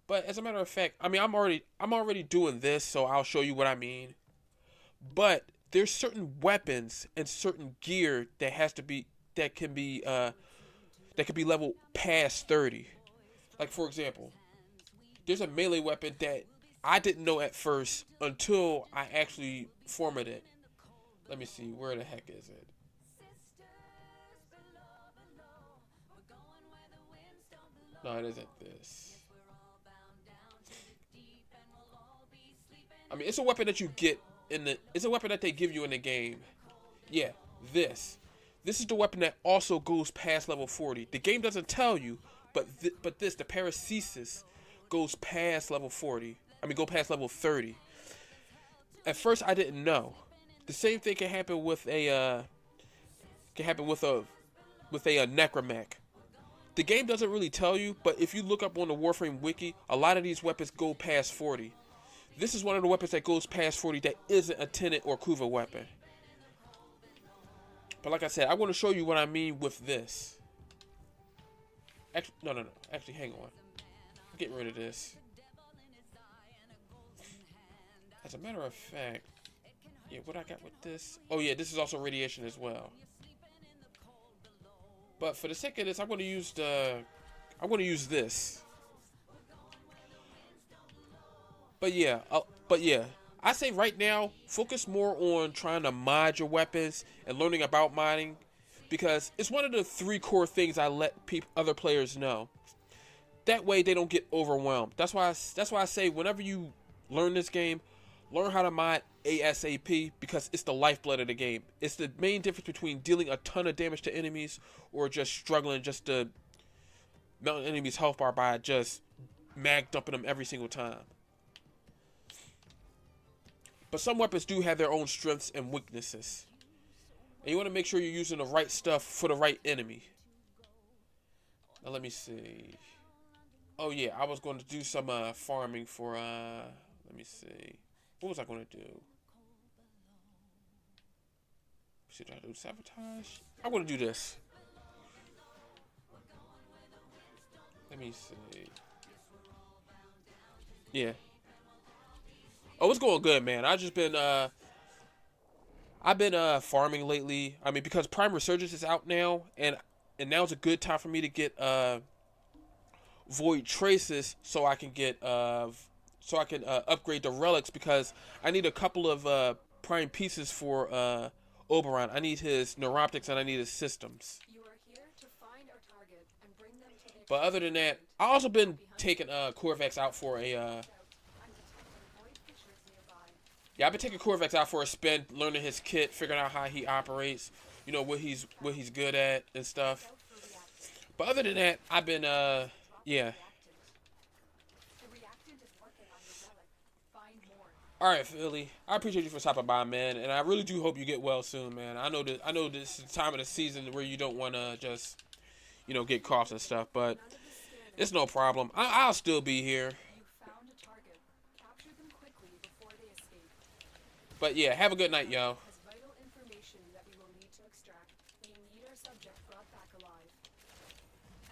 But as a matter of fact, I mean, I'm already doing this, so I'll show you what I mean. But there's certain weapons and certain gear that can be level past 30. Like for example, there's a melee weapon that I didn't know at first until I actually formed it. Let me see, where the heck is it? No, it isn't this. I mean, it's a weapon that you get it's a weapon that they give you in the game. Yeah, this. This is the weapon that also goes past level 40. The game doesn't tell you, but the Paracesis goes past level 40. I mean, go past level 30. At first, I didn't know. The same thing can happen with a Necromech. The game doesn't really tell you, but if you look up on the Warframe wiki, a lot of these weapons go past 40. This is one of the weapons that goes past 40 that isn't a Tenet or Kuva weapon. But like I said, I want to show you what I mean with this. Actually, no. Actually, hang on. Get rid of this. As a matter of fact, yeah, what I got with this? Oh yeah, this is also radiation as well. But for the sake of this, I'm going to use this. But yeah, I say right now, focus more on trying to mod your weapons and learning about modding, because it's one of the 3 core things I let other players know. That way they don't get overwhelmed. That's why I say whenever you learn this game, learn how to mod ASAP, because it's the lifeblood of the game. It's the main difference between dealing a ton of damage to enemies or just struggling just to melt an enemy's health bar by just mag dumping them every single time. But some weapons do have their own strengths and weaknesses. And you want to make sure you're using the right stuff for the right enemy. Now let me see. Oh yeah, I was going to do some farming for let me see. What was I going to do? Should I do sabotage? I'm going to do this. Let me see. Yeah. Oh, it's going good, man. I've been farming lately. I mean, because Prime Resurgence is out now, and now's a good time for me to get Void Traces, so I can get upgrade the relics, because I need a couple of prime pieces for Oberon. I need his neuroptics and I need his systems. You are here to find our target and bring them to the But other than that, I also been taking Corvex out for a yeah, I've been taking Corvex out for a spin, learning his kit, figuring out how he operates, you know, what he's good at and stuff. But other than that, I've been yeah. Alright, Philly. I appreciate you for stopping by, man, and I really do hope you get well soon, man. I know this is the time of the season where you don't want to just, you know, get coughs and stuff, but it's no problem. I'll still be here. But yeah, have a good night, yo. Has vital information that we will need to extract. We need our subject brought back alive.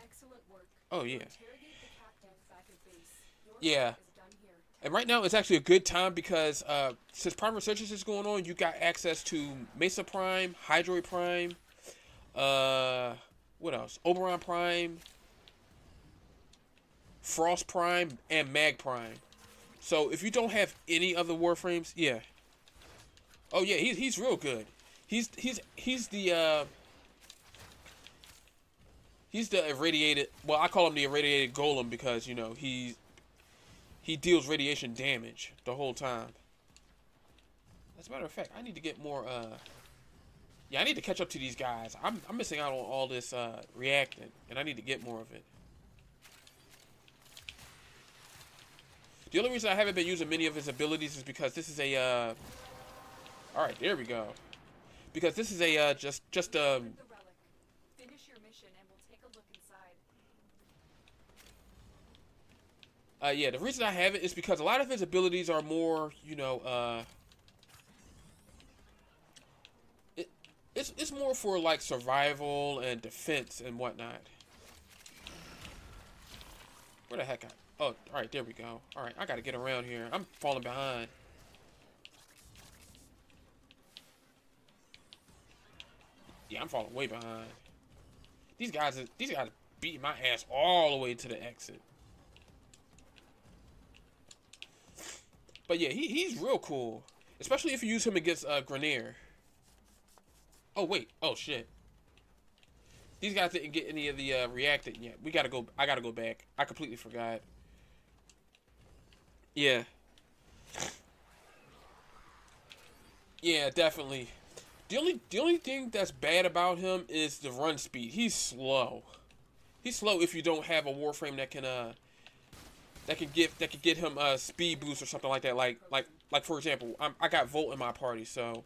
Excellent work. Oh yeah. Interrogate the captive back at base. Your Yeah. work is done here. And right now, it's actually a good time because since Prime Resurgence is going on, you got access to Mesa Prime, Hydroid Prime, what else? Oberon Prime, Frost Prime, and Mag Prime. So if you don't have any of the Warframes, yeah. Oh yeah, he's real good. He's the irradiated. Well, I call him the irradiated golem because you know he deals radiation damage the whole time. As a matter of fact, I need to get more. Yeah, I need to catch up to these guys. I'm missing out on all this reacting, and I need to get more of it. The only reason I haven't been using many of his abilities is because this is a. All right, there we go. Because this is a just The relic. Finish your mission and we'll take a look inside. Yeah, the reason I have it is because a lot of his abilities are more, you know, it's more for like survival and defense and whatnot. Where the heck oh, all right, there we go. All right, I gotta get around here. I'm falling behind. Yeah, I'm falling way behind. These guys beating my ass all the way to the exit. But yeah, he's real cool, especially if you use him against Grenier. Oh wait, oh shit. These guys didn't get any of the reactant yet. I gotta go back. I completely forgot. Yeah. Yeah, definitely. The only thing that's bad about him is the run speed. He's slow. He's slow if you don't have a Warframe that can get him a speed boost or something like that. Like for example, I got Volt in my party, so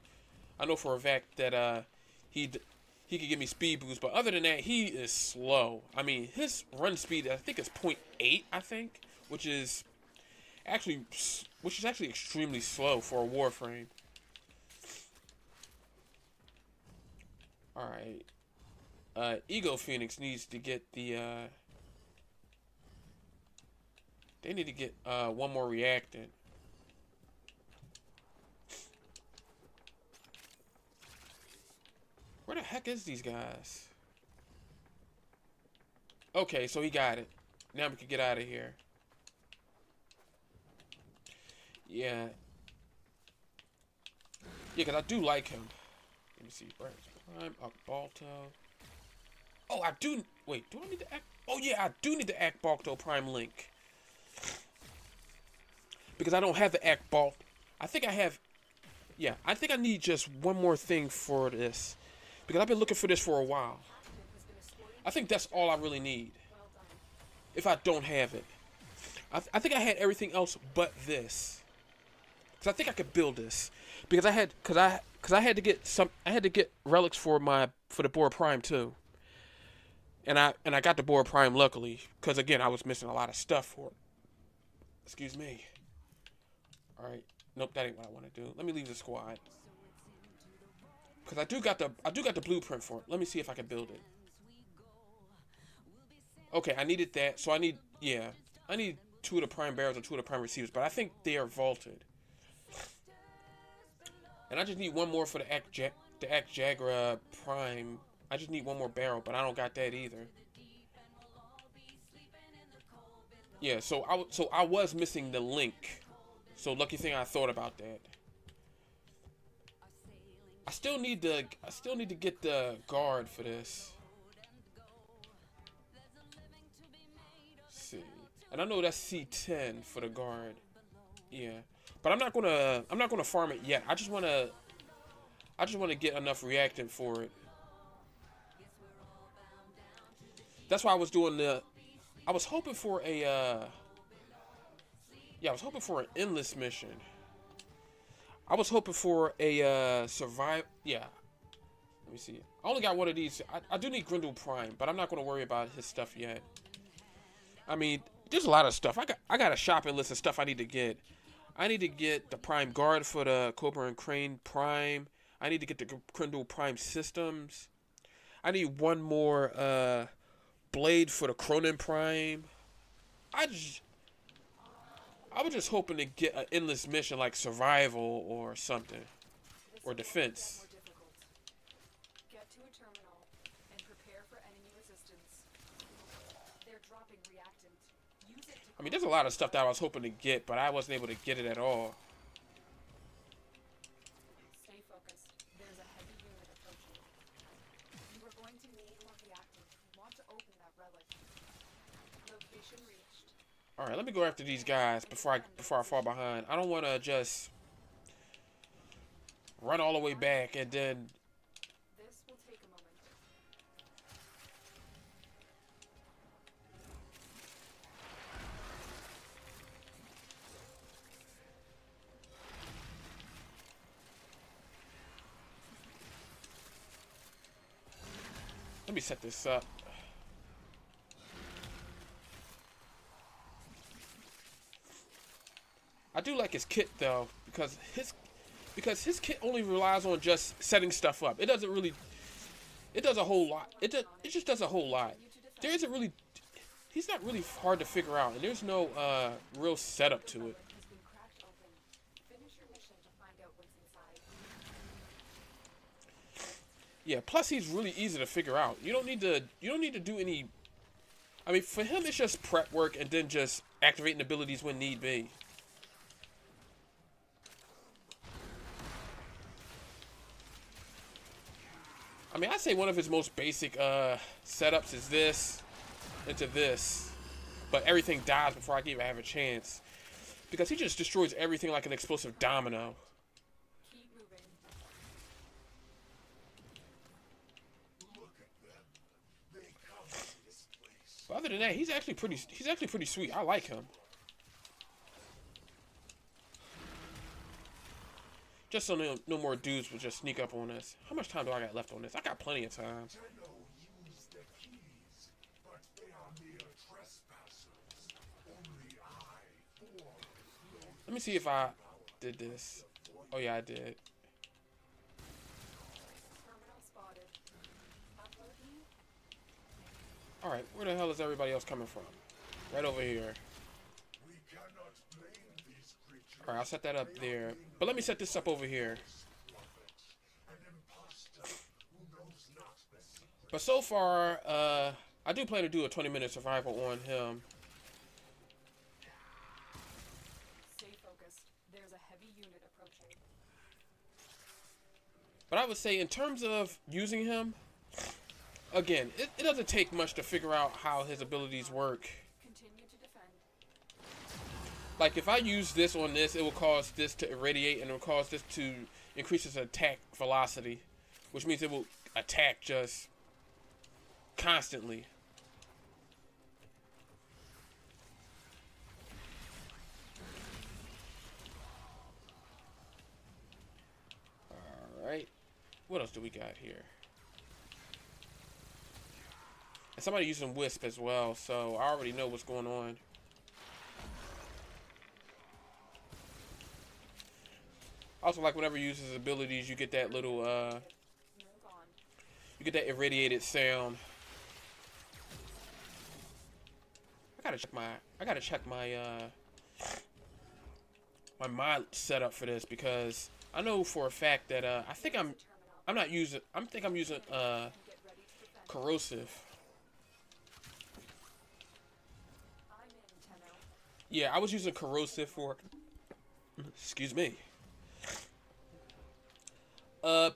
I know for a fact that he could give me speed boost. But other than that, he is slow. I mean, his run speed I think is 0.8, I think, which is actually extremely slow for a Warframe. All right. Ego Phoenix needs to get the they need to get one more reactant. Where the heck is these guys? Okay, so he got it. Now we can get out of here. Yeah. Yeah, because I do like him. Let me see. Prime, Balto. Oh, I do. Wait, do I need to act? Oh, yeah, I do need to act Balto Prime Link. Because I don't have the act Balt. I think I have. Yeah, I think I need just one more thing for this. Because I've been looking for this for a while. I think that's all I really need. If I don't have it. I think I had everything else but this. Because I think I could build this. Because I had to get relics for the Boar Prime too. And I got the Boar Prime luckily. Because again, I was missing a lot of stuff for it. Excuse me. Alright. Nope, that ain't what I want to do. Let me leave the squad. Because I do got the blueprint for it. Let me see if I can build it. Okay, I needed that. So I need 2 of the prime barrels and 2 of the prime receivers. But I think they are vaulted. And I just need one more for the Act Jagra Prime. I just need one more barrel, but I don't got that either. Yeah, so I was missing the link. So lucky thing I thought about that. I still need to get the guard for this. Let's see. And I know that's C10 for the guard. Yeah. But I'm not gonna farm it yet. I just wanna get enough reactant for it. That's why I was doing I was hoping for a I was hoping for an endless mission. I was hoping for a survive. Yeah. Let me see. I only got one of these. I do need Grendel Prime, but I'm not gonna worry about his stuff yet. I mean, there's a lot of stuff. I got a shopping list of stuff I need to get. I need to get the Prime Guard for the Cobra and Crane Prime. I need to get the Grendel Prime systems. I need one more blade for the Cronin Prime. I was just hoping to get an endless mission like survival or something, or defense. More difficult. Get to a terminal and prepare for enemy resistance. They're dropping reactant. Use it to I mean, there's a lot of stuff that I was hoping to get, but I wasn't able to get it at all. stay focused. There's a heavy unit approaching. You are going to need more reactant. You want to open that relic. Location reached. All right, let me go after these guys before I fall behind. I don't want to just run all the way back and then. This will take a moment. Let me set this up. I do like his kit though, because his kit only relies on just setting stuff up. It doesn't really. It does a whole lot. It just does a whole lot. There isn't really. He's not really hard to figure out, and there's no real setup to it. Has been cracked open. Finish your mission to find out what's inside. Yeah. Plus, he's really easy to figure out. You don't need to do any. I mean, for him, it's just prep work and then just activating abilities when need be. I mean, I'd say one of his most basic setups is this into this, but everything dies before I can even have a chance, because he just destroys everything like an explosive domino. Keep moving. But other than that, he's actually pretty sweet. I like him. Just so no more dudes will just sneak up on us. How much time do I got left on this? I got plenty of time. Use the keys, but they are mere trespassers. Only I Let me see if I did this. Oh yeah, I did. Terminal spotted. Uploading. Alright, where the hell is everybody else coming from? Right over here. We cannot blame these creatures. Alright, I'll set that up there. But let me set this up over here. An imposter who knows not the secret. But so far, I do plan to do a 20-minute survival on him. Stay focused. There's a heavy unit approaching. But I would say in terms of using him, again, it doesn't take much to figure out how his abilities work. Continue to defend. Like, if I use this on this, it will cause this to irradiate, and it will cause this to increase its attack velocity, which means it will attack just constantly. Alright. What else do we got here? And somebody using Wisp as well, so I already know what's going on. Also, like, whenever he uses abilities, you get that little, Move on. you get that irradiated sound. I gotta check my, my mod setup for this, because I know for a fact that, I think I'm using, Get ready to defend. corrosive. I'm in, Tenno. Yeah, I was using corrosive for, excuse me.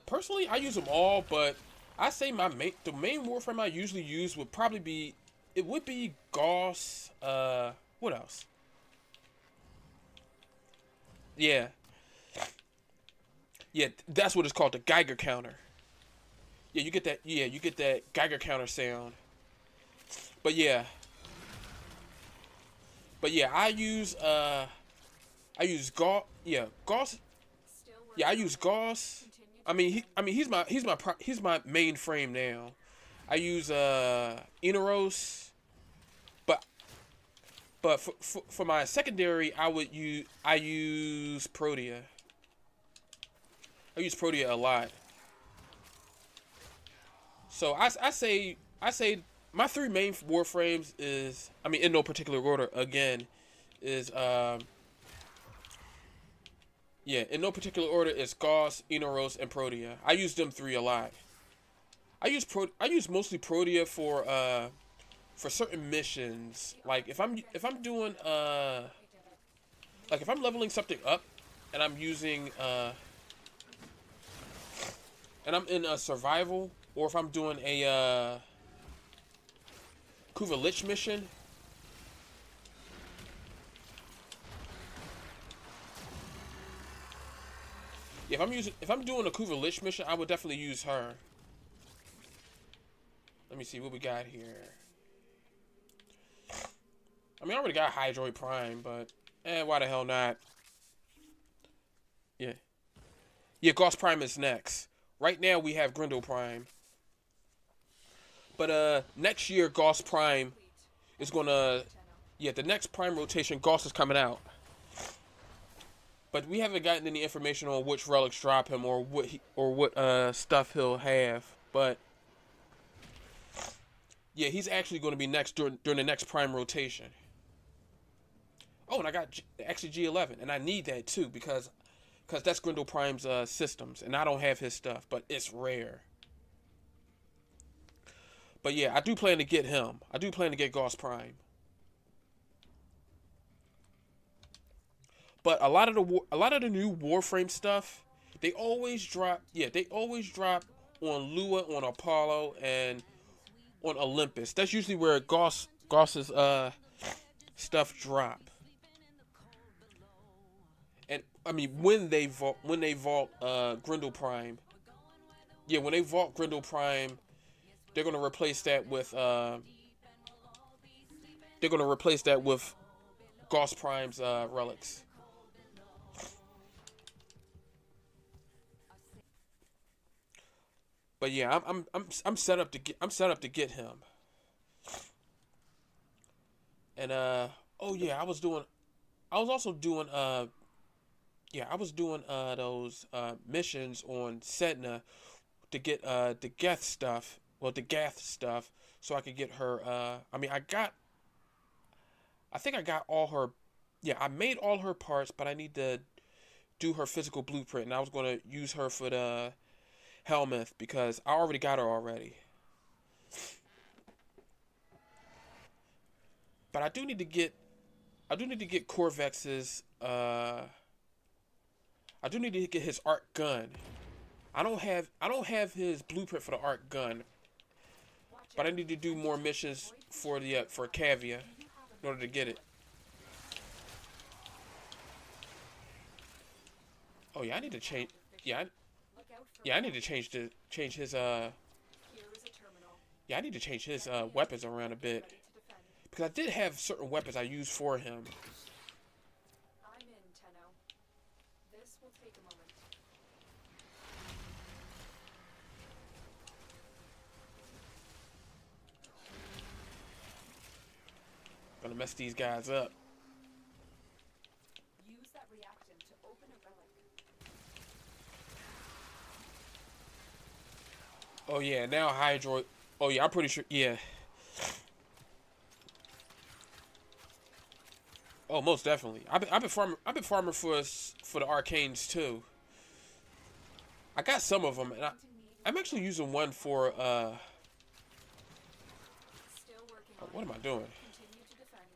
Personally, I use them all, but I say the main warframe I usually use would probably be, it would be Gauss, what else? Yeah. Yeah, that's what it's called, the Geiger counter. Yeah, you get that Geiger counter sound. But yeah, I use Gauss, Gauss. Still Yeah, I working use on it. Gauss. Continue to He's my main frame now. I use Inaros, but But for my secondary, I use Protea. I use Protea a lot. So I say my three main Warframes is, I mean, in no particular order, again, is yeah, in no particular order, is Gauss, Inaros, and Protea. I use them three a lot. I use mostly Protea for certain missions. Like if I'm doing like if I'm leveling something up and I'm using and I'm in a survival, or if I'm doing a Kuva Lich mission. Yeah, if I'm doing a Kuva Lich mission, I would definitely use her. Let me see what we got here. I mean, I already got Hydroid Prime, but why the hell not? Yeah. Yeah, Gauss Prime is next. Right now we have Grendel Prime. But next year Gauss Prime is gonna, yeah, the next Prime rotation, Gauss is coming out. But we haven't gotten any information on which relics drop him, or what stuff he'll have. But yeah, he's actually going to be next during the next Prime rotation. Oh, and I got actually G11, and I need that too because that's Grendel Prime's systems, and I don't have his stuff, but it's rare. But yeah, I do plan to get him. I do plan to get Gauss Prime. But a lot of the new Warframe stuff, they always drop. Yeah, they always drop on Lua, on Apollo, and on Olympus. That's usually where Gauss's stuff drop. And I mean, when they vault Grendel Prime, yeah, when they vault Grendel Prime, they're gonna replace that with Gauss Prime's relics. But yeah, I'm set up to get him. And oh yeah, I was also doing those missions on Sedna to get the Geth stuff, so I could get her I mean, I think I got all her, yeah, I made all her parts, but I need to do her physical blueprint, and I was going to use her for the Helminth because I already got her already. But I do need to get Corvex's I do need to get his arc gun. I don't have his blueprint for the arc gun. But I need to do more missions for Cavia in order to get it. Oh yeah, I need to change. Yeah, I need to change his Yeah, I need to change his weapons around a bit, because I did have certain weapons I used for him. I'm in, Tenno. This will take a moment. Gonna mess these guys up. Use that reactant to open a relic. Oh yeah, now Hydroid. Oh yeah, I'm pretty sure. Yeah. Oh, most definitely. I've been farming for the arcanes too. I got some of them, and I'm actually using one for Still working on what am I doing? Continue to defend.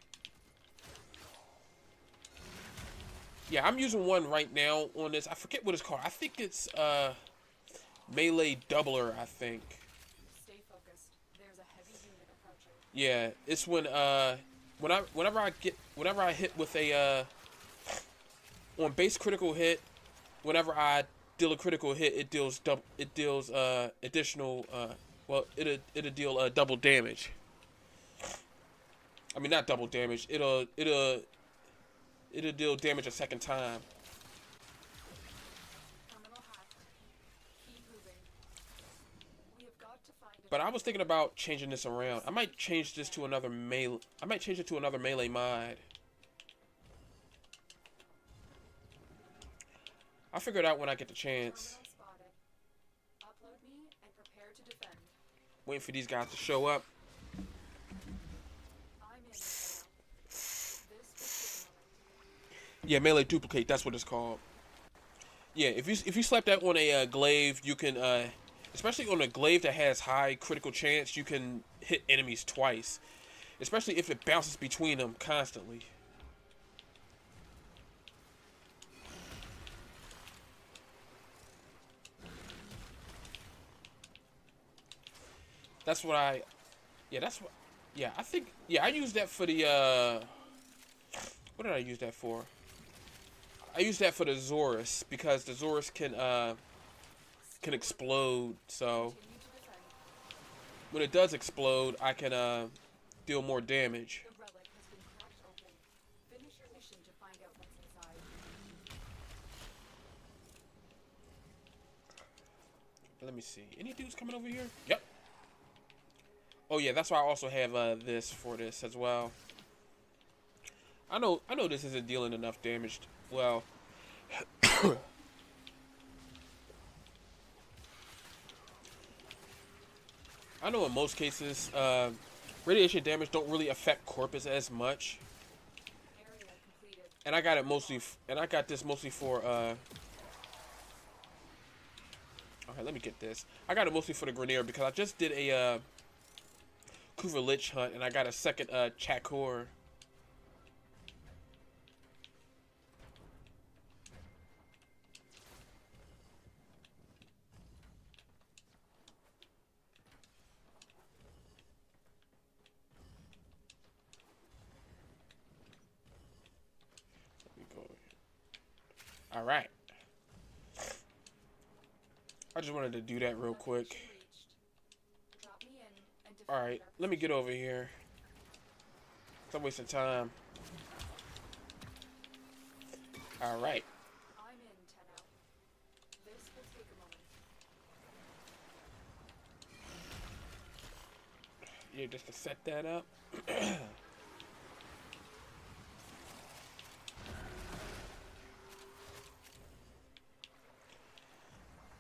Yeah, I'm using one right now on this. I forget what it's called. I think it's melee doubler, I think. Stay focused. There's a heavy unit approaching. Yeah, it's when whenever I hit with a on base critical hit, whenever I deal a critical hit, it deals additional well, it'll deal double damage. I mean, not double damage. It'll deal damage a second time. Terminal hacked. Keep moving. We have got to find But I was thinking about changing this around. I might change this to another melee. I might change it to another melee mod. I'll figure it out when I get the chance. Spotted. Upload me and prepare to defend. Waiting for these guys to show up. I'm in. This will take a moment. Yeah, melee duplicate. That's what it's called. Yeah, if you slap that on a glaive, you can, especially on a glaive that has high critical chance, you can hit enemies twice. Especially if it bounces between them constantly. That's what I, yeah, that's what, yeah, I think, yeah, I use that for the, what did I use that for? I use that for the Zorus, because the Zorus can explode, so Continue to defend. when it does explode, I can, deal more damage. The relic has been cracked open. Finish your mission to find out what's inside. Let me see, any dudes coming over here? Yep. Oh yeah, that's why I also have, this for this as well. I know this isn't dealing enough damage. Well, I know in most cases, radiation damage don't really affect Corpus as much. Area completed. And I got it mostly, and I got this mostly for, alright, let me get this. I got it mostly for the Grenier because I just did a, Kuva Lich hunt, and I got a second, Chakor. All right. I just wanted to do that real quick. Reached. Drop me in and defend All right, our let me get over here. I'm wasting time. All right. I'm in, Tenno. This will take a moment. Yeah, just to set that up.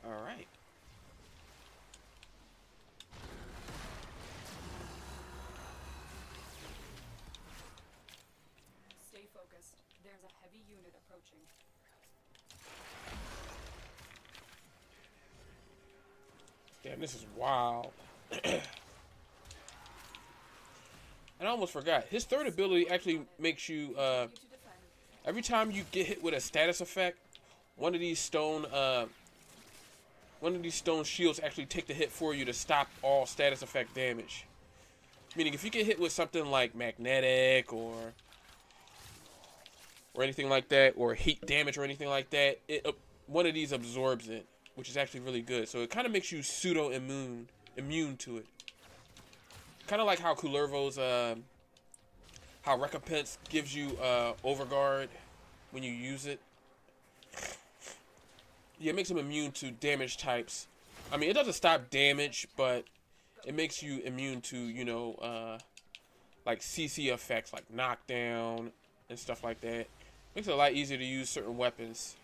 All right. Stay focused. There's a heavy unit approaching. Damn, this is wild. And I almost forgot. His third ability actually makes you, Continue to defend. every time you get hit with a status effect, one of these stone shields actually take the hit for you to stop all status effect damage. Meaning, if you get hit with something like magnetic or anything like that, or heat damage or anything like that, one of these absorbs it, which is actually really good. So it kind of makes you pseudo immune to it. Kind of like how Kullervo's, how Recompense gives you Overguard when you use it. Yeah, it makes him immune to damage types. I mean, it doesn't stop damage, but it makes you immune to, you know, like CC effects, like knockdown and stuff like that. Makes it a lot easier to use certain weapons.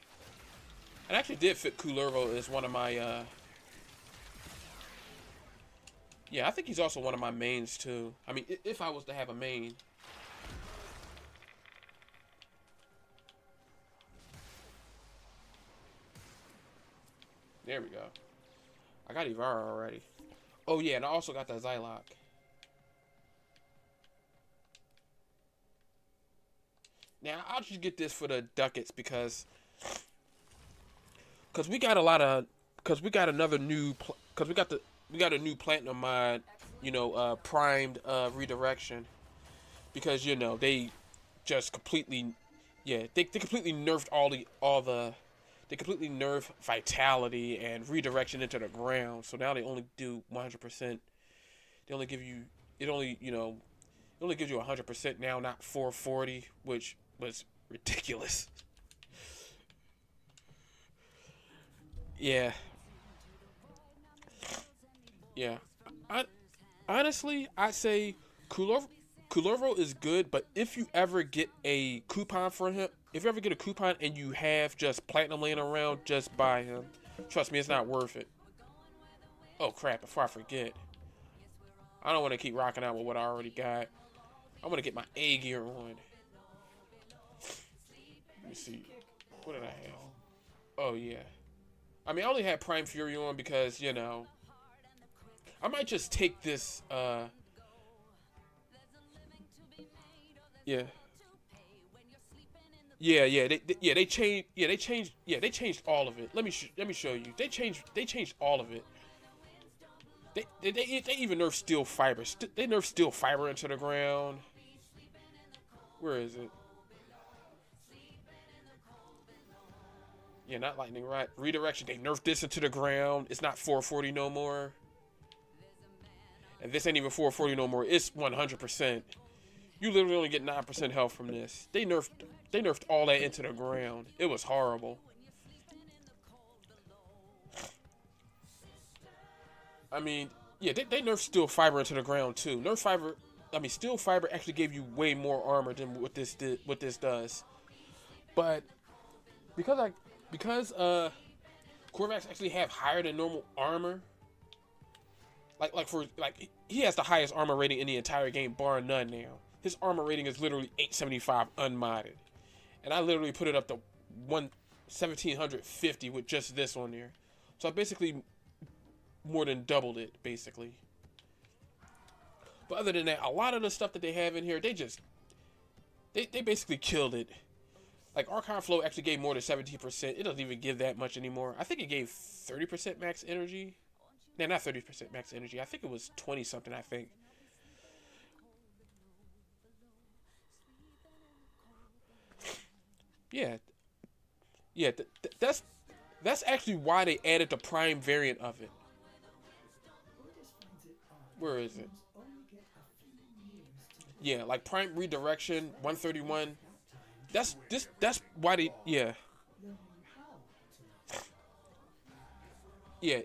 And I actually did fit Kullervo as one of my, yeah, I think he's also one of my mains, too. I mean, if I was to have a main. There we go. I got Ivara already. Oh, yeah, and I also got the Zylok. Now, I'll just get this for the ducats because we got a lot of, we got another new, we got a new platinum mod, you know, primed redirection, because, you know, they just completely, yeah, they completely nerfed they completely nerfed vitality and redirection into the ground. So now they only do 100%. They only give you, it only gives you 100% now, not 440, which was ridiculous. Yeah. Yeah. I honestly, I'd say Kulorvo is good, but if you ever get a coupon for him, if you ever get a coupon and you have just platinum laying around, just buy him. Trust me, it's not worth it. Oh crap, before I forget. I don't want to keep rocking out with what I already got. I want to get my A gear on. Let me see. What did I have? Oh, yeah. I mean, I only had Prime Fury on because, you know, I might just take this, yeah. They changed all of it. Let me show you. They changed all of it. They even nerfed steel fiber. They nerfed steel fiber into the ground. Where is it? Yeah, not lightning right. Redirection. They nerfed this into the ground. It's not 440 no more. And this ain't even 440 no more. It's 100%. You literally only get 9% health from this. They nerfed all that into the ground. It was horrible. I mean, yeah, they nerfed steel fiber into the ground too. Steel fiber actually gave you way more armor than what this does. But because Korvax actually have higher than normal armor. He has the highest armor rating in the entire game, bar none now. His armor rating is literally 875 unmodded. And I literally put it up to 1750 with just this on there. So I basically more than doubled it, basically. But other than that, a lot of the stuff that they have in here, they basically killed it. Like, Archon Flow actually gave more than 17%. It doesn't even give that much anymore. I think it gave 30% max energy. No, not 30% max energy. I think it was 20-something, I think. Yeah. Yeah, that's actually why they added the Prime variant of it. Where is it? Yeah, like Prime Redirection, 131. That's why they, yeah. Yeah,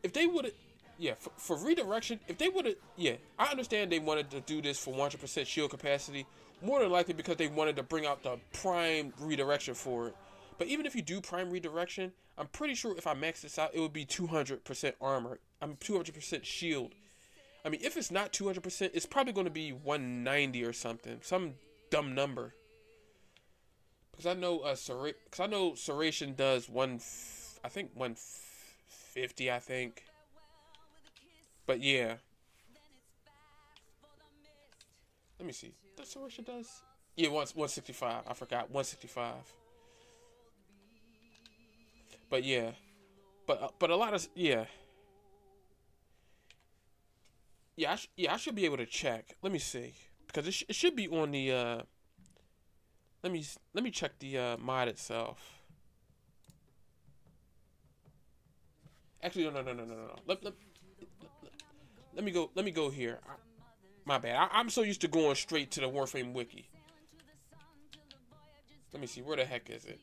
if they would have, yeah, for Redirection, if they would have, yeah, I understand they wanted to do this for 100% shield capacity, more than likely because they wanted to bring out the Prime Redirection for it. But even if you do Prime Redirection, I'm pretty sure if I max this out, it would be 200% armor. 200% shield. I mean, if it's not 200%, it's probably going to be 190 or something, some dumb number. Because I know Serration does 150, I think. But yeah. Let me see. Does Serration does? Yeah, 165. I forgot 165. But yeah. But a lot of yeah. Yeah, I should be able to check. Let me see, because it should be on the. Let me check the mod itself. Actually, no. Let me go here. My bad. I'm so used to going straight to the Warframe wiki. Let me see. Where the heck is it?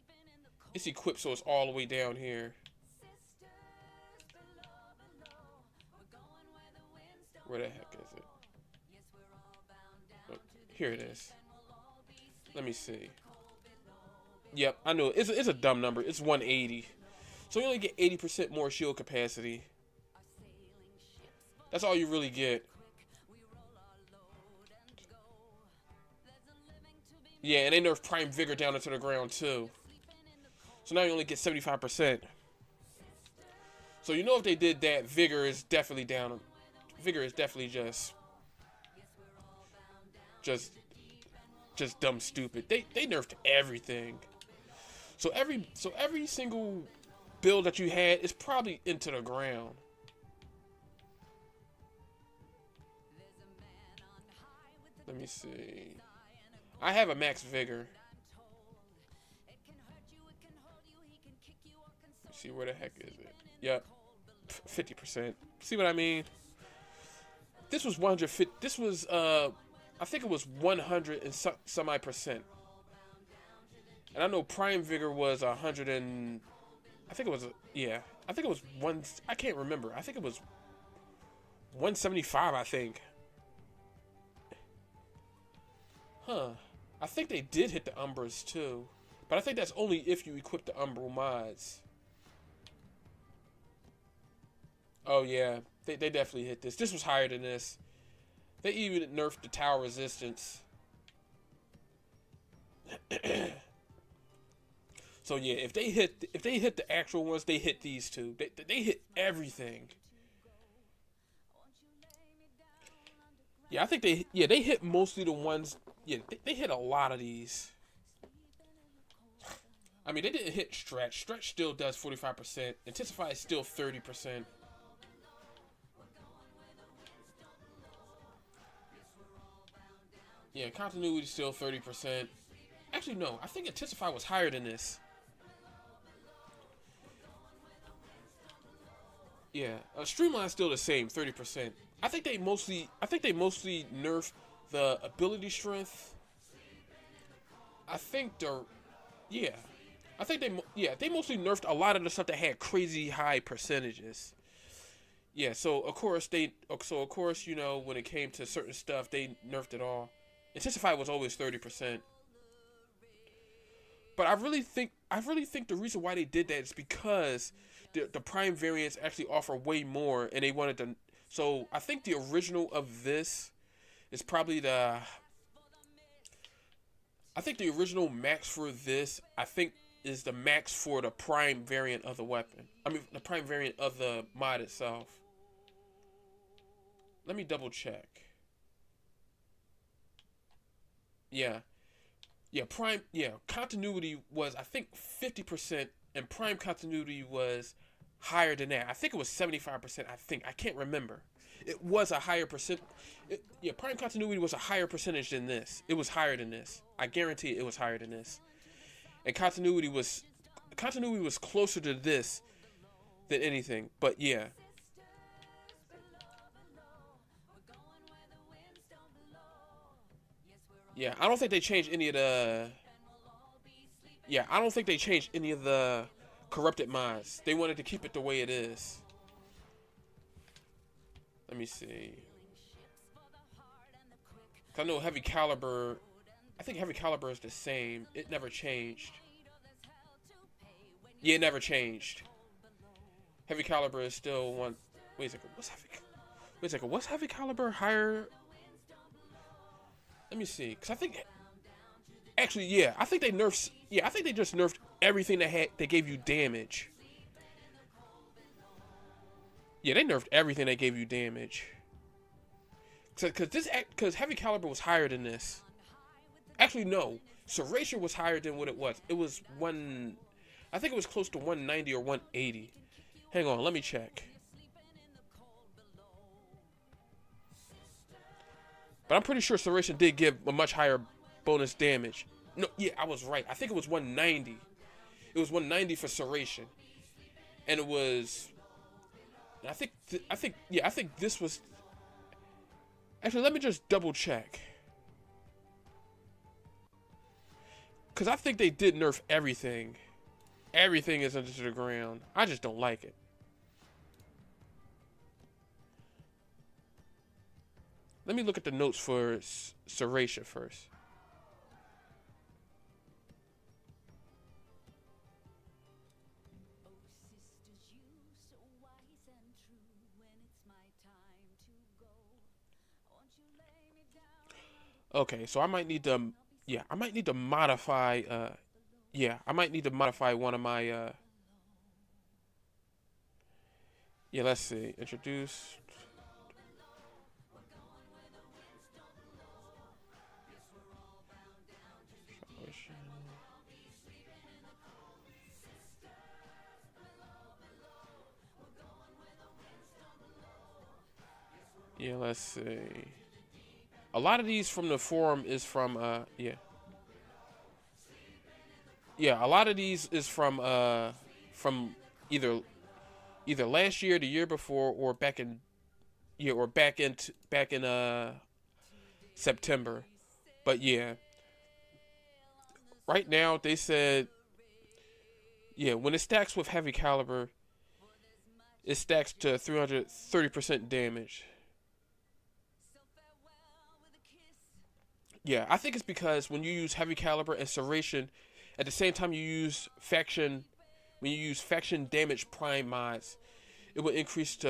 It's equipped, so it's all the way down here. Where the heck is it? Look, here it is. Let me see. Yep, I know. It's a dumb number. It's 180. So you only get 80% more shield capacity. That's all you really get. Yeah, and they nerfed Prime Vigor down into the ground too. So now you only get 75%. So you know if they did that, Vigor is definitely down. Vigor is definitely just dumb stupid. They nerfed everything. So every single build that you had is probably into the ground. Let me see. I have a max Vigor. Let's see, where the heck is it? Yep. 50%. See what I mean? This was 150. This was I think it was 100 and some odd percent. And I know Prime Vigor was 100 and I think it was yeah. I think it was one. I can't remember. I think it was 175, I think. Huh. I think they did hit the Umbras too. But I think that's only if you equip the Umbral mods. Oh yeah, they definitely hit this. This was higher than this. They even nerfed the tower resistance. So yeah, if they hit the actual ones, they hit these two. They hit everything. Yeah, I think they hit mostly the ones. Yeah, they hit a lot of these. I mean, they didn't hit Stretch. Stretch still does 45%. Intensify is still 30%. Yeah, Continuity is still 30%. Actually, no. I think Intensify was higher than this. Yeah, Streamline's still the same, 30%. I think they mostly nerf the ability strength. I think they mostly nerfed a lot of the stuff that had crazy high percentages. Yeah, so of course, you know, when it came to certain stuff, they nerfed it all. Intensify was always 30%. But I really think the reason why they did that is because the Prime variants actually offer way more, and they wanted to. So I think the original of this is probably the. I think the original max for this, I think, is the max for the Prime variant of the weapon. I mean, the Prime variant of the mod itself. Let me double check. Yeah. Yeah, Prime, yeah, Continuity was, I think, 50%, and Prime Continuity was higher than that. I think it was 75%, I can't remember. It was a higher percent. Yeah, Prime Continuity was a higher percentage than this. It was higher than this. I guarantee it was higher than this. And Continuity was closer to this than anything, but yeah. Yeah, I don't think they changed any of the. Yeah, I don't think they changed any of the corrupted mods. They wanted to keep it the way it is. Let me see. I know Heavy Caliber. I think Heavy Caliber is the same. It never changed. Yeah, it never changed. Heavy Caliber is still one. Wait a second. What's Heavy Caliber higher? Let me see, cause I think, actually, yeah, I think they nerfed. Yeah, I think they just nerfed everything that gave you damage. Yeah, they nerfed everything that gave you damage. Cause Heavy Caliber was higher than this. Actually, no, Serratia was higher than what it was. It was I think it was close to 190 or 180. Hang on, let me check. But I'm pretty sure Serration did give a much higher bonus damage. No, yeah, I was right. I think it was 190. It was 190 for Serration. And it was. I think this was. Actually, let me just double check. Because I think they did nerf everything. Everything is under the ground. I just don't like it. Let me look at the notes for Serratia first. Okay, so I might need to, yeah, I might need to modify, I might need to modify one of my, yeah, let's see, introduce. Yeah, let's see. A lot of these from the forum is from yeah. Yeah, a lot of these is from either last year, the year before, or back in September. But yeah. Right now they said, yeah, when it stacks with Heavy Caliber, it stacks to 330% damage. Yeah, I think it's because when you use heavy caliber and serration, at the same time you use faction, when you use faction damage prime mods, it will increase to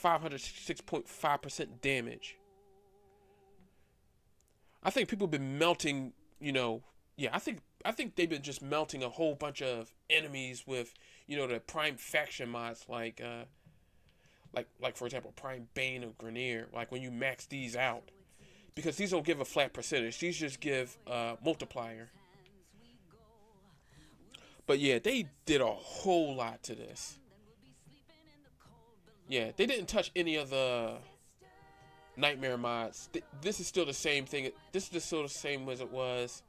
566.5% damage. I think people have been melting, you know, yeah, I think they've been just melting a whole bunch of enemies with, you know, the prime faction mods like for example, Prime Bane of Grenier. Like when you max these out, because these don't give a flat percentage, these just give multiplier. But yeah, they did a whole lot to this. Yeah, they didn't touch any of the Nightmare mods. This is still the same thing. This is still the same as it was.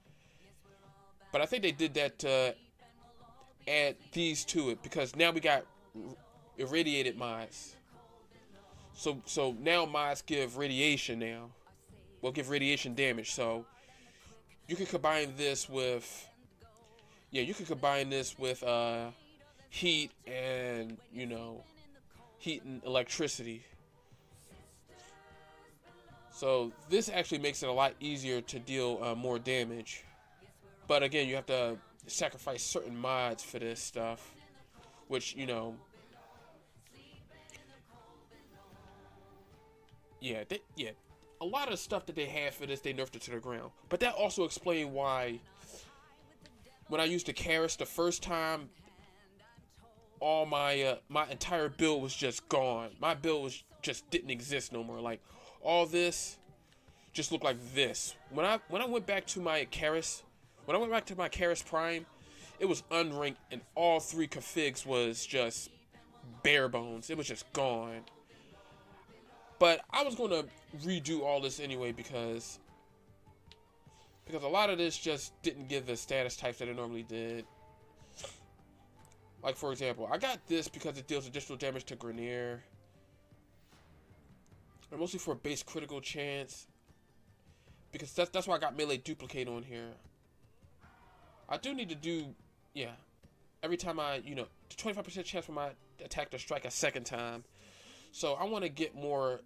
But I think they did that to add these to it, because now we got irradiated mods. So now mods give radiation now. Will give radiation damage. So you can combine this with, yeah, you can combine this with heat and, you know, heat and electricity. So this actually makes it a lot easier to deal more damage. But again, you have to sacrifice certain mods for this stuff, which, you know, yeah, a lot of stuff that they had for this, they nerfed it to the ground. But that also explained why when I used the Karis the first time, all my my entire build was just gone. My build was just didn't exist no more. Like all this just looked like this. When I went back to my Karis, when I went back to my Karis Prime, it was unranked and all 3 configs was just bare bones. It was just gone. But I was going to redo all this anyway because a lot of this just didn't give the status types that it normally did. Like for example, I got this because it deals additional damage to Grenier. And mostly for a base critical chance. Because that's why I got melee duplicate on here. I do need to do, yeah, every time I, you know, 25% chance for my attack to strike a second time. So I want to get more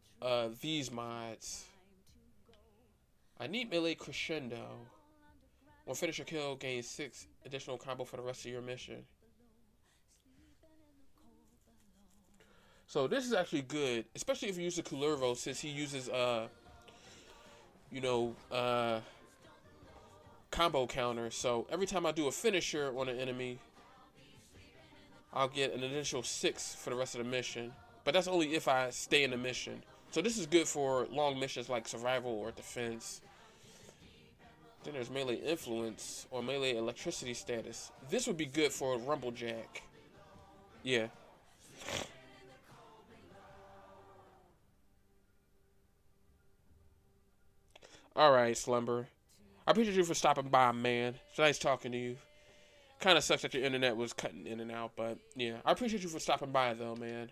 these mods. I need melee crescendo. When finish a kill, gain 6 additional combo for the rest of your mission. So this is actually good, especially if you use the Kullervo, since he uses you know, combo counter. So every time I do a finisher on an enemy, I'll get an additional 6 for the rest of the mission. But that's only if I stay in the mission. So this is good for long missions like survival or defense. Then there's melee influence or melee electricity status. This would be good for Rumblejack. Yeah. Alright, Slumber. I appreciate you for stopping by, man. It's nice talking to you. Kind of sucks that your internet was cutting in and out, but yeah. I appreciate you for stopping by, though, man.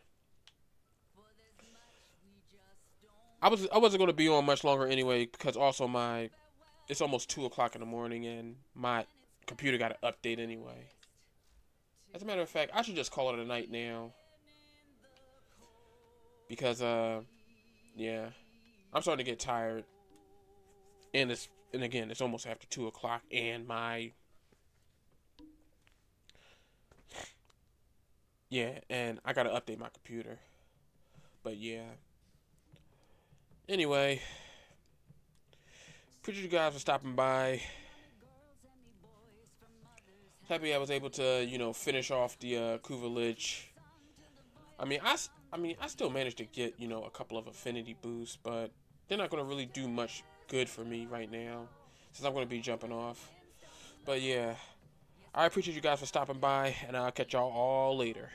I wasn't going to be on much longer anyway, because also it's almost 2 o'clock in the morning, and my computer got an update anyway. As a matter of fact, I should just call it a night now. Because, yeah. I'm starting to get tired. And again, it's almost after 2 o'clock, and yeah, and I gotta update my computer. But yeah. Anyway, appreciate you guys for stopping by. Happy I was able to, you know, finish off the Kuva Lich. I mean, I still managed to get, you know, a couple of affinity boosts, but they're not gonna really do much good for me right now, since I'm going to be jumping off. But yeah, I appreciate you guys for stopping by, and I'll catch y'all all later.